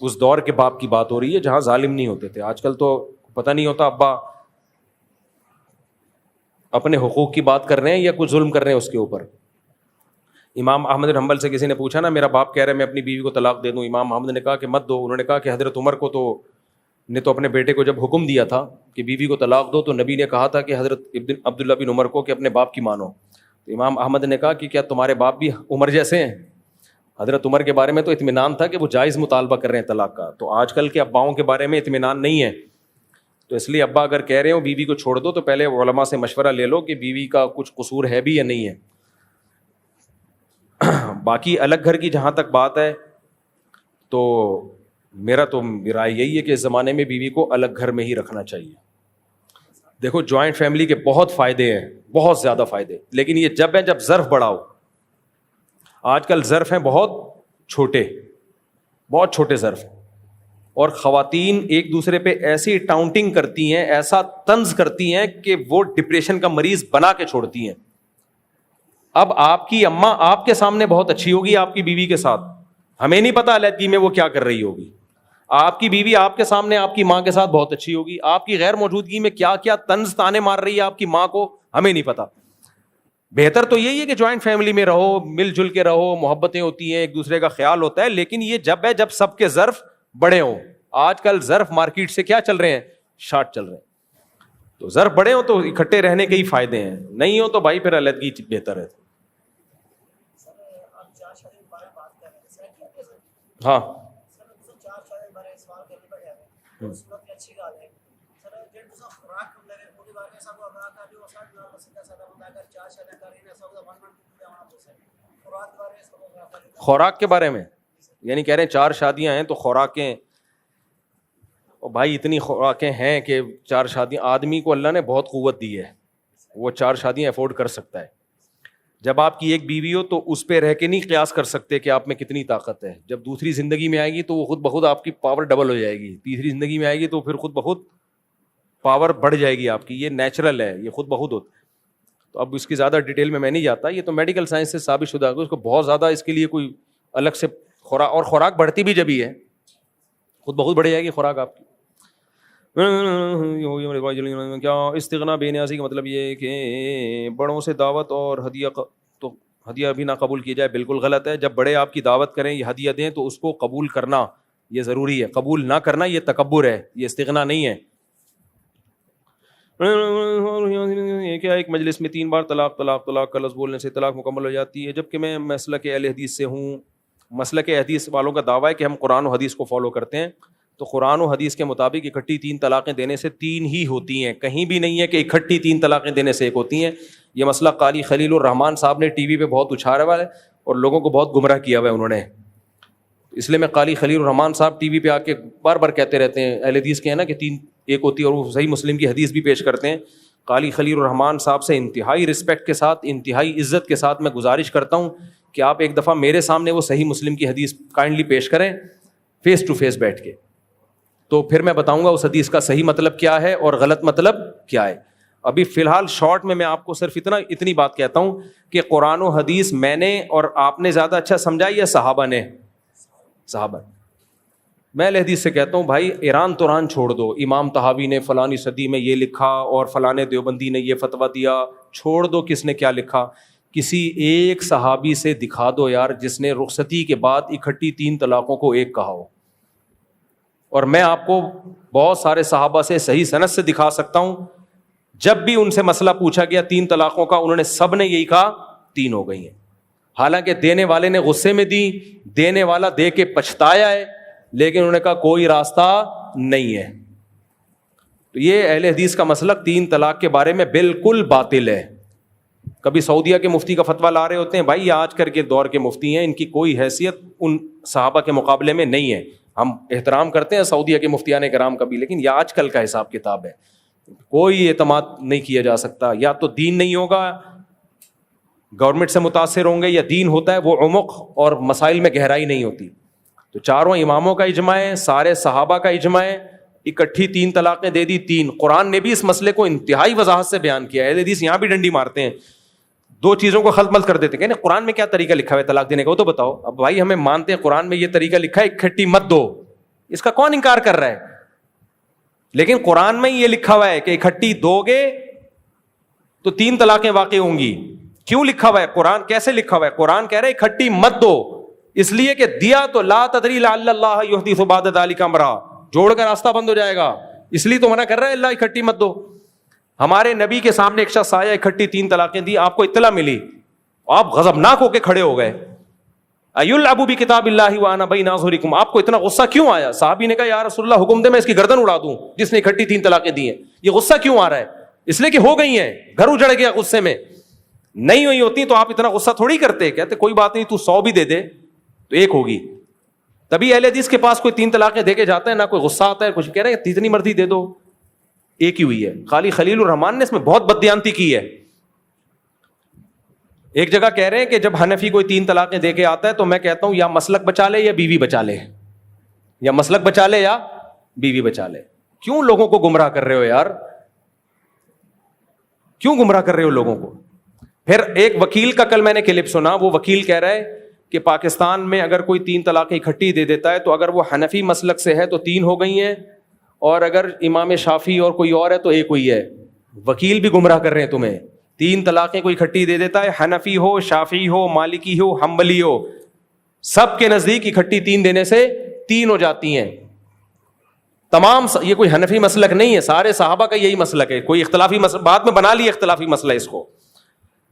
اس دور کے باپ کی بات ہو رہی ہے جہاں ظالم نہیں ہوتے تھے. آج کل تو پتہ نہیں ہوتا ابا اپنے حقوق کی بات کر رہے ہیں یا کچھ ظلم کر رہے ہیں اس کے اوپر. امام احمد بن حنبل سے کسی نے پوچھا نا, میرا باپ کہہ رہا ہے میں اپنی بیوی کو طلاق دے دوں. امام احمد نے کہا کہ مت دو. انہوں نے کہا کہ حضرت عمر کو نے تو اپنے بیٹے کو جب حکم دیا تھا کہ بیوی کو طلاق دو تو نبی نے کہا تھا کہ حضرت عبداللہ بن عمر کو کہ اپنے باپ کی مانو. تو امام احمد نے کہا کہ کیا تمہارے باپ بھی عمر جیسے ہیں؟ حضرت عمر کے بارے میں تو اطمینان تھا کہ وہ جائز مطالبہ کر رہے ہیں طلاق کا. تو آج کل کے اباؤں کے بارے میں اطمینان نہیں ہے. تو اس لیے ابا اگر کہہ رہے ہو بیوی کو چھوڑ دو تو پہلے علماء سے مشورہ لے لو کہ بیوی کا کچھ قصور ہے بھی یا نہیں ہے. باقی الگ گھر کی جہاں تک بات ہے تو میرا تو رائے یہی ہے کہ اس زمانے میں بیوی کو الگ گھر میں ہی رکھنا چاہیے. دیکھو جوائنٹ فیملی کے بہت فائدے ہیں, بہت زیادہ فائدے, لیکن یہ جب ظرف بڑا ہو. آج کل ظرف ہیں بہت چھوٹے ظرف, اور خواتین ایک دوسرے پہ ایسی ٹاؤنٹنگ کرتی ہیں, ایسا طنز کرتی ہیں کہ وہ ڈپریشن کا مریض بنا کے چھوڑتی ہیں. اب آپ کی اماں آپ کے سامنے بہت اچھی ہوگی آپ کی بیوی کے ساتھ, ہمیں نہیں پتا علیحدگی میں وہ کیا کر رہی ہوگی. آپ کی بیوی آپ کے سامنے آپ کی ماں کے ساتھ بہت اچھی ہوگی, آپ کی غیر موجودگی میں کیا کیا طنز تانے مار رہی ہے آپ کی ماں کو, ہمیں نہیں پتا. بہتر تو یہی ہے کہ جوائنٹ فیملی میں رہو, مل جل کے رہو, محبتیں ہوتی ہیں, ایک دوسرے کا خیال ہوتا ہے, لیکن یہ جب ہے جب سب کے ظرف بڑے ہوں. آج کل ظرف مارکیٹ سے کیا چل رہے ہیں, شارٹ چل رہے ہیں. تو ظرف بڑے ہوں تو اکٹھے رہنے کے ہی فائدے ہیں, نہیں ہو تو بھائی پھر علیحدگی بہتر ہے. ہاں خوراک کے بارے میں یعنی کہہ رہے ہیں 4 شادیاں ہیں تو خوراکیں, اور بھائی اتنی خوراکیں ہیں کہ 4 شادیاں, آدمی کو اللہ نے بہت قوت دی ہے, وہ 4 شادیاں افورڈ کر سکتا ہے. جب آپ کی ایک بیوی ہو تو اس پہ رہ کے نہیں قیاس کر سکتے کہ آپ میں کتنی طاقت ہے. جب دوسری زندگی میں آئے گی تو وہ خود بخود آپ کی پاور ڈبل ہو جائے گی, تیسری زندگی میں آئے گی تو پھر خود بخود پاور بڑھ جائے گی آپ کی. یہ نیچرل ہے, یہ خود بخود ہوتا ہے. تو اب اس کی زیادہ ڈیٹیل میں نہیں جاتا, یہ تو میڈیکل سائنس سے ثابت شدہ ہے. اس کو بہت زیادہ اس کے لیے کوئی الگ سے خوراک, اور خوراک بڑھتی بھی جب ہی ہے, خود بخود بڑھ جائے گی خوراک آپ کی. کیا استغنا بے نیازی کا مطلب یہ ہے کہ بڑوں سے دعوت اور ہدیہ بھی نہ قبول کی جائے؟ بالکل غلط ہے. جب بڑے آپ کی دعوت کریں, یہ ہدیہ دیں تو اس کو قبول کرنا یہ ضروری ہے, قبول نہ کرنا یہ تکبر ہے, یہ استغنا نہیں ہے. کیا ایک مجلس میں 3 بار طلاق طلاق طلاق کا لفظ بولنے سے طلاق مکمل ہو جاتی ہے؟ جبکہ میں مسلک اہل حدیث سے ہوں. مسلک حدیث والوں کا دعویٰ ہے کہ ہم قرآن و حدیث کو فالو کرتے ہیں, تو قرآن و حدیث کے مطابق اکٹھی 3 طلاقیں دینے سے 3 ہی ہوتی ہیں, کہیں بھی نہیں ہے کہ اکٹھی 3 طلاقیں دینے سے 1 ہوتی ہیں. یہ مسئلہ قاضی خلیل الرحمان صاحب نے ٹی وی پہ بہت اچھالا ہوا ہے اور لوگوں کو بہت گمراہ کیا ہوا ہے انہوں نے. اس لیے میں قاضی خلیل الرحمان صاحب ٹی وی پہ آ کے بار بار کہتے رہتے ہیں, اہل حدیث کے ہیں نا کہ 3 1 ہوتی ہے, اور وہ صحیح مسلم کی حدیث بھی پیش کرتے ہیں. قاضی خلیل الرحمان صاحب سے انتہائی رسپیکٹ کے ساتھ, انتہائی عزت کے ساتھ میں گزارش کرتا ہوں کہ آپ ایک دفعہ میرے سامنے وہ صحیح مسلم کی حدیث کائنڈلی پیش کریں, فیس ٹو فیس بیٹھ کے, تو پھر میں بتاؤں گا اس حدیث کا صحیح مطلب کیا ہے اور غلط مطلب کیا ہے. ابھی فی الحال شارٹ میں آپ کو صرف اتنی بات کہتا ہوں کہ قرآن و حدیث میں نے اور آپ نے زیادہ اچھا سمجھا یا صحابہ نے؟ صحابہ. میں اہل حدیث سے کہتا ہوں بھائی ایران توران چھوڑ دو, امام طحاوی نے فلانی صدی میں یہ لکھا اور فلانے دیوبندی نے یہ فتویٰ دیا, چھوڑ دو کس نے کیا لکھا. کسی ایک صحابی سے دکھا دو یار جس نے رخصتی کے بعد اکٹھی 3 طلاقوں کو 1 کہا ہو, اور میں آپ کو بہت سارے صحابہ سے صحیح سند سے دکھا سکتا ہوں جب بھی ان سے مسئلہ پوچھا گیا 3 طلاقوں کا, انہوں نے سب نے یہی کہا 3 ہو گئی ہیں. حالانکہ دینے والے نے غصے میں دی, دینے والا دے کے پچھتایا ہے, لیکن انہوں نے کہا کوئی راستہ نہیں ہے. تو یہ اہل حدیث کا مسلک 3 طلاق کے بارے میں بالکل باطل ہے. کبھی سعودیہ کے مفتی کا فتویٰ لا رہے ہوتے ہیں, بھائی یہ آج کل کے دور کے مفتی ہیں, ان کی کوئی حیثیت ان صحابہ کے مقابلے میں نہیں ہے. ہم احترام کرتے ہیں سعودیہ کے مفتیان کرام کا بھی, لیکن یہ آج کل کا حساب کتاب ہے, کوئی اعتماد نہیں کیا جا سکتا. یا تو دین نہیں ہوگا, گورنمنٹ سے متاثر ہوں گے, یا دین ہوتا ہے وہ عمق اور مسائل میں گہرائی نہیں ہوتی. تو 4 اماموں کا اجماع ہے, سارے صحابہ کا اجماع ہے, اکٹھی 3 طلاقیں دے دی 3. قرآن نے بھی اس مسئلے کو انتہائی وضاحت سے بیان کیا ہے. اہل حدیث یہاں بھی ڈنڈی مارتے ہیں, 2 چیزوں کو خلط ملط کر دیتے ہیں کہ قرآن میں کیا طریقہ لکھا ہوا ہے طلاق دینے کا, وہ تو بتاؤ. اب بھائی ہمیں مانتے ہیں قرآن میں یہ طریقہ لکھا ہے اکٹھی مت دو, اس کا کون انکار کر رہا ہے؟ لیکن قرآن میں یہ لکھا ہوا ہے کہ اکٹھی دو گے تو 3 طلاقیں واقع ہوں گی. کیوں لکھا ہوا ہے؟ قرآن کیسے لکھا ہوا ہے؟ قرآن کہہ رہا ہے اکٹھی مت دو, اس لیے کہ دیا تو لا تدری لعل اللہ یحدث بعد ذلک امرا, جوڑ کا راستہ بند ہو جائے گا, اس لیے تو منع کر رہا ہے اللہ اکٹھی مت دو. ہمارے نبی کے سامنے ایک شخص آیا, اکٹھی 3 طلاقیں دی, آپ کو اطلاع ملی, آپ غضبناک ہو کے کھڑے ہو گئے. ایلعبوا بکتاب اللہ وانا بین اظہرکم, آپ کو اتنا غصہ کیوں آیا؟ صحابی نے کہا یا رسول اللہ حکم دے میں اس کی گردن اڑا دوں جس نے اکٹھی 3 طلاقیں دی ہیں. یہ غصہ کیوں آ رہا ہے؟ اس لیے کہ ہو گئی ہیں, گھر اجڑ گیا غصے میں. نہیں ہوئی ہوتی تو آپ اتنا غصہ تھوڑی کرتے, کہتے کوئی بات نہیں تو 100 بھی دے دے تو 1 ہوگی. تبھی اہل حدیث کے پاس کوئی 3 طلاقیں دے کے جاتا ہے, نہ کوئی غصہ آتا ہے, کچھ کہہ رہے ہیں جتنی مرضی دے دو, 1 ہی ہوئی ہے. قاضی خلیل الرحمان نے اس میں بہت بددیانتی کی ہے. ایک جگہ کہہ رہے ہیں کہ جب حنفی کوئی 3 طلاقیں دے کے آتا ہے تو میں کہتا ہوں یا مسلک بچا لے یا بیوی بچا لے, یا مسلک بچا لے یا بیوی بچا لے. کیوں لوگوں کو گمراہ کر رہے ہو یار, کیوں گمراہ کر رہے ہو لوگوں کو؟ پھر ایک وکیل کا کل میں نے کلپ سنا, وہ وکیل کہہ رہا ہے کہ پاکستان میں اگر کوئی 3 طلاقیں اکٹھی دے دیتا ہے تو اگر وہ حنفی مسلک سے ہے تو 3 ہو گئی ہیں, اور اگر امام شافعی اور کوئی اور ہے تو 1 ہوئی ہے. وکیل بھی گمراہ کر رہے ہیں تمہیں. 3 طلاقیں کوئی اکٹھی دے دیتا ہے, حنفی ہو, شافعی ہو, مالکی ہو, حنبلی ہو, سب کے نزدیک اکٹھی 3 دینے سے 3 ہو جاتی ہیں. تمام یہ کوئی حنفی مسلک نہیں ہے, سارے صحابہ کا یہی مسلک ہے. کوئی اختلافی مسئلہ بعد میں بنا لیا اختلافی مسئلہ اس کو,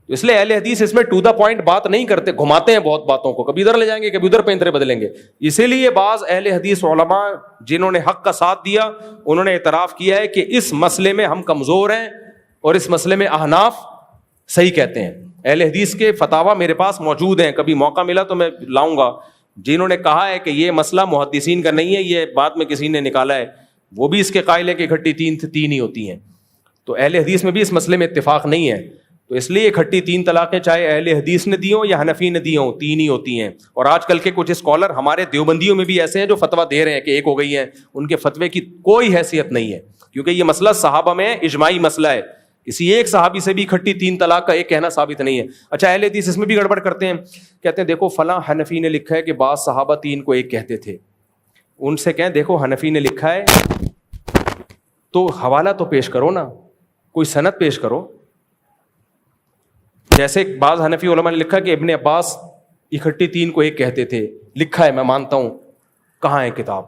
اس لیے اہل حدیث اس میں ٹو دا پوائنٹ بات نہیں کرتے, گھماتے ہیں بہت باتوں کو, کبھی ادھر لے جائیں گے کبھی ادھر پینترے بدلیں گے. اسی لیے بعض اہل حدیث علماء جنہوں نے حق کا ساتھ دیا انہوں نے اعتراف کیا ہے کہ اس مسئلے میں ہم کمزور ہیں اور اس مسئلے میں احناف صحیح کہتے ہیں. اہل حدیث کے فتاوا میرے پاس موجود ہیں, کبھی موقع ملا تو میں لاؤں گا, جنہوں نے کہا ہے کہ یہ مسئلہ محدثین کا نہیں ہے, یہ بعد میں کسی نے نکالا ہے, وہ بھی اس کے قائل ہے کہ اکٹھی 3 ہی ہوتی ہیں. تو اہل حدیث میں بھی اس مسئلے میں اتفاق نہیں ہے. تو اس لیے اکٹھی 3 طلاقیں چاہے اہل حدیث نے دی ہوں یا حنفی نے دی ہوں 3 ہی ہوتی ہیں. اور آج کل کے کچھ اسکالر ہمارے دیوبندیوں میں بھی ایسے ہیں جو فتویٰ دے رہے ہیں کہ 1 ہو گئی ہیں, ان کے فتوے کی کوئی حیثیت نہیں ہے, کیونکہ یہ مسئلہ صحابہ میں اجماعی مسئلہ ہے. کسی ایک صحابی سے بھی اکٹھی 3 طلاق کا ایک کہنا ثابت نہیں ہے. اچھا اہل حدیث اس میں بھی گڑبڑ کرتے ہیں, کہتے ہیں دیکھو فلاں حنفی نے لکھا ہے کہ بعض صحابہ 3 کو 1 کہتے تھے. ان سے کہیں دیکھو حنفی نے لکھا ہے تو حوالہ تو پیش کرو نا, کوئی سند پیش کرو. جیسے بعض حنفی علماء نے لکھا کہ ابن عباس اکٹھی 3 کو 1 کہتے تھے, لکھا ہے میں مانتا ہوں, کہاں ہے کتاب؟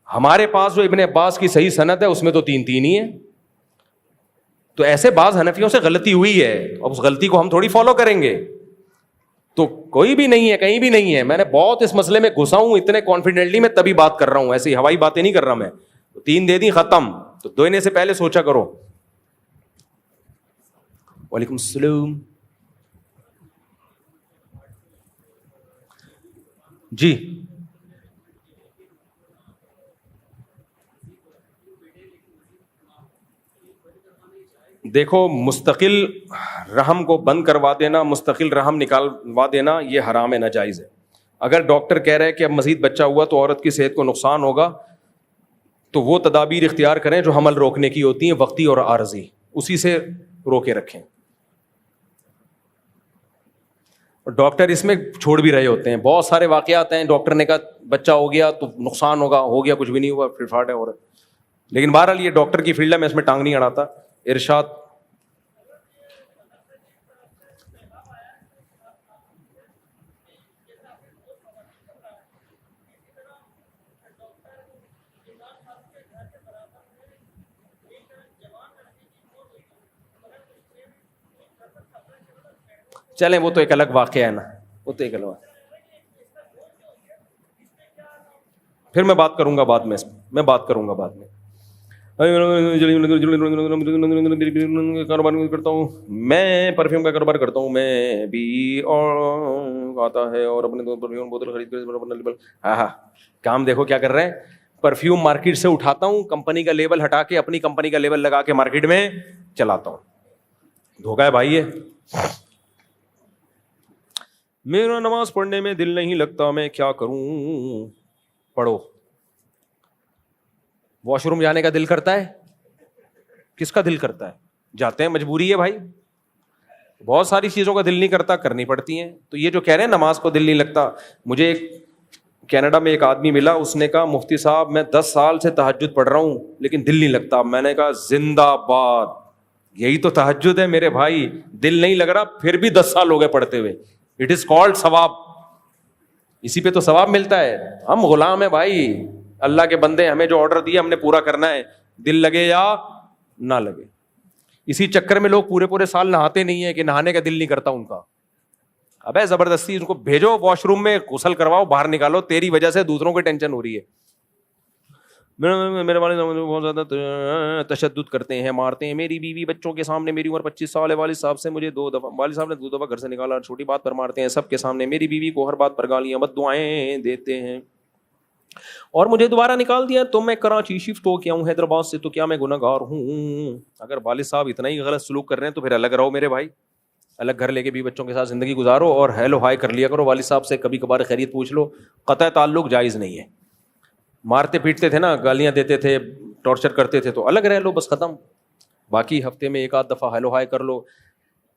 ہمارے پاس جو ابن عباس کی صحیح سند ہے اس میں تو 3 ہی ہے. تو ایسے بعض حنفیوں سے غلطی ہوئی ہے, اب اس غلطی کو ہم تھوڑی فالو کریں گے. تو کوئی بھی نہیں ہے, کہیں بھی نہیں ہے. میں نے بہت اس مسئلے میں گھسا ہوں اتنے کانفیڈنٹلی, میں تبھی بات کر رہا ہوں, ایسی ہوائی باتیں نہیں کر رہا میں. 3 دے دی ختم, تو دینے سے پہلے سوچا کرو. وعلیکم السلام. جی دیکھو, مستقل رحم کو بند کروا دینا, مستقل رحم نکالوا دینا, یہ حرام ہے, ناجائز ہے. اگر ڈاکٹر کہہ رہے ہیں کہ اب مزید بچہ ہوا تو عورت کی صحت کو نقصان ہوگا, تو وہ تدابیر اختیار کریں جو حمل روکنے کی ہوتی ہیں, وقتی اور عارضی, اسی سے روکے رکھیں. ڈاکٹر اس میں چھوڑ بھی رہے ہوتے ہیں, بہت سارے واقعات ہیں, ڈاکٹر نے کہا بچہ ہو گیا تو نقصان ہوگا, ہو گیا کچھ بھی نہیں ہوا, پھر فاٹ ہے عورت. لیکن بہرحال یہ ڈاکٹر کی فیلڈ ہے, میں اس میں ٹانگ نہیں اڑاتا. ارشاد. چلیں وہ تو ایک الگ واقعہ ہے نا, وہ تو ایک الگ واقعہ. پھر میں بات کروں گا بعد میں, میں بات کروں گا بعد میں. کاروبار کرتا ہوں میں, پرفیوم کا کاروبار کرتا ہوں میں بھی, اور آتا ہے اور اپنے پرفیوم بوتل خرید کر, ہاں کام دیکھو کیا کر رہے ہیں. پرفیوم مارکیٹ سے اٹھاتا ہوں, کمپنی کا لیبل ہٹا کے اپنی کمپنی کا لیبل لگا کے مارکیٹ میں چلاتا ہوں. دھوکا ہے بھائی یہ. میرا نماز پڑھنے میں دل نہیں لگتا, میں کیا کروں؟ پڑھو. واش روم جانے کا دل کرتا ہے؟ کس کا دل کرتا ہے؟ جاتے ہیں, مجبوری ہے بھائی. بہت ساری چیزوں کا دل نہیں کرتا, کرنی پڑتی ہیں. تو یہ جو کہہ رہے ہیں نماز کو دل نہیں لگتا, مجھے ایک کینیڈا میں ایک آدمی ملا, اس نے کہا مفتی صاحب میں 10 سال سے تہجد پڑھ رہا ہوں لیکن دل نہیں لگتا. میں نے کہا زندہ باد, یہی تو تہجد ہے میرے بھائی. دل نہیں لگ رہا پھر بھی 10 سال ہو گئے پڑھتے ہوئے, اٹ از کالڈ ثواب. اسی پہ تو ثواب ملتا ہے. ہم غلام ہیں بھائی, اللہ کے بندے, ہمیں جو آرڈر دیا ہم نے پورا کرنا ہے, دل لگے یا نہ لگے. اسی چکر میں لوگ پورے سال نہاتے نہیں ہیں کہ نہانے کا دل نہیں کرتا ان کا. ابے زبردستی ان کو بھیجو واش روم میں, غسل کرواؤ, باہر نکالو, تیری وجہ سے دوسروں کو ٹینشن ہو رہی ہے. میرے والد بہت زیادہ تشدد کرتے ہیں, مارتے ہیں. میری بیوی بچوں کے سامنے, میری عمر 25 سال ہے, والد صاحب سے مجھے 2 دفعہ, والد صاحب نے 2 دفعہ گھر سے نکالا, چھوٹی بات پر مارتے ہیں سب کے سامنے. میری بیوی کو ہر بات پر گالیاں بد دعائیں دیتے ہیں اور مجھے دوبارہ نکال دیا. تو میں کراچی شفٹ ہو کے آؤں حیدرآباد سے, تو کیا میں گناہ گار ہوں؟ اگر والد صاحب اتنا ہی غلط سلوک کر رہے ہیں تو پھر الگ رہو میرے بھائی, الگ گھر لے کے بھی بچوں کے ساتھ زندگی گزارو اور ہیلو ہائی کر لیا کرو. والد صاحب سے کبھی کبھار خیریت پوچھ لو, قطع تعلق جائز نہیں ہے. مارتے پیٹتے تھے نا, گالیاں دیتے تھے, ٹارچر کرتے تھے, تو الگ رہ لو بس, ختم. باقی ہفتے میں 1 آدھ دفعہ ہیلو ہائی کر لو.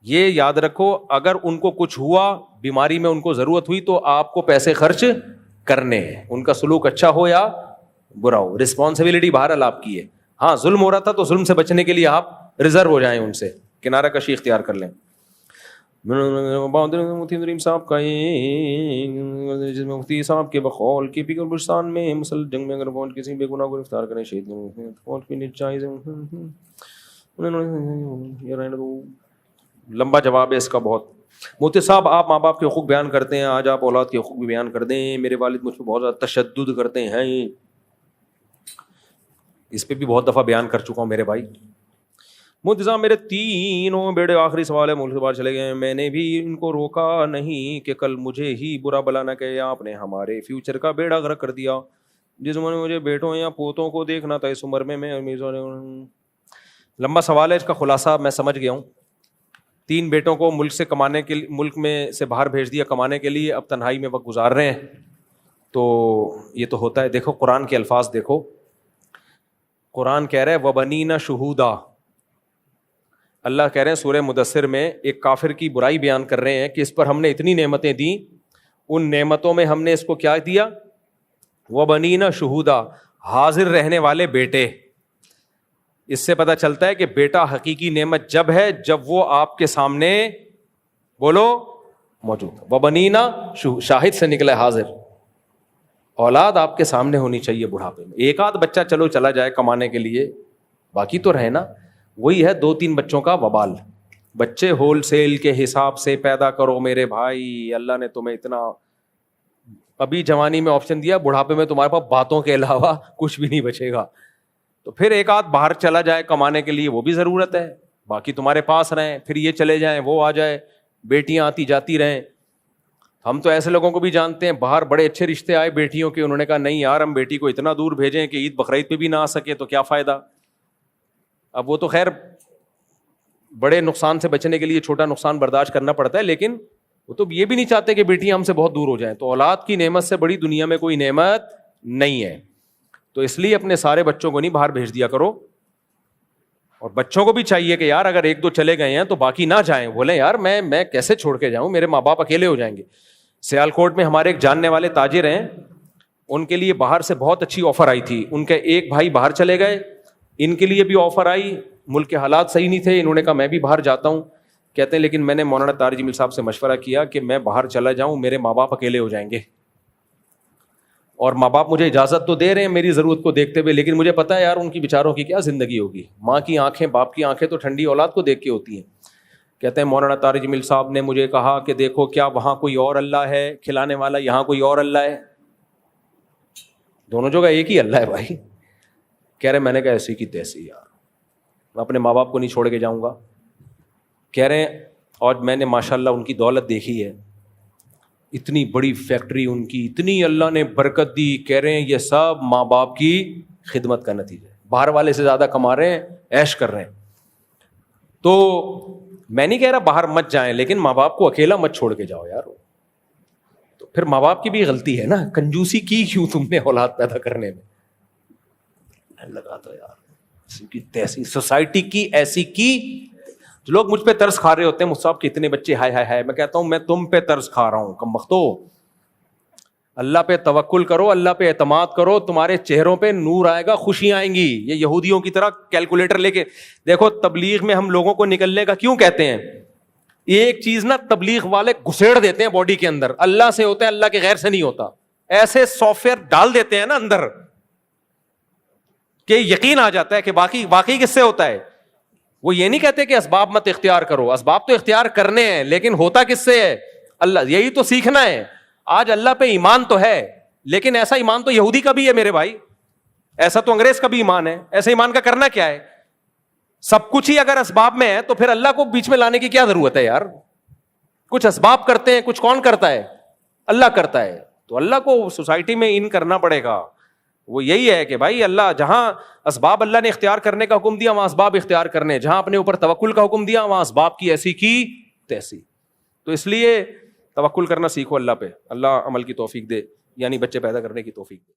یہ یاد رکھو, اگر ان کو کچھ ہوا, بیماری میں ان کو ضرورت ہوئی, تو آپ کو پیسے خرچ کرنے ہیں, ان کا سلوک اچھا ہو یا برا ہو, رسپانسبلٹی بہرحال آپ کی ہے. ہاں ظلم ہو رہا تھا تو ظلم سے بچنے کے لیے آپ ریزرو ہو جائیں, ان سے کنارہ کشی اختیار کر لیں. مفتی نریم صاحب کا مفتی صاحب کے بقول کی فکر بلوچستان میں مسلح جنگ میں اگر فوج کسی بے گناہ کو گرفتار کریں شہید فوج کی جائز. لمبا جواب ہے اس کا بہت. مفتی صاحب آپ ماں باپ کے حقوق بیان کرتے ہیں, آج آپ اولاد کے حقوق بھی بیان کر دیں. میرے والد مجھ پہ بہت زیادہ تشدد کرتے ہیں, اس پہ بھی بہت دفعہ بیان کر چکا ہوں میرے بھائی. مفتی صاحب میرے تینوں بیٹے, آخری سوال ہے, ملک سے باہر چلے گئے. میں نے بھی ان کو روکا نہیں کہ کل مجھے ہی برا بلا نہ کہے. آپ نے ہمارے فیوچر کا بیڑا غرق کر دیا. جس عمر میں مجھے بیٹوں یا پوتوں کو دیکھنا تھا, اس عمر میں لمبا سوال ہے, اس کا خلاصہ میں سمجھ گیا ہوں. 3 بیٹوں کو ملک سے کمانے کے لیے, ملک میں سے باہر بھیج دیا کمانے کے لیے, اب تنہائی میں وقت گزار رہے ہیں. تو یہ تو ہوتا ہے. دیکھو قرآن کے الفاظ دیکھو, قرآن کہہ رہا ہے وَبَنِينَ شُهُودًا. اللہ کہہ رہے ہیں سورہ مدثر میں, ایک کافر کی برائی بیان کر رہے ہیں کہ اس پر ہم نے اتنی نعمتیں دیں, ان نعمتوں میں ہم نے اس کو کیا دیا, وَبَنِينَ شُهُودًا, حاضر رہنے والے بیٹے. اس سے پتہ چلتا ہے کہ بیٹا حقیقی نعمت جب ہے جب وہ آپ کے سامنے بولو موجود. وَبَنِينَ شاہد سے نکلا ہے حاضر. اولاد آپ کے سامنے ہونی چاہیے بڑھاپے میں. ایک آدھ بچہ چلو چلا جائے کمانے کے لیے, باقی تو رہے نا. وہی ہے 2-3 بچوں کا وبال. بچے ہول سیل کے حساب سے پیدا کرو میرے بھائی. اللہ نے تمہیں اتنا ابھی جوانی میں آپشن دیا, بڑھاپے میں تمہارے پاس باتوں کے علاوہ کچھ بھی نہیں بچے گا. تو پھر ایک آدھ باہر چلا جائے کمانے کے لیے, وہ بھی ضرورت ہے. باقی تمہارے پاس رہیں, پھر یہ چلے جائیں وہ آ جائے, بیٹیاں آتی جاتی رہیں. ہم تو ایسے لوگوں کو بھی جانتے ہیں, باہر بڑے اچھے رشتے آئے بیٹیوں کے, انہوں نے کہا نہیں یار ہم بیٹی کو اتنا دور بھیجیں کہ عید بقرعید پہ بھی نہ آ سکے تو کیا فائدہ. اب وہ تو خیر بڑے نقصان سے بچنے کے لیے چھوٹا نقصان برداشت کرنا پڑتا ہے, لیکن وہ تو یہ بھی نہیں چاہتے کہ بیٹیاں ہم سے بہت دور ہو جائیں. تو اولاد کی نعمت سے بڑی دنیا میں کوئی نعمت نہیں ہے. تو اس لیے اپنے سارے بچوں کو نہیں باہر بھیج دیا کرو. اور بچوں کو بھی چاہیے کہ یار اگر 1-2 چلے گئے ہیں تو باقی نہ جائیں. بولیں یار میں کیسے چھوڑ کے جاؤں, میرے ماں باپ اکیلے ہو جائیں گے. سیالکوٹ میں ہمارے ایک جاننے والے تاجر ہیں, ان کے لیے باہر سے بہت اچھی آفر آئی تھی. ان کے ایک بھائی باہر چلے گئے, ان کے لیے بھی آفر آئی, ملک کے حالات صحیح نہیں تھے, انہوں نے کہا میں بھی باہر جاتا ہوں. کہتے ہیں لیکن میں نے مولانا طارق جمیل صاحب سے مشورہ کیا کہ میں باہر چلا جاؤں, میرے ماں باپ اکیلے ہو جائیں گے. اور ماں باپ مجھے اجازت تو دے رہے ہیں میری ضرورت کو دیکھتے ہوئے, لیکن مجھے پتا ہے یار ان کی بیچاروں کی کیا زندگی ہوگی. ماں کی آنکھیں, باپ کی آنکھیں تو ٹھنڈی اولاد کو دیکھ کے ہوتی ہیں. کہتے ہیں مولانا طارق جمیل صاحب نے مجھے کہا کہ دیکھو کیا وہاں کوئی اور اللہ ہے کھلانے والا, یہاں کوئی اور اللہ ہے؟ دونوں جگہ ایک ہی اللہ ہے بھائی. کہہ رہے میں نے کہا ایسی کی تیسی یار, میں اپنے ماں باپ کو نہیں چھوڑ کے جاؤں گا. کہہ رہے ہیں اور میں نے ماشاءاللہ ان کی دولت دیکھی ہے, اتنی بڑی فیکٹری ان کی, اتنی اللہ نے برکت دی. کہہ رہے ہیں یہ سب ماں باپ کی خدمت کا نتیجہ ہے. باہر والے سے زیادہ کما رہے ہیں, عیش کر رہے ہیں. تو میں نہیں کہہ رہا باہر مت جائیں, لیکن ماں باپ کو اکیلا مت چھوڑ کے جاؤ یار. تو پھر ماں باپ کی بھی غلطی ہے نا, کنجوسی کی کیوں تم نے اولاد پیدا کرنے میں. لگا تو یار سوسائٹی کی ایسی کی. جو لوگ مجھ پہ ترس کھا رہے ہوتے ہیں, مجھ صاحب کتنے بچے ہائے ہائے ہائے, میں کہتا ہوں میں تم پہ ترس کھا رہا ہوں کم بختو. اللہ پہ توکل کرو, اللہ پہ اعتماد کرو, تمہارے چہروں پہ نور آئے گا, خوشیاں آئیں گی. یہ یہودیوں کی طرح کیلکولیٹر لے کے دیکھو. تبلیغ میں ہم لوگوں کو نکلنے کا کیوں کہتے ہیں, ایک چیز نا تبلیغ والے گھسیڑ دیتے ہیں باڈی کے اندر, اللہ سے ہوتا ہے اللہ کے غیر سے نہیں ہوتا. ایسے سافٹ ویئر ڈال دیتے ہیں نا اندر کہ یقین آ جاتا ہے کہ واقعی کس سے ہوتا ہے. وہ یہ نہیں کہتے کہ اسباب مت اختیار کرو, اسباب تو اختیار کرنے ہیں, لیکن ہوتا کس سے ہے, اللہ. یہی تو سیکھنا ہے. آج اللہ پہ ایمان تو ہے, لیکن ایسا ایمان تو یہودی کا بھی ہے میرے بھائی, ایسا تو انگریز کا بھی ایمان ہے. ایسا ایمان کا کرنا کیا ہے, سب کچھ ہی اگر اسباب میں ہے تو پھر اللہ کو بیچ میں لانے کی کیا ضرورت ہے یار. کچھ اسباب کرتے ہیں, کچھ کون کرتا ہے, اللہ کرتا ہے. تو اللہ کو سوسائٹی میں ان کرنا پڑے گا. وہ یہی ہے کہ بھائی اللہ جہاں اسباب اللہ نے اختیار کرنے کا حکم دیا وہاں اسباب اختیار کرنے, جہاں اپنے اوپر توکل کا حکم دیا وہاں اسباب کی ایسی کی تیسی. تو اس لیے توکل کرنا سیکھو اللہ پہ. اللہ عمل کی توفیق دے, یعنی بچے پیدا کرنے کی توفیق دے.